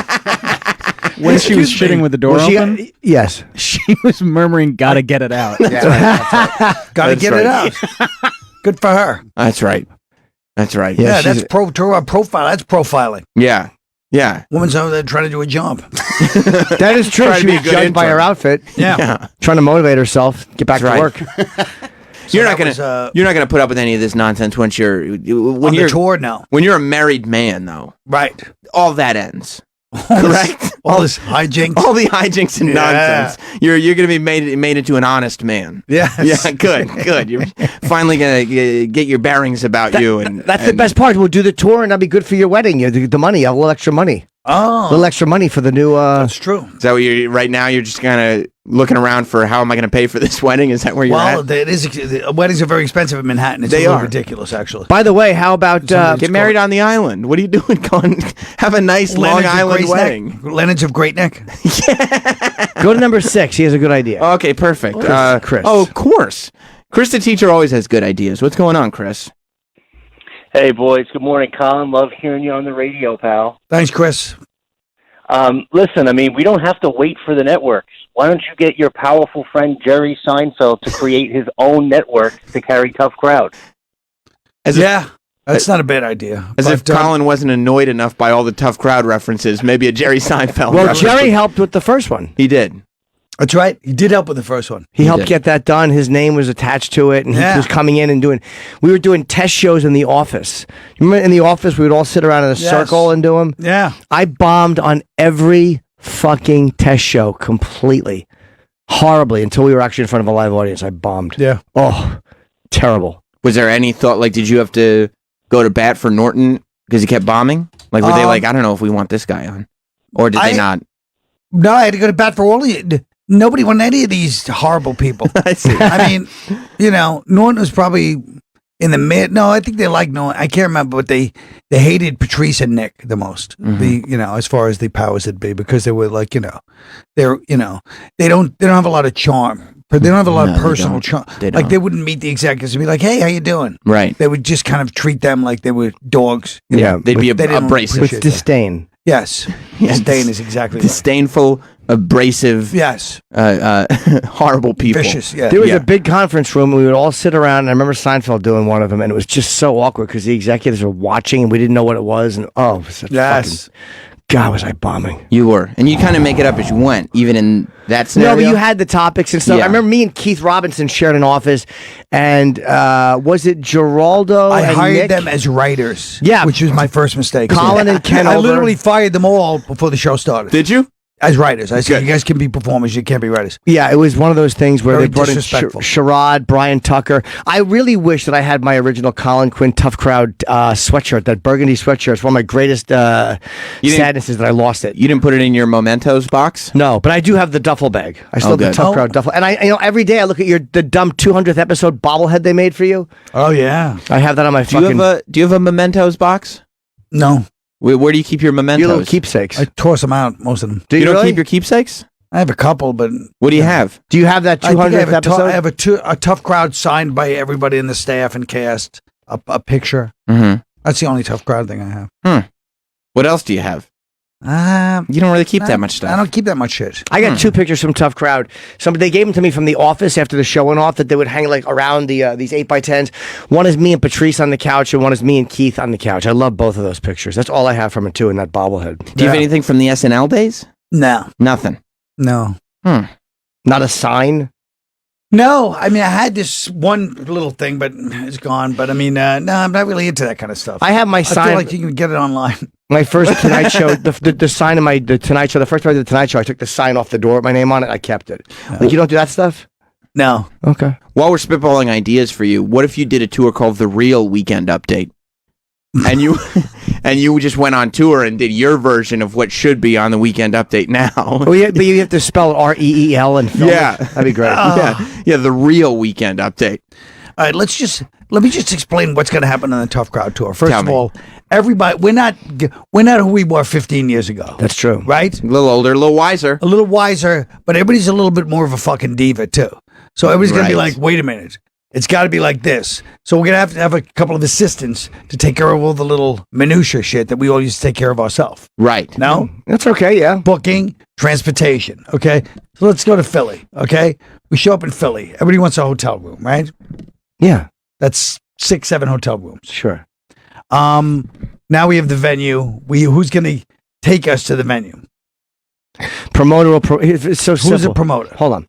when she was shitting with the door open, yes, she was murmuring, "Gotta get it out." That's right. Gotta get it out. Good for her. That's right. That's right. Yeah, that's profile. That's profiling. Yeah. Yeah. Woman's over there trying to do a job. That is true. Trying She to be was a good judged by intern. her outfit. Yeah. Trying to motivate herself, get back That's to right. work. You're not gonna put up with any of this nonsense once you're On the tour now. When you're a married man, though, right? All that ends. Correct. All this hijinks. All the hijinks and nonsense. You're gonna be made into an honest man. Yes. Yeah. Good. You're finally gonna get your bearings about you. And That's the best part. We'll do the tour, and that'll be good for your wedding. The money, a little extra money. Oh, a little extra money for the new. That's true. Is that what you're right now? You're just kind of looking around for how am I going to pay for this wedding? Is that where you're Well, at? the weddings are very expensive in Manhattan. It's They a little are. ridiculous, actually. By the way, how about Get married on the island? What are you doing? Going have a nice Long Island wedding. Leonard's of Great Neck. Go to number 6. He has a good idea. Okay, perfect. Chris. Oh, of course. Chris, the teacher, always has good ideas. What's going on, Chris? Hey, boys. Good morning, Colin. Love hearing you on the radio, pal. Thanks, Chris. Listen, I mean, we don't have to wait for the networks. Why don't you get your powerful friend Jerry Seinfeld to create his own network to carry Tough Crowd? That's not a bad idea. As if Colin wasn't annoyed enough by all the Tough Crowd references. Maybe a Jerry Seinfeld Well, reference. Jerry helped with the first one. He did. That's right. He did help with the first one. He helped get that done. His name was attached to it, and he was coming in and doing. We were doing test shows in the office. You remember in the office, we would all sit around in a circle and do them. Yeah. I bombed on every fucking test show completely, horribly, until we were actually in front of a live audience. I bombed. Yeah. Oh, terrible. Was there any thought, like, did you have to go to bat for Norton because he kept bombing? Like, were they like, I don't know if we want this guy on, or did they not? No, I had to go to bat for all of you. Nobody wanted any of these horrible people. I see. I mean, Norton was probably in the mid. No, I think they liked Norton. I can't remember, but they hated Patrice and Nick the most. As far as the powers that be, because they were like, they don't have a lot of charm. But they don't have a lot of personal charm. Like they wouldn't meet the executives and be like, "Hey, how you doing?" Right. They would just kind of treat them like they were dogs. They'd be didn't abrasive appreciate With disdain. Yes. Disdain is exactly right. Disdainful, abrasive, yes, horrible people. Vicious, yeah. There was a big conference room. And we would all sit around. And I remember Seinfeld doing one of them, and it was just so awkward because the executives were watching, and we didn't know what it was. And it was such fucking, God, was I bombing? You were, and you kind of make it up as you went, even in that scenario. No, but you had the topics and stuff. I remember me and Keith Robinson shared an office, and was it Geraldo? I and hired Nick? them as writers. Yeah, which was my first mistake. Colin and Ken I over. literally fired them all before the show started. Did you? As writers, I said, you guys can be performers, you can't be writers. Yeah, it was one of those things where Very they brought in disrespectful. Sherrod, Brian Tucker. I really wish that I had my original Colin Quinn Tough Crowd sweatshirt, that burgundy sweatshirt. It's one of my greatest sadnesses that I lost it. You didn't put it in your mementos box? No, but I do have the duffel bag. I still have the good. Tough Crowd duffel. And every day I look at the dumb 200th episode bobblehead they made for you. Oh, yeah. I have that on my Do you have a mementos box? No. Where do you keep your mementos? Your little keepsakes. I toss them out, most of them. You don't keep your keepsakes? I have a couple, but... What do you have? Do you have that 200th episode? I have a Tough Crowd signed by everybody in the staff and cast, a picture. Mm-hmm. That's the only Tough Crowd thing I have. What else do you have? You don't really keep that much stuff. I don't keep that much shit. I got two pictures from Tough Crowd. They gave them to me from the office after the show went off, that they would hang like around these 8x10s. One is me and Patrice on the couch, and one is me and Keith on the couch. I love both of those pictures. That's all I have from it too, in that bobblehead. Do you have anything from the SNL days? No. Nothing. No. Not a sign? No, I mean, I had this one little thing, but it's gone. But I mean, no, I'm not really into that kind of stuff. I have my sign. I feel like you can get it online. My first Tonight Show, the sign of the Tonight Show, the first time I did the Tonight Show, I took the sign off the door with my name on it. I kept it. Like, you don't do that stuff? No. Okay. While we're spitballing ideas for you, what if you did a tour called The Real Weekend Update? And you just went on tour and did your version of what should be on the Weekend Update now. Oh yeah, but you have to spell REEL and film Yeah. it. That'd be great. Yeah, The Real Weekend Update. All right, let me just explain what's going to happen on the Tough Crowd tour. First Tell of me. all, everybody, we're not who we were 15 years ago. That's true. Right? A little older, a little wiser. A little wiser, but everybody's a little bit more of a fucking diva too. So everybody's going to be Right. like, wait a minute. It's got to be like this. So we're going to have a couple of assistants to take care of all the little minutia shit that we all used to take care of ourselves. Right. No? That's okay, yeah. Booking, transportation, okay? So let's go to Philly, okay? We show up in Philly. Everybody wants a hotel room, right? Yeah. That's 6-7 hotel rooms. Sure. Now we have the venue. Who's going to take us to the venue? Promoter will it's so simple. Who's a promoter? Hold on.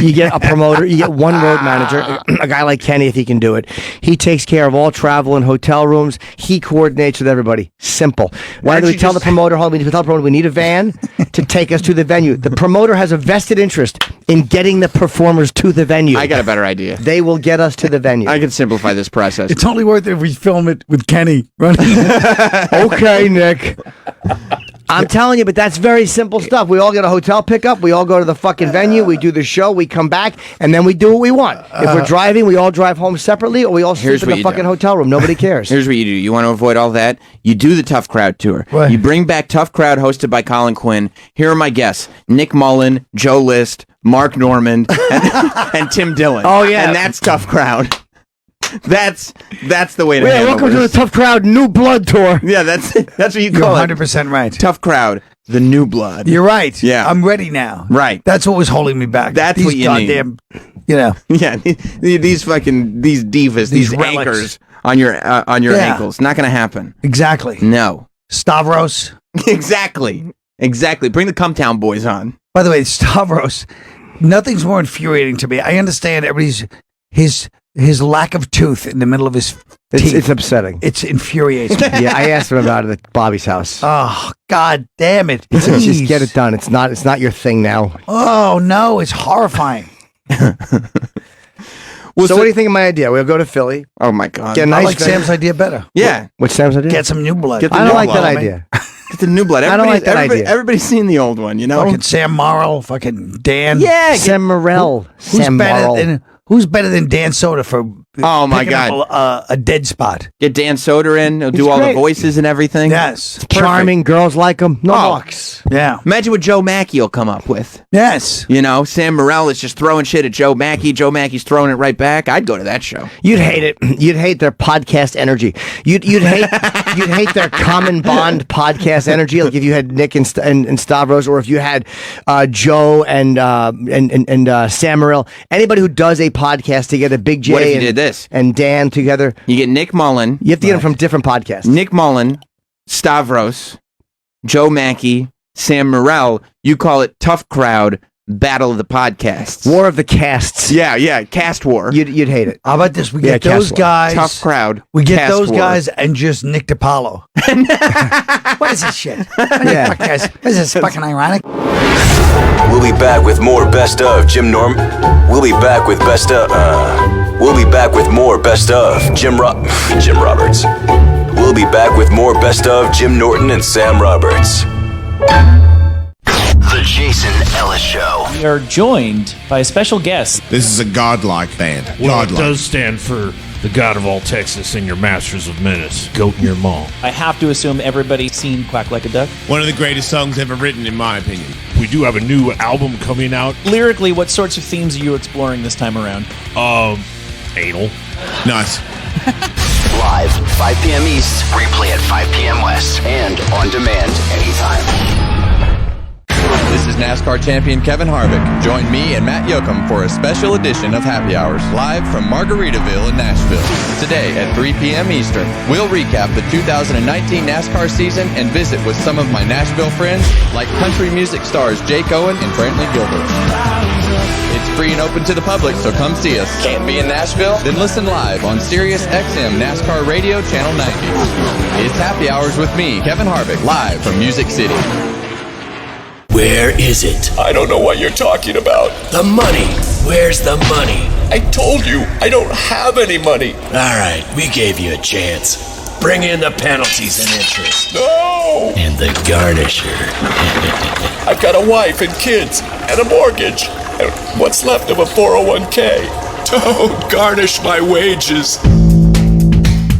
You get a promoter, you get one road manager, a guy like Kenny if he can do it. He takes care of all travel and hotel rooms. He coordinates with everybody. Simple. Why do we tell the promoter, hold on, we need to tell the promoter we need a van to take us to the venue. The promoter has a vested interest in getting the performers to the venue. I got a better idea. They will get us to the venue. I can simplify this process. It's only worth it if we film it with Kenny running. Okay, Nick. I'm telling you, but that's very simple stuff. We all get a hotel pickup. We all go to the fucking venue. We do the show. We come back, and then we do what we want. If we're driving, we all drive home separately, or we all sleep in the fucking hotel room. Nobody cares. Here's what you do. You want to avoid all that? You do the Tough Crowd tour. What? You bring back Tough Crowd hosted by Colin Quinn. Here are my guests. Nick Mullen, Joe List, Mark Normand, and Tim Dillon. Oh, yeah. And that's Tough Crowd. That's the way to Yeah, handle welcome to the this. Tough Crowd New Blood Tour. Yeah, that's what you You're call it. 100% right. Tough Crowd, the new blood. You're right. Yeah. I'm ready now. Right. That's what was holding me back. That's These what you goddamn, you know. Yeah, these divas, these relics. anchors on your Yeah. ankles. Not going to happen. Exactly. No. Stavros. Exactly. Bring the Cumtown boys on. By the way, Stavros, Nothing's more infuriating to me. I understand his lack of tooth in the middle of his teeth. It's upsetting. It's infuriating. Yeah, I asked him about it at Bobby's house. Oh, God damn it. He said, Please. just get it done. It's not your thing now. Oh, no, it's horrifying. So what do you think of my idea? We'll go to Philly. Oh my God! Get a nice I like Sam's idea better. Yeah. What's Sam's idea? Get some new blood. Get the I new don't like blood. that idea. Get the new blood. I don't like that idea. Everybody's seen the old one, you know. Fucking Sam Morrill, fucking Dan. Yeah, Sam Morrell. Sam Morrill. Who's better than Dan Soder for Oh my picking God! up a dead spot? Get Dan Soder in. He'll do all great. the voices and everything. Yes. Charming. Girls like him. No Oh. walks. Yeah. Imagine what Joe Mackey will come up with. Yes. You know, Sam Morrell is just throwing shit at Joe Mackey. Joe Mackey's throwing it right back. I'd go to that show. You'd hate it. You'd hate their podcast energy. You'd hate their common bond podcast energy. Like if you had Nick and Stavros, or if you had Joe and Sam Morril. Anybody who does a podcast together, Big J What if you did this? and Dan together. You get Nick Mullen. You have to get them from different podcasts. Nick Mullen, Stavros, Joe Mackey, Sam Morril. You call it Tough Crowd Battle of the Podcasts. War of the Casts. Yeah, cast war. You'd hate it. How about this? We Yeah, get those cast war. guys. Tough Crowd. We get cast those war. guys and just Nick DiPaolo. What is this shit? Yeah. Fuck, guys. Is this fucking ironic? We'll be back with more Best of Jim Norm. We'll be back with Best of. We'll be back with more Best of Jim Roberts. We'll be back with more Best of Jim Norton and Sam Roberts. The Jason Ellis Show. We are joined by a special guest. This is a godlike band. Well, Godlike. it does stand for the God of all Texas and your Masters of Menace, Goat and your mom. I have to assume everybody's seen Quack Like a Duck. One of the greatest songs ever written, in my opinion. We do have a new album coming out. Lyrically, what sorts of themes are you exploring this time around? Anal. Nice. Live, 5 p.m. East, replay at 5 p.m. West, and on demand anytime. This is NASCAR champion Kevin Harvick. Join me and Matt Yoakum for a special edition of Happy Hours, live from Margaritaville in Nashville. Today at 3 p.m. Eastern, we'll recap the 2019 NASCAR season and visit with some of my Nashville friends, like country music stars Jake Owen and Brantley Gilbert. It's free and open to the public, so come see us. Can't be in Nashville? Then listen live on Sirius XM NASCAR Radio Channel 90. It's Happy Hours with me, Kevin Harvick, live from Music City. Where is it? I don't know what you're talking about. The money. Where's the money? I told you, I don't have any money. All right, we gave you a chance. Bring in the penalties and interest. No! And the garnisher. I've got a wife and kids and a mortgage. And what's left of a 401k? Don't garnish my wages.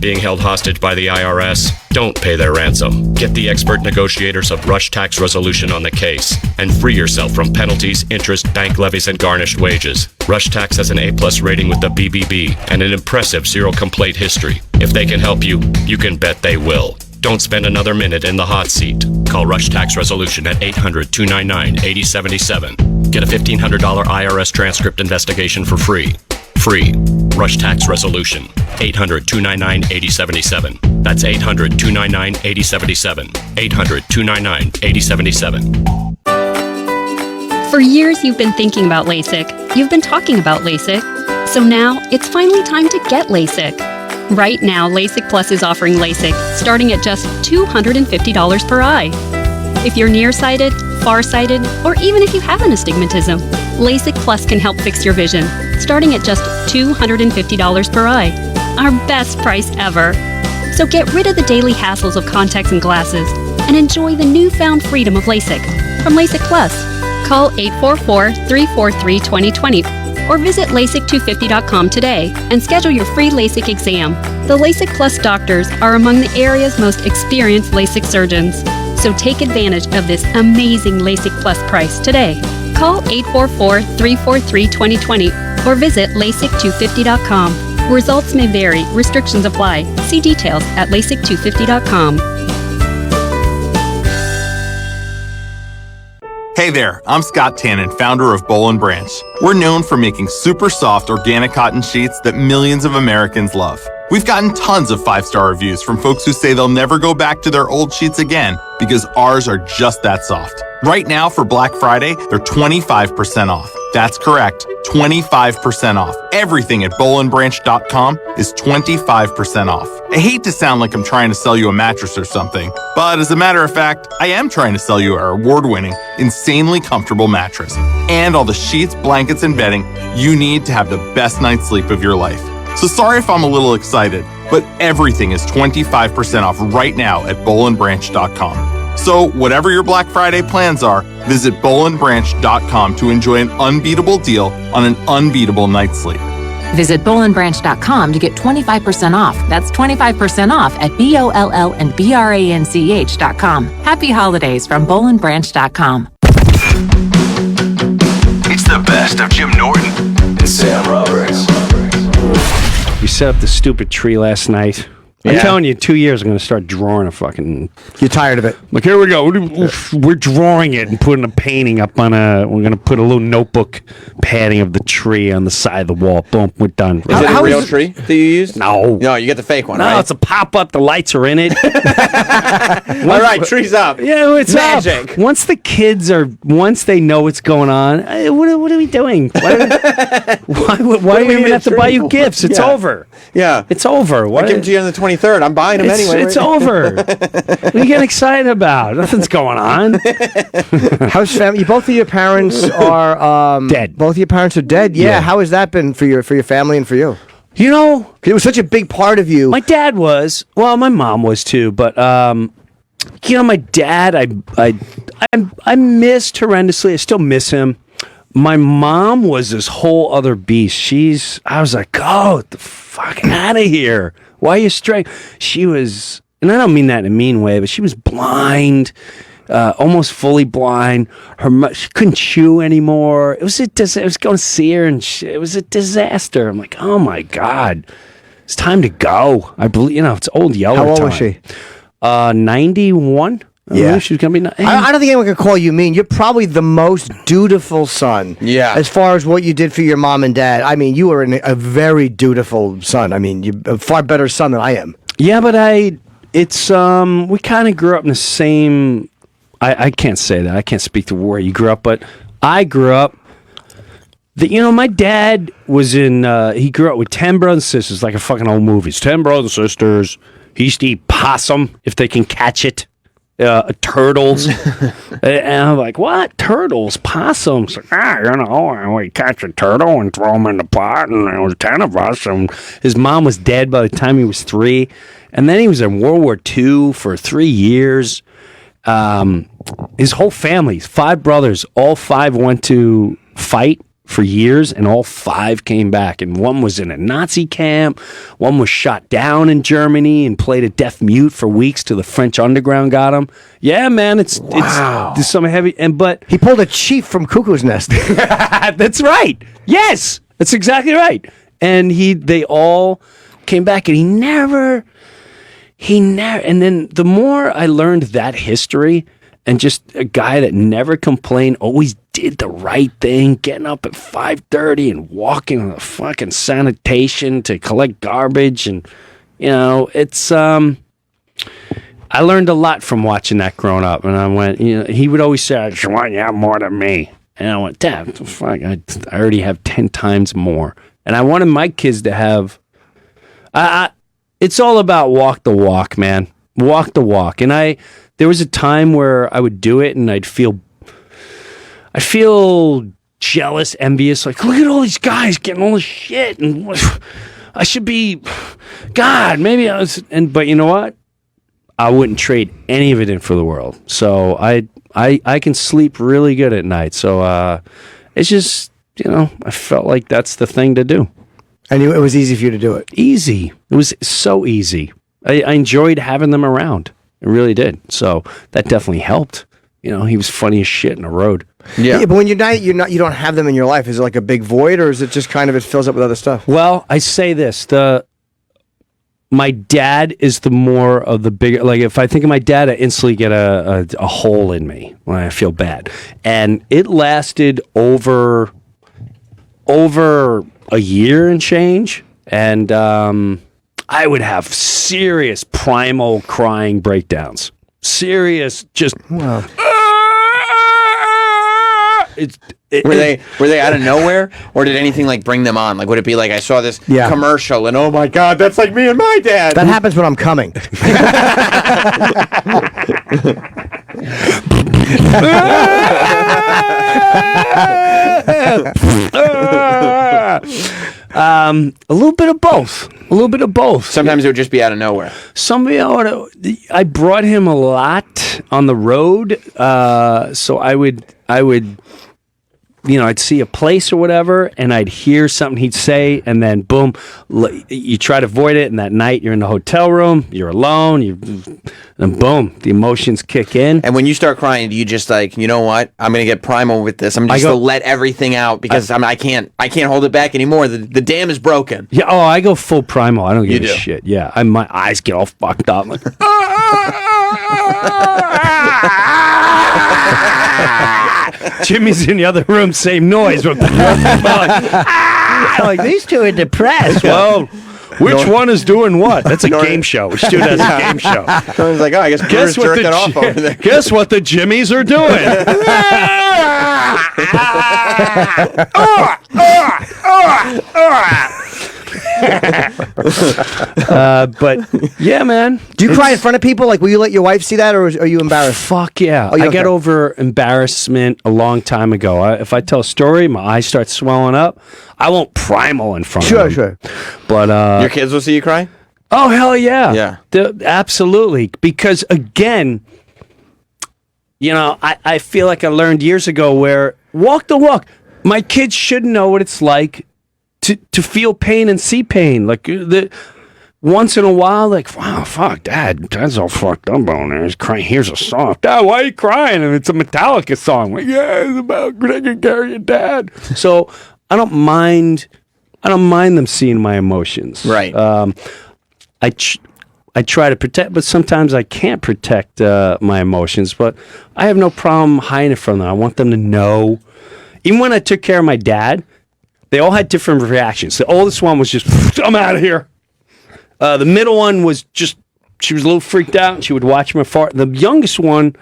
Being held hostage by the IRS? Don't pay their ransom. Get the expert negotiators of Rush Tax Resolution on the case and free yourself from penalties, interest, bank levies, and garnished wages. Rush Tax has an A+ rating with the BBB and an impressive zero complaint history. If they can help you, you can bet they will. Don't spend another minute in the hot seat. Call Rush Tax Resolution at 800-299-8077. Get a $1,500 IRS transcript investigation for free. Free. Rush Tax Resolution. 800-299-8077. That's 800-299-8077. 800-299-8077. For years, you've been thinking about LASIK. You've been talking about LASIK. So now, it's finally time to get LASIK. Right now, LASIK Plus is offering LASIK starting at just $250 per eye. If you're nearsighted, farsighted, or even if you have an astigmatism, LASIK Plus can help fix your vision, starting at just $250 per eye. Our best price ever. So get rid of the daily hassles of contacts and glasses and enjoy the newfound freedom of LASIK from LASIK Plus. Call 844-343-2020 or visit LASIK250.com today and schedule your free LASIK exam. The LASIK Plus doctors are among the area's most experienced LASIK surgeons. So take advantage of this amazing LASIK Plus price today. Call 844-343-2020 or visit LASIK250.com. Results may vary. Restrictions apply. See details at LASIK250.com. Hey there, I'm Scott Tannen, founder of Boll & Branch. We're known for making super soft organic cotton sheets that millions of Americans love. We've gotten tons of 5-star reviews from folks who say they'll never go back to their old sheets again because ours are just that soft. Right now for Black Friday, they're 25% off. That's correct, 25% off. Everything at bowlandbranch.com is 25% off. I hate to sound like I'm trying to sell you a mattress or something, but as a matter of fact, I am trying to sell you our award-winning, insanely comfortable mattress and all the sheets, blankets, and bedding you need to have the best night's sleep of your life. So sorry if I'm a little excited, but everything is 25% off right now at bowlandbranch.com. So whatever your Black Friday plans are, visit bowlandbranch.com to enjoy an unbeatable deal on an unbeatable night's sleep. Visit bowlandbranch.com to get 25% off. That's 25% off at BOLLandBRANCH.com. Happy holidays from bowlandbranch.com. It's the best of Jim Norton and Sam Roberts. You set up the stupid tree last night. I'm telling you, 2 years I'm going to start drawing a fucking... You're tired of it. Like, here we go. We're drawing it and putting a painting up on a... We're going to put a little notebook padding of the tree on the side of the wall. Boom, we're done. Is it a real tree that you used? No. No, you get the fake one, No, right? it's a pop-up. The lights are in it. All right, tree's up. Yeah, it's Magic. up. Once they know what's going on, what are we doing? Why do we even have to buy you gifts? It's over. Yeah. It's over. I give them to you on the 23rd. I'm buying them anyway. It's over. What are you getting excited about? Nothing's going on. How's family? Both of your parents are dead. Both of your parents are dead. Yeah. How has that been for your family and for you? You know, it was such a big part of you. My dad was. Well, my mom was too. But you know, my dad, I missed horrendously. I still miss him. My mom was this whole other beast. I was like, oh, the fuck out of here. Why are you straying? She was, and I don't mean that in a mean way, but she was blind, almost fully blind. She couldn't chew anymore. It was I was going to see her, and it was a disaster. I'm like, oh my God, it's time to go. I believe, it's old Yeller time. How old was she? 91. Yeah, she's gonna be. I don't think anyone could call you mean. You're probably the most dutiful son. Yeah. As far as what you did for your mom and dad, I mean, you were a very dutiful son. I mean, you're a far better son than I am. Yeah, but we kind of grew up in the same. I can't say that. I can't speak to where you grew up, but I grew up. My dad was in. He grew up with 10 brothers and sisters, like a fucking old movie. It's 10 brothers and sisters. He used to eat possum if they can catch it. Turtles. And I'm like, what? Turtles? Possums? Like, we catch a turtle and throw him in the pot, and there was 10 of us. And his mom was dead by the time he was 3. And then he was in World War II for 3 years. His whole family, 5 brothers, all 5 went to fight for years, and all 5 came back. And one was in a Nazi camp, one was shot down in Germany and played a deaf mute for weeks till the French underground got him. Yeah, man, it's some heavy. But he pulled a chief from Cuckoo's Nest. That's right. Yes, that's exactly right. And they all came back, and he never. And then the more I learned that history. And just a guy that never complained, always did the right thing, getting up at 5:30 and walking on the fucking sanitation to collect garbage. And, it's, I learned a lot from watching that growing up. And I went, he would always say, you have more than me. And I went, Dad, fuck, I already have 10 times more. And I wanted my kids to have, it's all about walk the walk, man. Walk the walk. And there was a time where I would do it and I'd feel jealous, envious, like, look at all these guys getting all this shit, and I should be, God, maybe I was, but you know what? I wouldn't trade any of it in for the world. So I can sleep really good at night. So it's just, I felt like that's the thing to do. And it was easy for you to do it? Easy. It was so easy. I enjoyed having them around. It really did. So that definitely helped. He was funny as shit in the road. Yeah. But when you don't have them in your life. Is it like a big void, or is it just kind of it fills up with other stuff? Well, I say this: my dad is the more of the bigger. Like if I think of my dad, I instantly get a hole in me when I feel bad, and it lasted over a year and change. And I would have serious primal crying breakdowns. Serious, just. Were they out of nowhere, or did anything like bring them on? Like, would it be like I saw this commercial and oh my god, that's like me and my dad? That happens when I'm coming. A little bit of both. A little bit of both. Sometimes it would just be out of nowhere. I brought him a lot on the road, so I would, I'd see a place or whatever, and I'd hear something he'd say, and then boom, you try to avoid it, and that night you're in the hotel room, you're alone, and boom, the emotions kick in. And when you start crying, do you just like, you know what? I'm gonna get primal with this. I'm just gonna let everything out because I can't hold it back anymore. The dam is broken. Yeah. Oh, I go full primal. I don't give a shit. Yeah. My eyes get all fucked up. Like, Jimmy's in the other room, same noise. Like these two are depressed. Well, which one is doing what? That's a game show. We should do that as a game show. Someone's like, oh, I guess jerking off over there. Guess what the Jimmys are doing? But yeah, man. Do you cry in front of people? Like, will you let your wife see that, or are you embarrassed? Fuck yeah. Oh, I got over embarrassment a long time ago. If I tell a story, my eyes start swelling up. I won't primal in front of them. Sure. But your kids will see you cry? Oh, hell yeah. Yeah. Absolutely. Because again, I feel like I learned years ago where walk the walk. My kids should know what it's like to feel pain and see pain. Like once in a while, like, wow, fuck, Dad's all fucked up on there. He's crying. Here's a song. Dad, why are you crying? And it's a Metallica song. Like, yeah, it's about taking care of your dad. So I don't mind them seeing my emotions. Right. I try to protect, but sometimes I can't protect my emotions. But I have no problem hiding it from them. I want them to know. Even when I took care of my dad, they all had different reactions. The oldest one was just, I'm out of here. The middle one was just, she was a little freaked out and she would watch my fart. The youngest one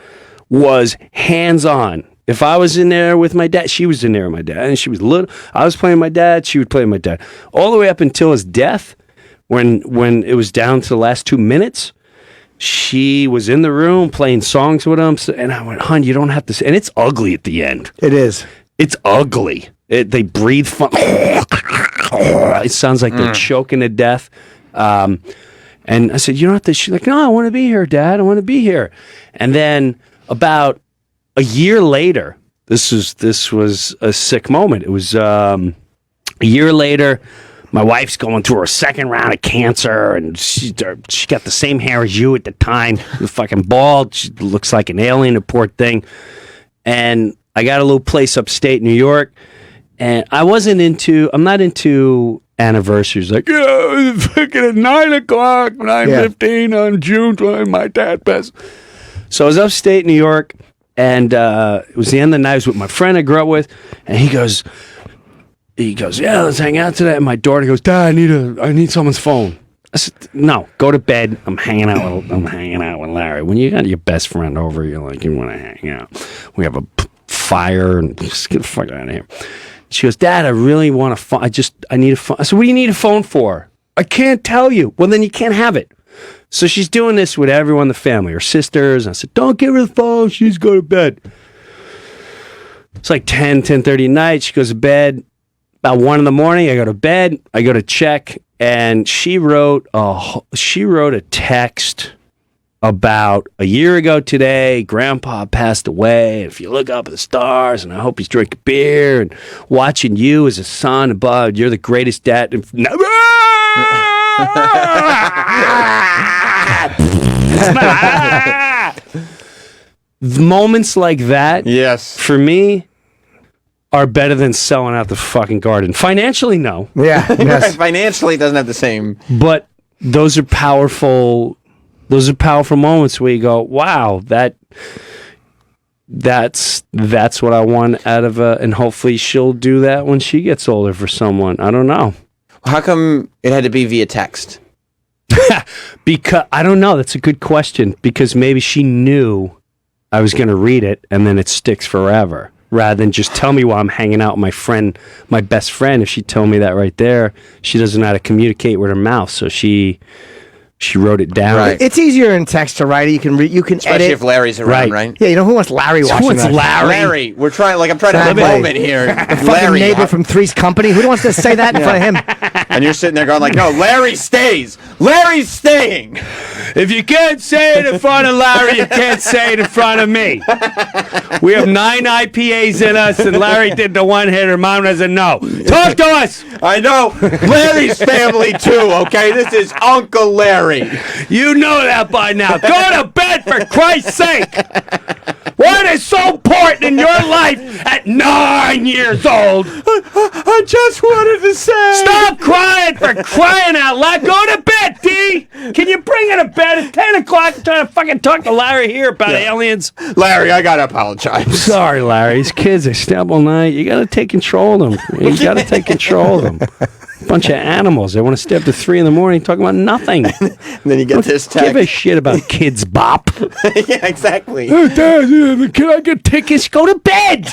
was hands-on. If I was in there with my dad, she was in there with my dad. And she was little. I was playing my dad, she would play my dad. All the way up until his death, when it was down to the last 2 minutes, she was in the room playing songs with him. And I went, hon, you don't have to say. And it's ugly at the end. It is. It's ugly. They breathe fun. It sounds like they're choking to death. And I said, you don't have to. She's like, no, I want to be here, Dad. I want to be here. And then about a year later, this was a sick moment. It was a year later. My wife's going through her second round of cancer, and she got the same hair as you at the time. Fucking bald. She looks like an alien, the poor thing. And I got a little place upstate New York, and I'm not into anniversaries. Like, yeah, fucking at 9 o'clock, 9:15 on June 20, my dad passed. So I was upstate New York, and it was the end of the night. I was with my friend I grew up with, and he goes, yeah, let's hang out today. And my daughter goes, Dad, I need someone's phone. I said, no, go to bed. I'm hanging out with Larry. When you got your best friend over, you're like, you want to hang out. We have a fire, and just get the fuck out of here. She goes, Dad, I really want a phone. I need a phone. I said, what do you need a phone for? I can't tell you. Well, then you can't have it. So she's doing this with everyone in the family, her sisters. And I said, don't give her the phone. She's go to bed. It's like 10:30 at night. She goes to bed. About 1 in the morning, I go to bed. I go to check, and she wrote a text about a year ago today. Grandpa passed away. If you look up at the stars, and I hope he's drinking beer and watching you as a son above. You're the greatest dad. Moments like that, yes, for me, are better than selling out the fucking garden. Financially, no. Yeah. Yes. Right, financially, it doesn't have the same. But those are powerful. Those are powerful moments where you go, "Wow, that's what I want out of a." And hopefully, she'll do that when she gets older for someone. I don't know. How come it had to be via text? Because I don't know. That's a good question. Because maybe she knew I was going to read it, and then it sticks forever. Rather than just tell me while I'm hanging out with my friend, my best friend. If she told me that right there, she doesn't know how to communicate with her mouth, so she wrote it down. Right. It's easier in text to write it. You can Especially edit. if Larry's around, right? Yeah, you know who wants Larry watching Who wants that? Larry, I'm trying to have a moment here. A fucking neighbor from Three's Company. Who wants to say that in front of him? And you're sitting there going like, no, Larry stays. Larry's staying. If you can't say it in front of Larry, you can't say it in front of me. We have 9 IPAs in us, and Larry did the one-hitter. Mom doesn't know. Talk to us. I know. Larry's family, too, okay? This is Uncle Larry. You know that by now. Go to bed, for Christ's sake. What is so important in your life at 9 years old? I just wanted to say. Stop crying, for crying out loud. Go to bed, D. Can you bring her to bed at 10 o'clock? I'm trying to fucking talk to Larry here about aliens. Larry, I gotta apologize. Sorry, Larry. These kids, they stay up all night. You gotta take control of them. You gotta take control of them. Bunch of animals. They want to stay up to 3 in the morning talking about nothing. And then you get this text. Give a shit about Kids Bop. Yeah, exactly. Hey, Dad, can I get tickets? Go to bed.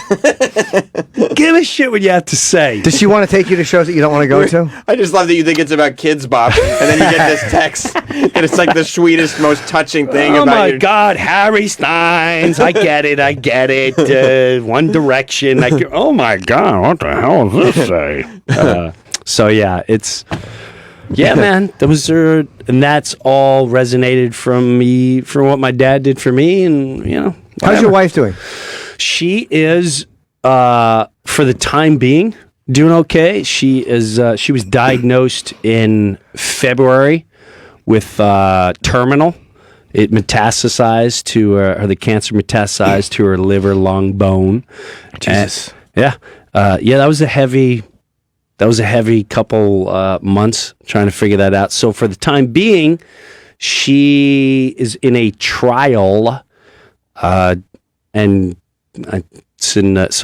Give a shit what you have to say. Does she want to take you to shows that you don't want to go to? I just love that you think it's about Kids Bop, and then you get this text, and it's like the sweetest, most touching thing Oh about my your... God, Harry Styles. I get it. One Direction. Oh my God, what the hell does this say? So yeah, man. And that's all resonated from me, from what my dad did for me, and whatever. How's your wife doing? She is, for the time being, doing okay. She was diagnosed in February with terminal. It metastasized to her. The cancer metastasized to her liver, lung, bone. Jesus. That was a heavy. That was a heavy couple months trying to figure that out. So for the time being, she is in a trial, so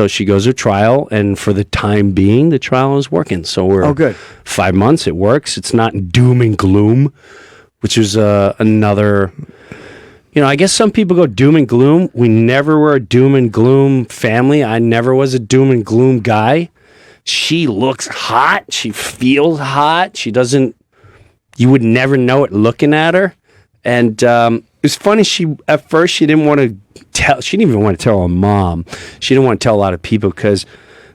she goes to trial, and for the time being, the trial is working. So we're good. 5 months. It works. It's not doom and gloom, which is another. I guess some people go doom and gloom. We never were a doom and gloom family. I never was a doom and gloom guy. She looks hot. She feels hot. She doesn't. You would never know it looking at her. And it was funny. At first she didn't want to tell. She didn't even want to tell her mom. She didn't want to tell a lot of people because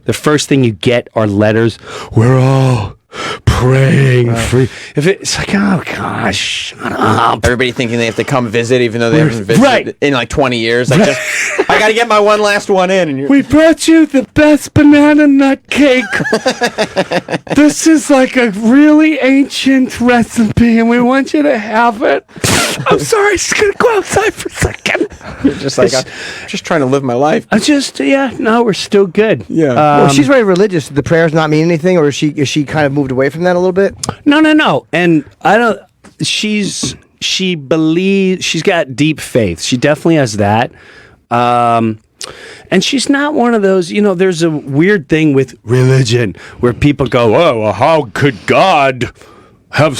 the first thing you get are letters. We're all praying for you. If it's like, oh gosh, shut up. Everybody thinking they have to come visit, even though they haven't visited in like 20 years. Like, I got to get my one last one in. And we brought you the best banana nut cake. This is like a really ancient recipe, and we want you to have it. I'm sorry, just gonna go outside for a second. You're just like, I'm just trying to live my life. We're still good. Yeah. Well, she's very religious. Do the prayers not mean anything, or is she kind of moved away from that a little bit? No. And I don't. She believes, she's got deep faith. She definitely has that. And she's not one of those, there's a weird thing with religion where people go, oh, well, how could God have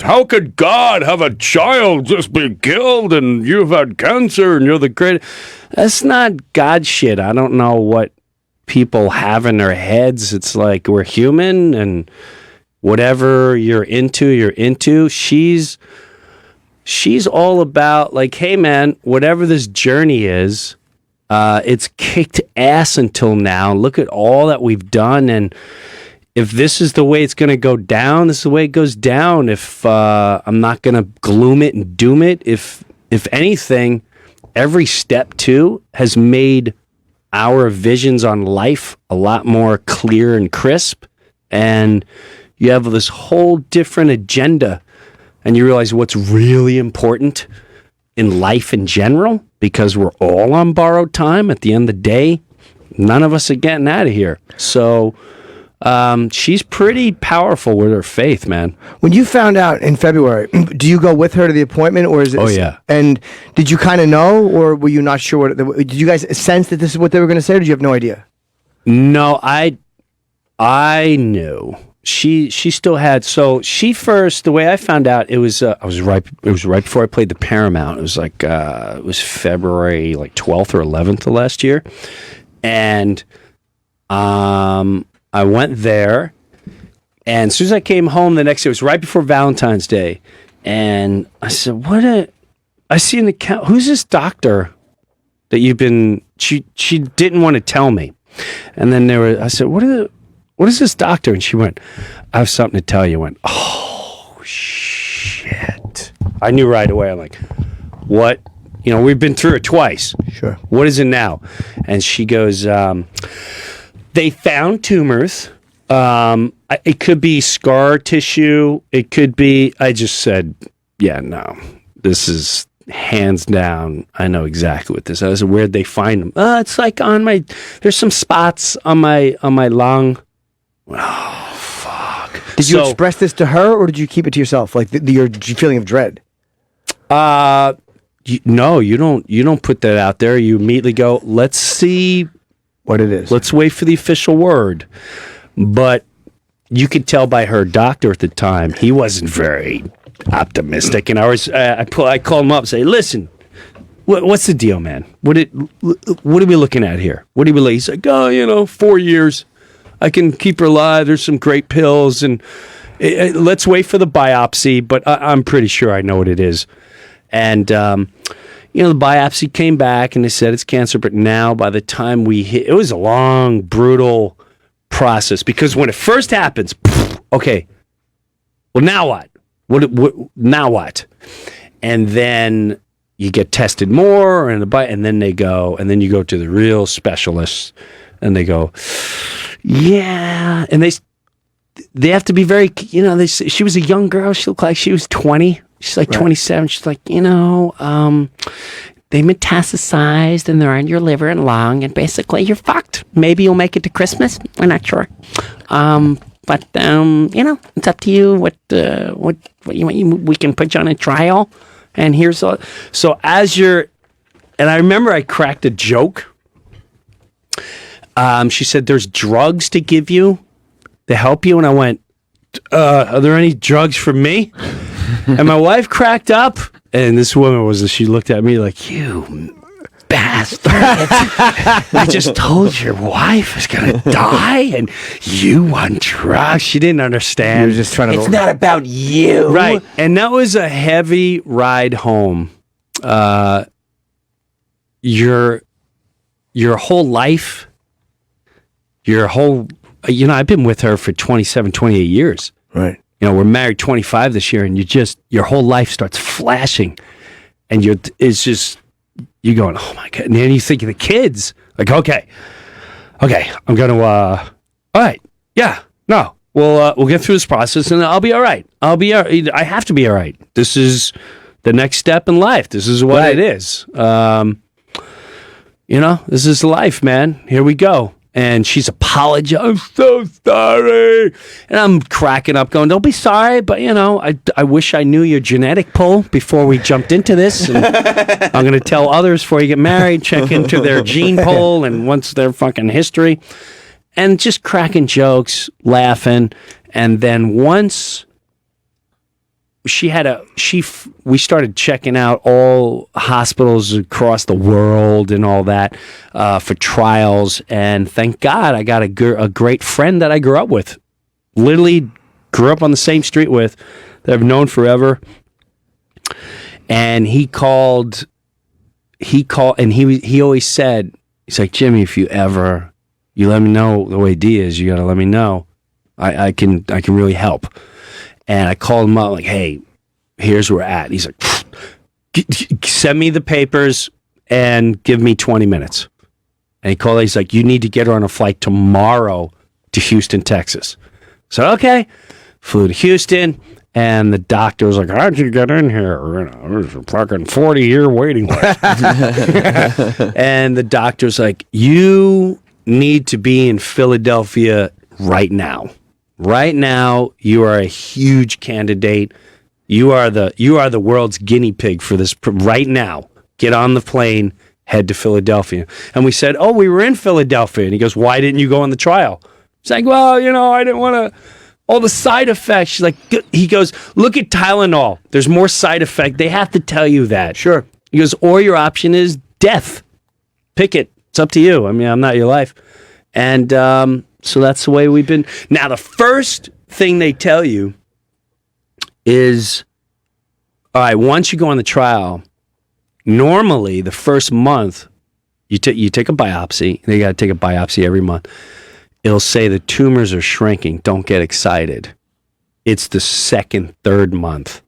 how could God have a child just be killed and you've had cancer and you're the great. That's not God shit. I don't know what people have in their heads. It's like we're human and whatever you're into. She's all about like, hey man, whatever this journey is, it's kicked ass until now. Look at all that we've done, and if this is the way it's going to go down, this is the way it goes down. If I'm not going to gloom it and doom it, if anything, every step too has made our visions on life a lot more clear and crisp, and you have this whole different agenda, and you realize what's really important in life in general, because we're all on borrowed time. At the end of the day, none of us are getting out of here. So she's pretty powerful with her faith, man. When you found out in February, do you go with her to the appointment, or is it? Oh yeah. And did you kind of know, or were you not sure? Did you guys sense that this is what they were going to say, or did you have no idea? No, I knew. she still had. So she first. The way I found out, it was right before I played the Paramount. It was like it was February like 12th or 11th of last year, and I went there, and as soon as I came home the next day, it was right before Valentine's Day, and I said, I see an account. Who's this doctor that you've been? She didn't want to tell me, and then I said, what is this doctor? And she went, I have something to tell you. I went, oh shit! I knew right away. I'm like, what? We've been through it twice. Sure. What is it now? And she goes, they found tumors. It could be scar tissue. It could be. I just said, yeah, no. This is hands down. I know exactly what this is. I said, where'd they find them? It's like on my. There's some spots on my lung. Oh fuck! Did you express this to her, or did you keep it to yourself? Like your feeling of dread. No, you don't. You don't put that out there. You immediately go, let's see what it is. Let's wait for the official word. But you could tell by her doctor at the time, he wasn't very optimistic. And I called him up and say, listen, what's the deal, man? What are we looking at here? What do we? He's like, 4 years. I can keep her alive. There's some great pills, and let's wait for the biopsy. But I'm pretty sure I know what it is. And the biopsy came back, and they said it's cancer. But now, by the time it was a long, brutal process, because when it first happens, okay, well, now what? Now what? And then you get tested more, and then you go to the real specialists, and they go, yeah, and they have to be very, she was a young girl. She looked like she was 20. She's like 27. She's like, they metastasized and they're on your liver and lung, and basically you're fucked. Maybe you'll make it to Christmas. We're not sure. But it's up to you. What we can put you on a trial. And here's and I remember I cracked a joke. She said, there's drugs to give you to help you. And I went, are there any drugs for me? And my wife cracked up. And this woman she looked at me like, you bastard. I just told your wife is going to die and you want drugs. She didn't understand. You were just trying to. It's not about you. Right. And that was a heavy ride home. Your whole life, I've been with her for 27, 28 years. Right. We're married 25 this year, and your whole life starts flashing, and you're going, oh my God. And then you think of the kids, like, okay, I'm going to, all right. Yeah, no, we'll get through this process and I'll be all right. I have to be all right. This is the next step in life. This is what it is. This is life, man. Here we go. And she's apologizing. I'm so sorry. And I'm cracking up going, don't be sorry, but, I wish I knew your genetic pool before we jumped into this. And I'm going to tell others before you get married, check into their gene pool and what's their fucking history. And just cracking jokes, laughing. And then once we started checking out all hospitals across the world and all that for trials, and thank God I got a great friend that I grew up with, literally grew up on the same street with, that I've known forever. And he called, and he always said, he's like, Jimmy, if you let me know the way D is, you got to let me know. I can really help. And I called him up like, hey, here's where we're at. He's like, send me the papers and give me 20 minutes. And he called, he's like, you need to get her on a flight tomorrow to Houston, Texas. So, okay. Flew to Houston, and the doctor was like, how'd you get in here? There's a fucking 40-year waiting list. And the doctor's like, you need to be in Philadelphia right now. Right now, you are a huge candidate. You are the world's guinea pig for this right now. Get on the plane, head to Philadelphia. And we said, oh, we were in Philadelphia. And he goes, why didn't you go on the trial? It's like, well, I didn't want to all the side effects. She's like, he goes, look at Tylenol. There's more side effect. They have to tell you that. Sure. He goes, or your option is death. Pick it. It's up to you. I mean, I'm not your life. And so that's the way we've been. Now, the first thing they tell you is, all right, once you go on the trial, normally the first month, you take a biopsy. They got to take a biopsy every month. It'll say the tumors are shrinking. Don't get excited. It's the second, third month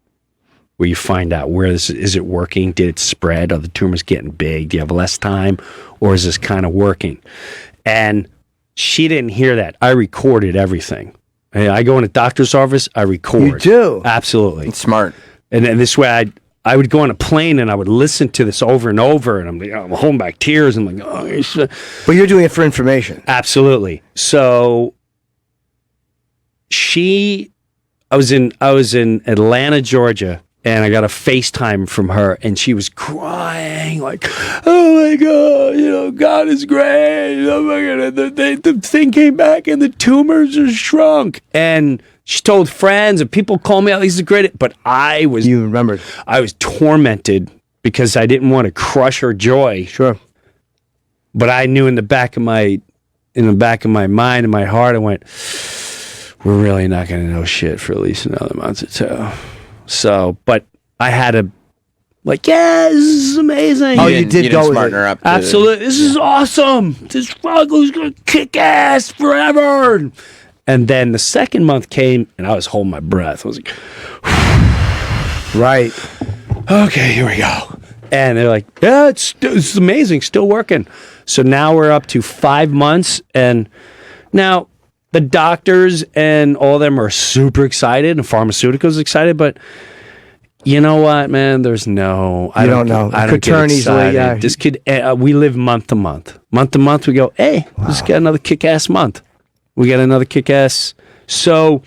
where you find out where this is it working? Did it spread? Are the tumors getting big? Do you have less time? Or is this kind of working? And she didn't hear that. I recorded everything. I go in a doctor's office, I record. You do? Absolutely. It's smart. And this way I would go on a plane and I would listen to this over and over, and I'm holding back tears. I'm like, oh. But you're doing it for information. Absolutely. So I was in Atlanta, Georgia, and I got a FaceTime from her, and she was crying like, "Oh my God, God is great. Oh my God, the thing came back, and the tumors are shrunk." And she told friends, and people called me out. These are great, but you remembered. I was tormented because I didn't want to crush her joy. Sure. But I knew in the back of my mind and my heart, I went, we're really not going to know shit for at least another month or two. So, but I had to, yeah, this is amazing. You didn't smarten her up. Absolutely. This is awesome. This drug is going to kick ass forever. And then the second month came, and I was holding my breath. I was like, right. Okay, here we go. And they're like, yeah, it's amazing. Still working. So now we're up to 5 months. And now the doctors and all of them are super excited, and pharmaceuticals excited. But you know what, man? There's I don't know. I don't get excited. Yeah. This kid, we live month to month. Month to month, we go, hey, let's get another kick-ass month. We got another kick-ass. So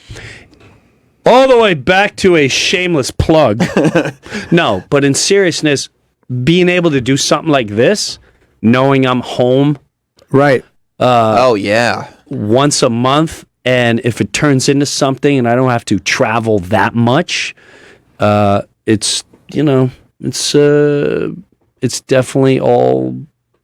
all the way back to a shameless plug. No, but in seriousness, being able to do something like this, knowing I'm home. Right. Oh, yeah. Once a month, and if it turns into something and I don't have to travel that much, it's definitely all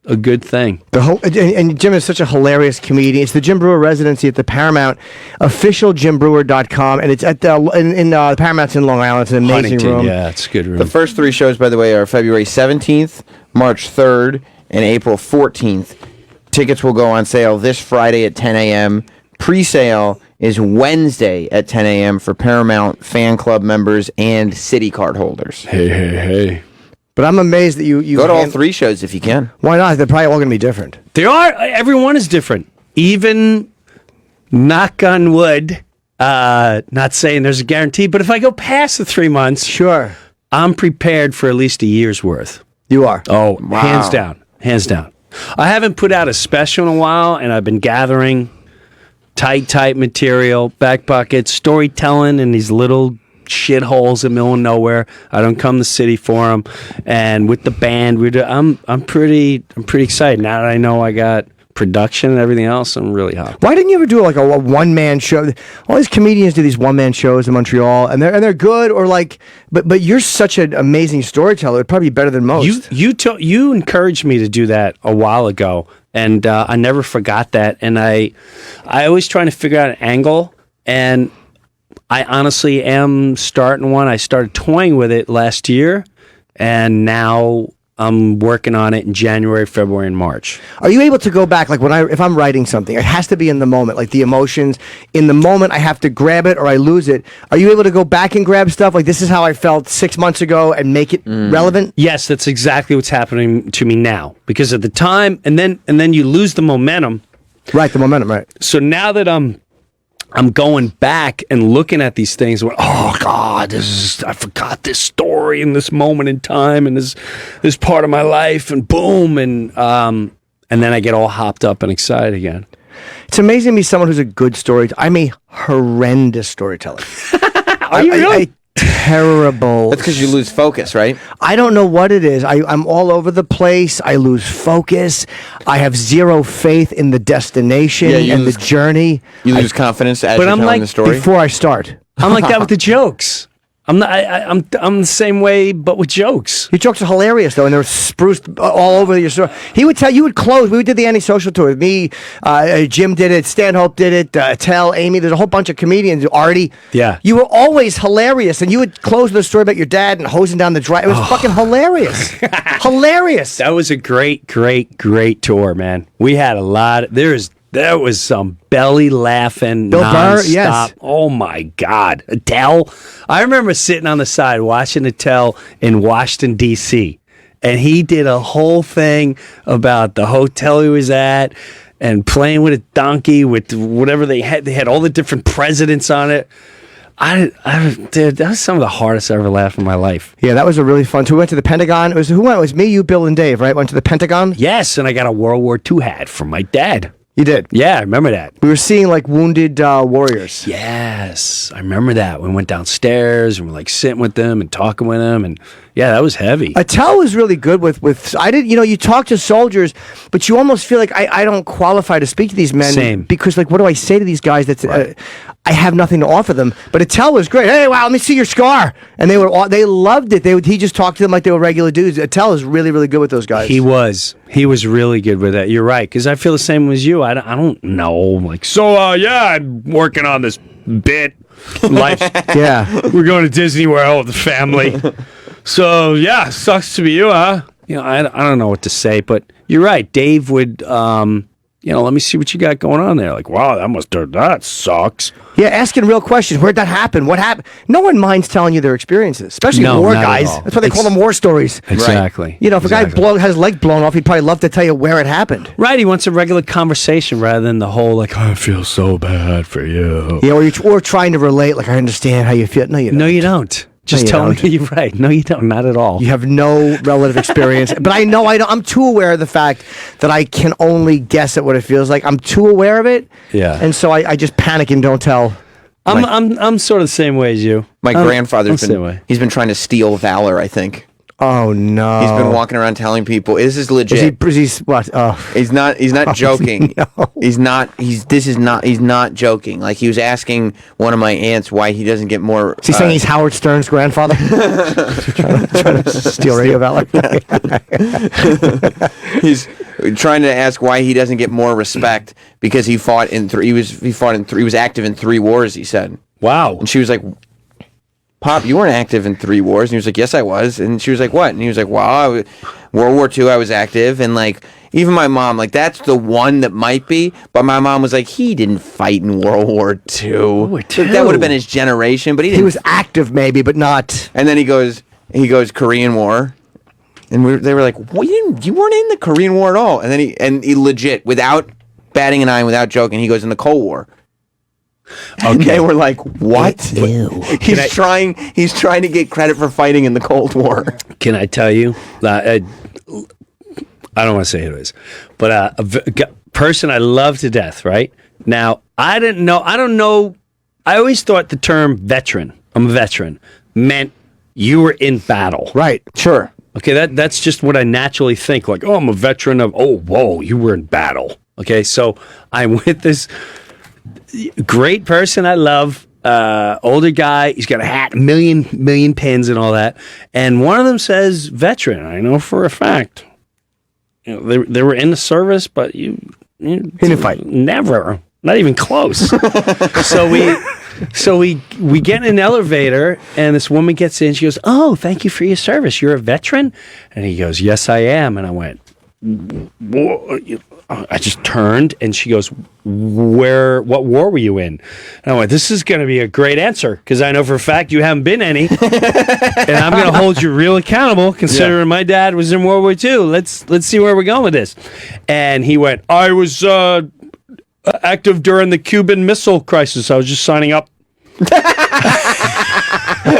a good thing. And Jim is such a hilarious comedian. It's the Jim Brewer residency at the Paramount, officialjimBrewer.com, and it's at the Paramount's in Long Island. It's an amazing Huntington, room. Yeah, it's a good room. The first 3 shows, by the way, are February 17th, March 3rd, and April 14th. Tickets will go on sale this Friday at 10 a.m. Pre-sale is Wednesday at 10 a.m. for Paramount fan club members and City card holders. Hey. But I'm amazed that you go to all 3 shows if you can. Why not? They're probably all going to be different. They are. Everyone is different. Even, knock on wood, not saying there's a guarantee, but if I go past the 3 months, sure, I'm prepared for at least a year's worth. You are? Oh, wow. Hands down. I haven't put out a special in a while, and I've been gathering tight material, back pockets, storytelling in these little shitholes in the middle of nowhere. I don't come to the city for them. And with the band, I'm pretty excited now that I know I got production and everything else. I'm really happy. Why didn't you ever do a one-man show? All these comedians do these one-man shows in Montreal, and they're good. Or but you're such an amazing storyteller. It'd probably be better than most. You encouraged me to do that a while ago, and I never forgot that. And I always trying to figure out an angle, and I honestly am starting one. I started toying with it last year, and now I'm working on it in January, February, and March. Are you able to go back, if I'm writing something, it has to be in the moment, like the emotions. In the moment, I have to grab it or I lose it. Are you able to go back and grab stuff like this is how I felt 6 months ago and make it relevant? Yes, that's exactly what's happening to me now. Because at the time, and then you lose the momentum. Right, the momentum, right. So now that I'm going back and looking at these things. Oh God, I forgot this story in this moment in time, and this part of my life, and boom, and then I get all hopped up and excited again. It's amazing to me someone who's a good storyteller. I'm a horrendous storyteller. Are you really? terrible. That's because you lose focus, right? I don't know what it is. I'm all over the place. I lose focus. I have zero faith in the destination and the journey. You lose confidence as you're telling the story? Before I start. I'm like that with the jokes. I'm the same way, but with jokes. Your jokes are hilarious though, and they're spruced all over your story. He would tell you would close. We did the antisocial tour. Me, Jim did it. Stanhope did it. Tell Amy. There's a whole bunch of comedians. Artie. Yeah. You were always hilarious, and you would close with a story about your dad and hosing down the drive. It was fucking hilarious. Hilarious. That was a great tour, man. We had a lot. There was some belly laughing Bill Burr, nonstop. yes. Oh my God. Attell. I remember sitting on the side watching Attell in Washington, D.C. And he did a whole thing about the hotel he was at and playing with a donkey with whatever they had. They had all the different presidents on it. Dude, that was some of the hardest I ever laughed in my life. Yeah, that was a really fun tour. We went to the Pentagon. Who went? It was me, you, Bill, and Dave, right? Went to the Pentagon? Yes, and I got a World War II hat from my dad. You did? Yeah, I remember that. We were seeing like wounded warriors. Yes, I remember that. We went downstairs and we're like sitting with them and talking with them, and yeah, that was heavy. Attell was really good with. I did. You talk to soldiers, but you almost feel like I don't qualify to speak to these men. Same. Because like, what do I say to these guys? That's I have nothing to offer them. But Attell was great. Hey, wow, let me see your scar. And they loved it. He just talked to them like they were regular dudes. Attell is really, really good with those guys. He was really good with that. You're right, because I feel the same as you. I don't know. Like, I'm working on this bit. Life. Yeah. We're going to Disney World with the family. So, yeah, sucks to be you, huh? I don't know what to say, but you're right. Dave would, let me see what you got going on there. Like, wow, that sucks. Yeah, asking real questions. Where'd that happen? What happened? No one minds telling you their experiences, especially war guys. That's why they call them war stories. Exactly. Right. If a guy has his leg blown off, he'd probably love to tell you where it happened. Right. He wants a regular conversation rather than the whole, like, I feel so bad for you. Yeah, or trying to relate, like, I understand how you feel. No, you don't. No, you don't. Just tell me you're right. No, you don't. Not at all. You have no relative experience. But I know I'm too aware of the fact that I can only guess at what it feels like. I'm too aware of it. Yeah. And so I just panic and don't tell. I'm sort of the same way as you. My grandfather's he's been trying to steal valor, I think. Oh no! He's been walking around telling people this is legit. Is he what? Oh. He's not joking. No. He's not joking. Like, he was asking one of my aunts why he doesn't get more. Is he saying he's Howard Stern's grandfather? trying to steal radio valor. He's trying to ask why he doesn't get more respect because he fought in three. He was active in 3 wars. He said. Wow. And she was like, Pop, you weren't active in 3 wars. And he was like, yes, I was. And she was like, what? And he was like, well, World War II, I was active. And like, even my mom, like, that's the one that might be. But my mom was like, he didn't fight in World War II. That would have been his generation. But he was active maybe, but not. And then he goes Korean War. And they were like, well, you weren't in the Korean War at all. And then he legit, without batting an eye, without joking, he goes in the Cold War. And they were like, what? Ew. He's trying to get credit for fighting in the Cold War. Can I tell you? I don't want to say who it is, but a person I love to death, right? Now, I don't know. I always thought the term veteran, I'm a veteran, meant you were in battle. Right. Sure. Okay, that's just what I naturally think. Like, oh, I'm a veteran of, you were in battle. Okay, so I'm with this great person I love, older guy. He's got a hat, a million pins and all that. And one of them says veteran. I know for a fact. They were in the service, but you didn't fight. Never. Not even close. So we get in an elevator, and this woman gets in. She goes, "Oh, thank you for your service. You're a veteran?" And he goes, "Yes, I am." And I went, I just turned, and she goes, what war were you in? And I went, this is going to be a great answer, because I know for a fact you haven't been any, and I'm going to hold you real accountable, considering my dad was in World War II. Let's see where we're going with this. And he went, I was active during the Cuban Missile Crisis. I was just signing up.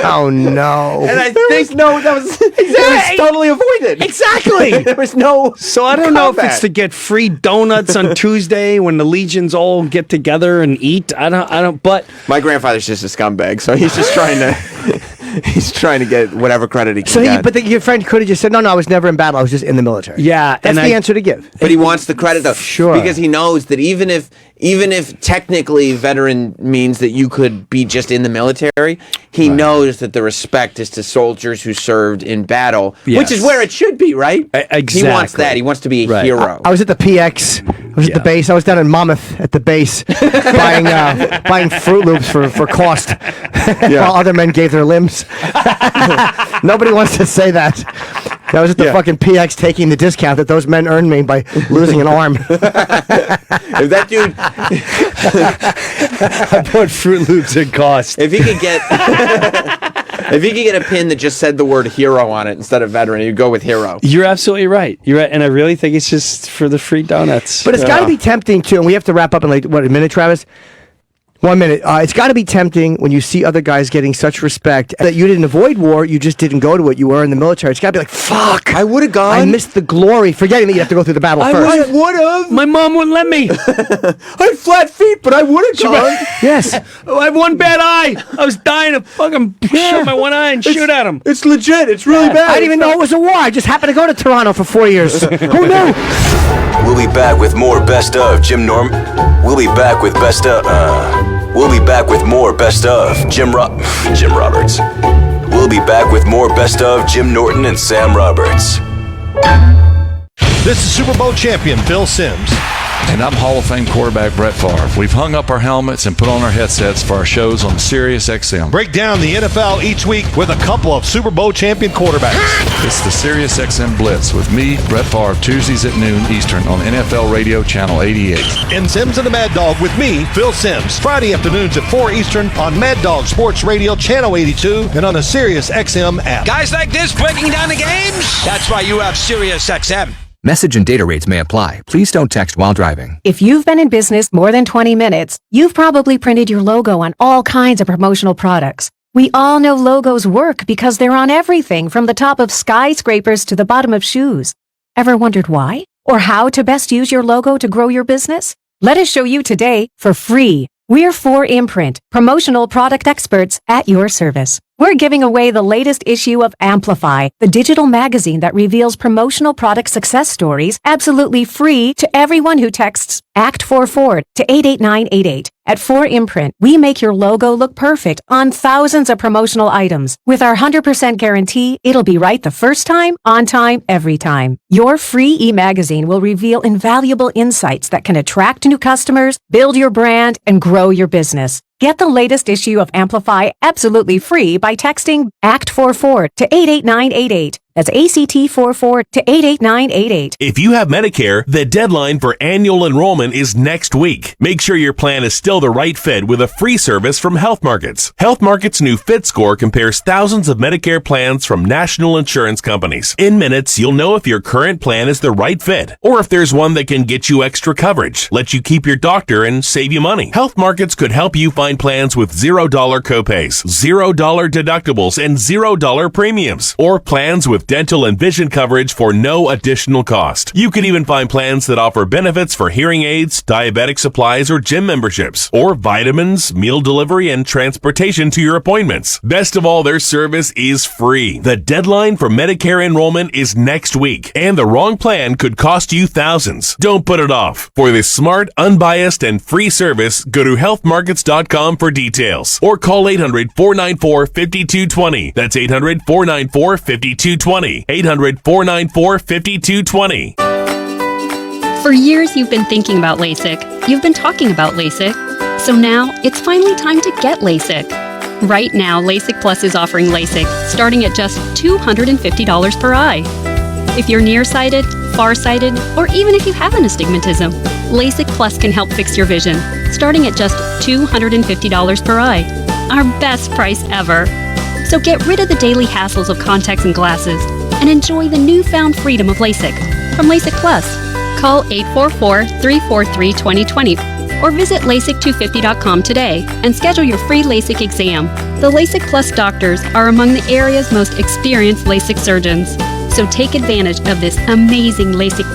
Oh no! And I think that was totally avoided. Exactly. There was no. So I don't know if it's to get free donuts on Tuesday when the legions all get together and eat. I don't. But my grandfather's just a scumbag, so he's just trying to. He's trying to get whatever credit he can So, get. your friend could have just said, "No, I was never in battle. I was just in the military." Yeah, that's the answer to give. But he wants the credit though, Sure. because he knows that even if technically veteran means that you could be just in the military, he knows that the respect is to soldiers who served in battle, which is where it should be, right? Exactly. He wants that. He wants to be a hero. I was at the PX. I was at the base. I was down in Monmouth at the base buying Fruit Loops for cost while other men gave their limbs. Nobody wants to say that. I was at the fucking PX taking the discount that those men earned me by losing an arm. If that dude, I bought Fruit Loops at cost. if he could get, if he could get a pin that just said the word hero on it instead of veteran, he'd go with hero. You're absolutely right. You're right, and I really think it's just for the free donuts. But it's got to be tempting too, and we have to wrap up in like a minute, Travis. 1 minute. It's got to be tempting when you see other guys getting such respect that you didn't avoid war, you just didn't go to it. You were in the military. It's got to be like, fuck. I would have gone. I missed the glory, forgetting that you have to go through the battle first. I would have. My mom wouldn't let me. I had flat feet, but I would have gone. Yes. I have one bad eye. I was dying to fucking shut my one eye and shoot at him. It's legit. It's really bad. I didn't even know it was a war. I just happened to go to Toronto for 4 years. Who knew? We'll be back with more Best of Jim Norm. We'll be back with Best of. We'll be back with more Best of Jim Roberts. We'll be back with more Best of Jim Norton and Sam Roberts. This is Super Bowl champion Phil Simms. And I'm Hall of Fame quarterback Brett Favre. We've hung up our helmets and put on our headsets for our shows on Sirius XM. Break down the NFL each week with a couple of Super Bowl champion quarterbacks. It's the Sirius XM Blitz with me, Brett Favre, Tuesdays at noon Eastern on NFL Radio Channel 88. And Simms and the Mad Dog with me, Phil Simms. Friday afternoons at 4 Eastern on Mad Dog Sports Radio Channel 82 and on the Sirius XM app. Guys like this breaking down the games? That's why you have Sirius XM. Message and data rates may apply. Please don't text while driving. If you've been in business more than 20 minutes, you've probably printed your logo on all kinds of promotional products. We all know logos work because they're on everything from the top of skyscrapers to the bottom of shoes. Ever wondered why? Or how to best use your logo to grow your business? Let us show you today for free. We're 4imprint, promotional product experts at your service. We're giving away the latest issue of Amplify, the digital magazine that reveals promotional product success stories absolutely free to everyone who texts ACT44 to 88988. At 4imprint, we make your logo look perfect on thousands of promotional items. With our 100% guarantee, it'll be right the first time, on time, every time. Your free e-magazine will reveal invaluable insights that can attract new customers, build your brand, and grow your business. Get the latest issue of Amplify absolutely free by texting ACT44 to 88988. That's ACT44 to 88988. If you have Medicare, the deadline for annual enrollment is next week. Make sure your plan is still the right fit with a free service from Health Markets. Health Markets' new Fit Score compares thousands of Medicare plans from national insurance companies. In minutes, you'll know if your current plan is the right fit, or if there's one that can get you extra coverage, let you keep your doctor, and save you money. Health Markets could help you find plans with $0 copays, $0 deductibles, and $0 premiums, or plans with dental and vision coverage for no additional cost. You could even find plans that offer benefits for hearing aids, diabetic supplies, or gym memberships, or vitamins, meal delivery, and transportation to your appointments. Best of all, their service is free. The deadline for Medicare enrollment is next week, and the wrong plan could cost you thousands. Don't put it off. For this smart, unbiased, and free service, go to healthmarkets.com for details, or call 800-494-5220. That's 800-494-5220. 800-494-5220. For years, you've been thinking about LASIK. You've been talking about LASIK. So now, it's finally time to get LASIK. Right now, LASIK Plus is offering LASIK starting at just $250 per eye. If you're nearsighted, farsighted, or even if you have an astigmatism, LASIK Plus can help fix your vision, starting at just $250 per eye. Our best price ever. So get rid of the daily hassles of contacts and glasses and enjoy the newfound freedom of LASIK from LASIK Plus. Call 844-343-2020 or visit LASIK250.com today and schedule your free LASIK exam. The LASIK Plus doctors are among the area's most experienced LASIK surgeons. So take advantage of this amazing LASIK Plus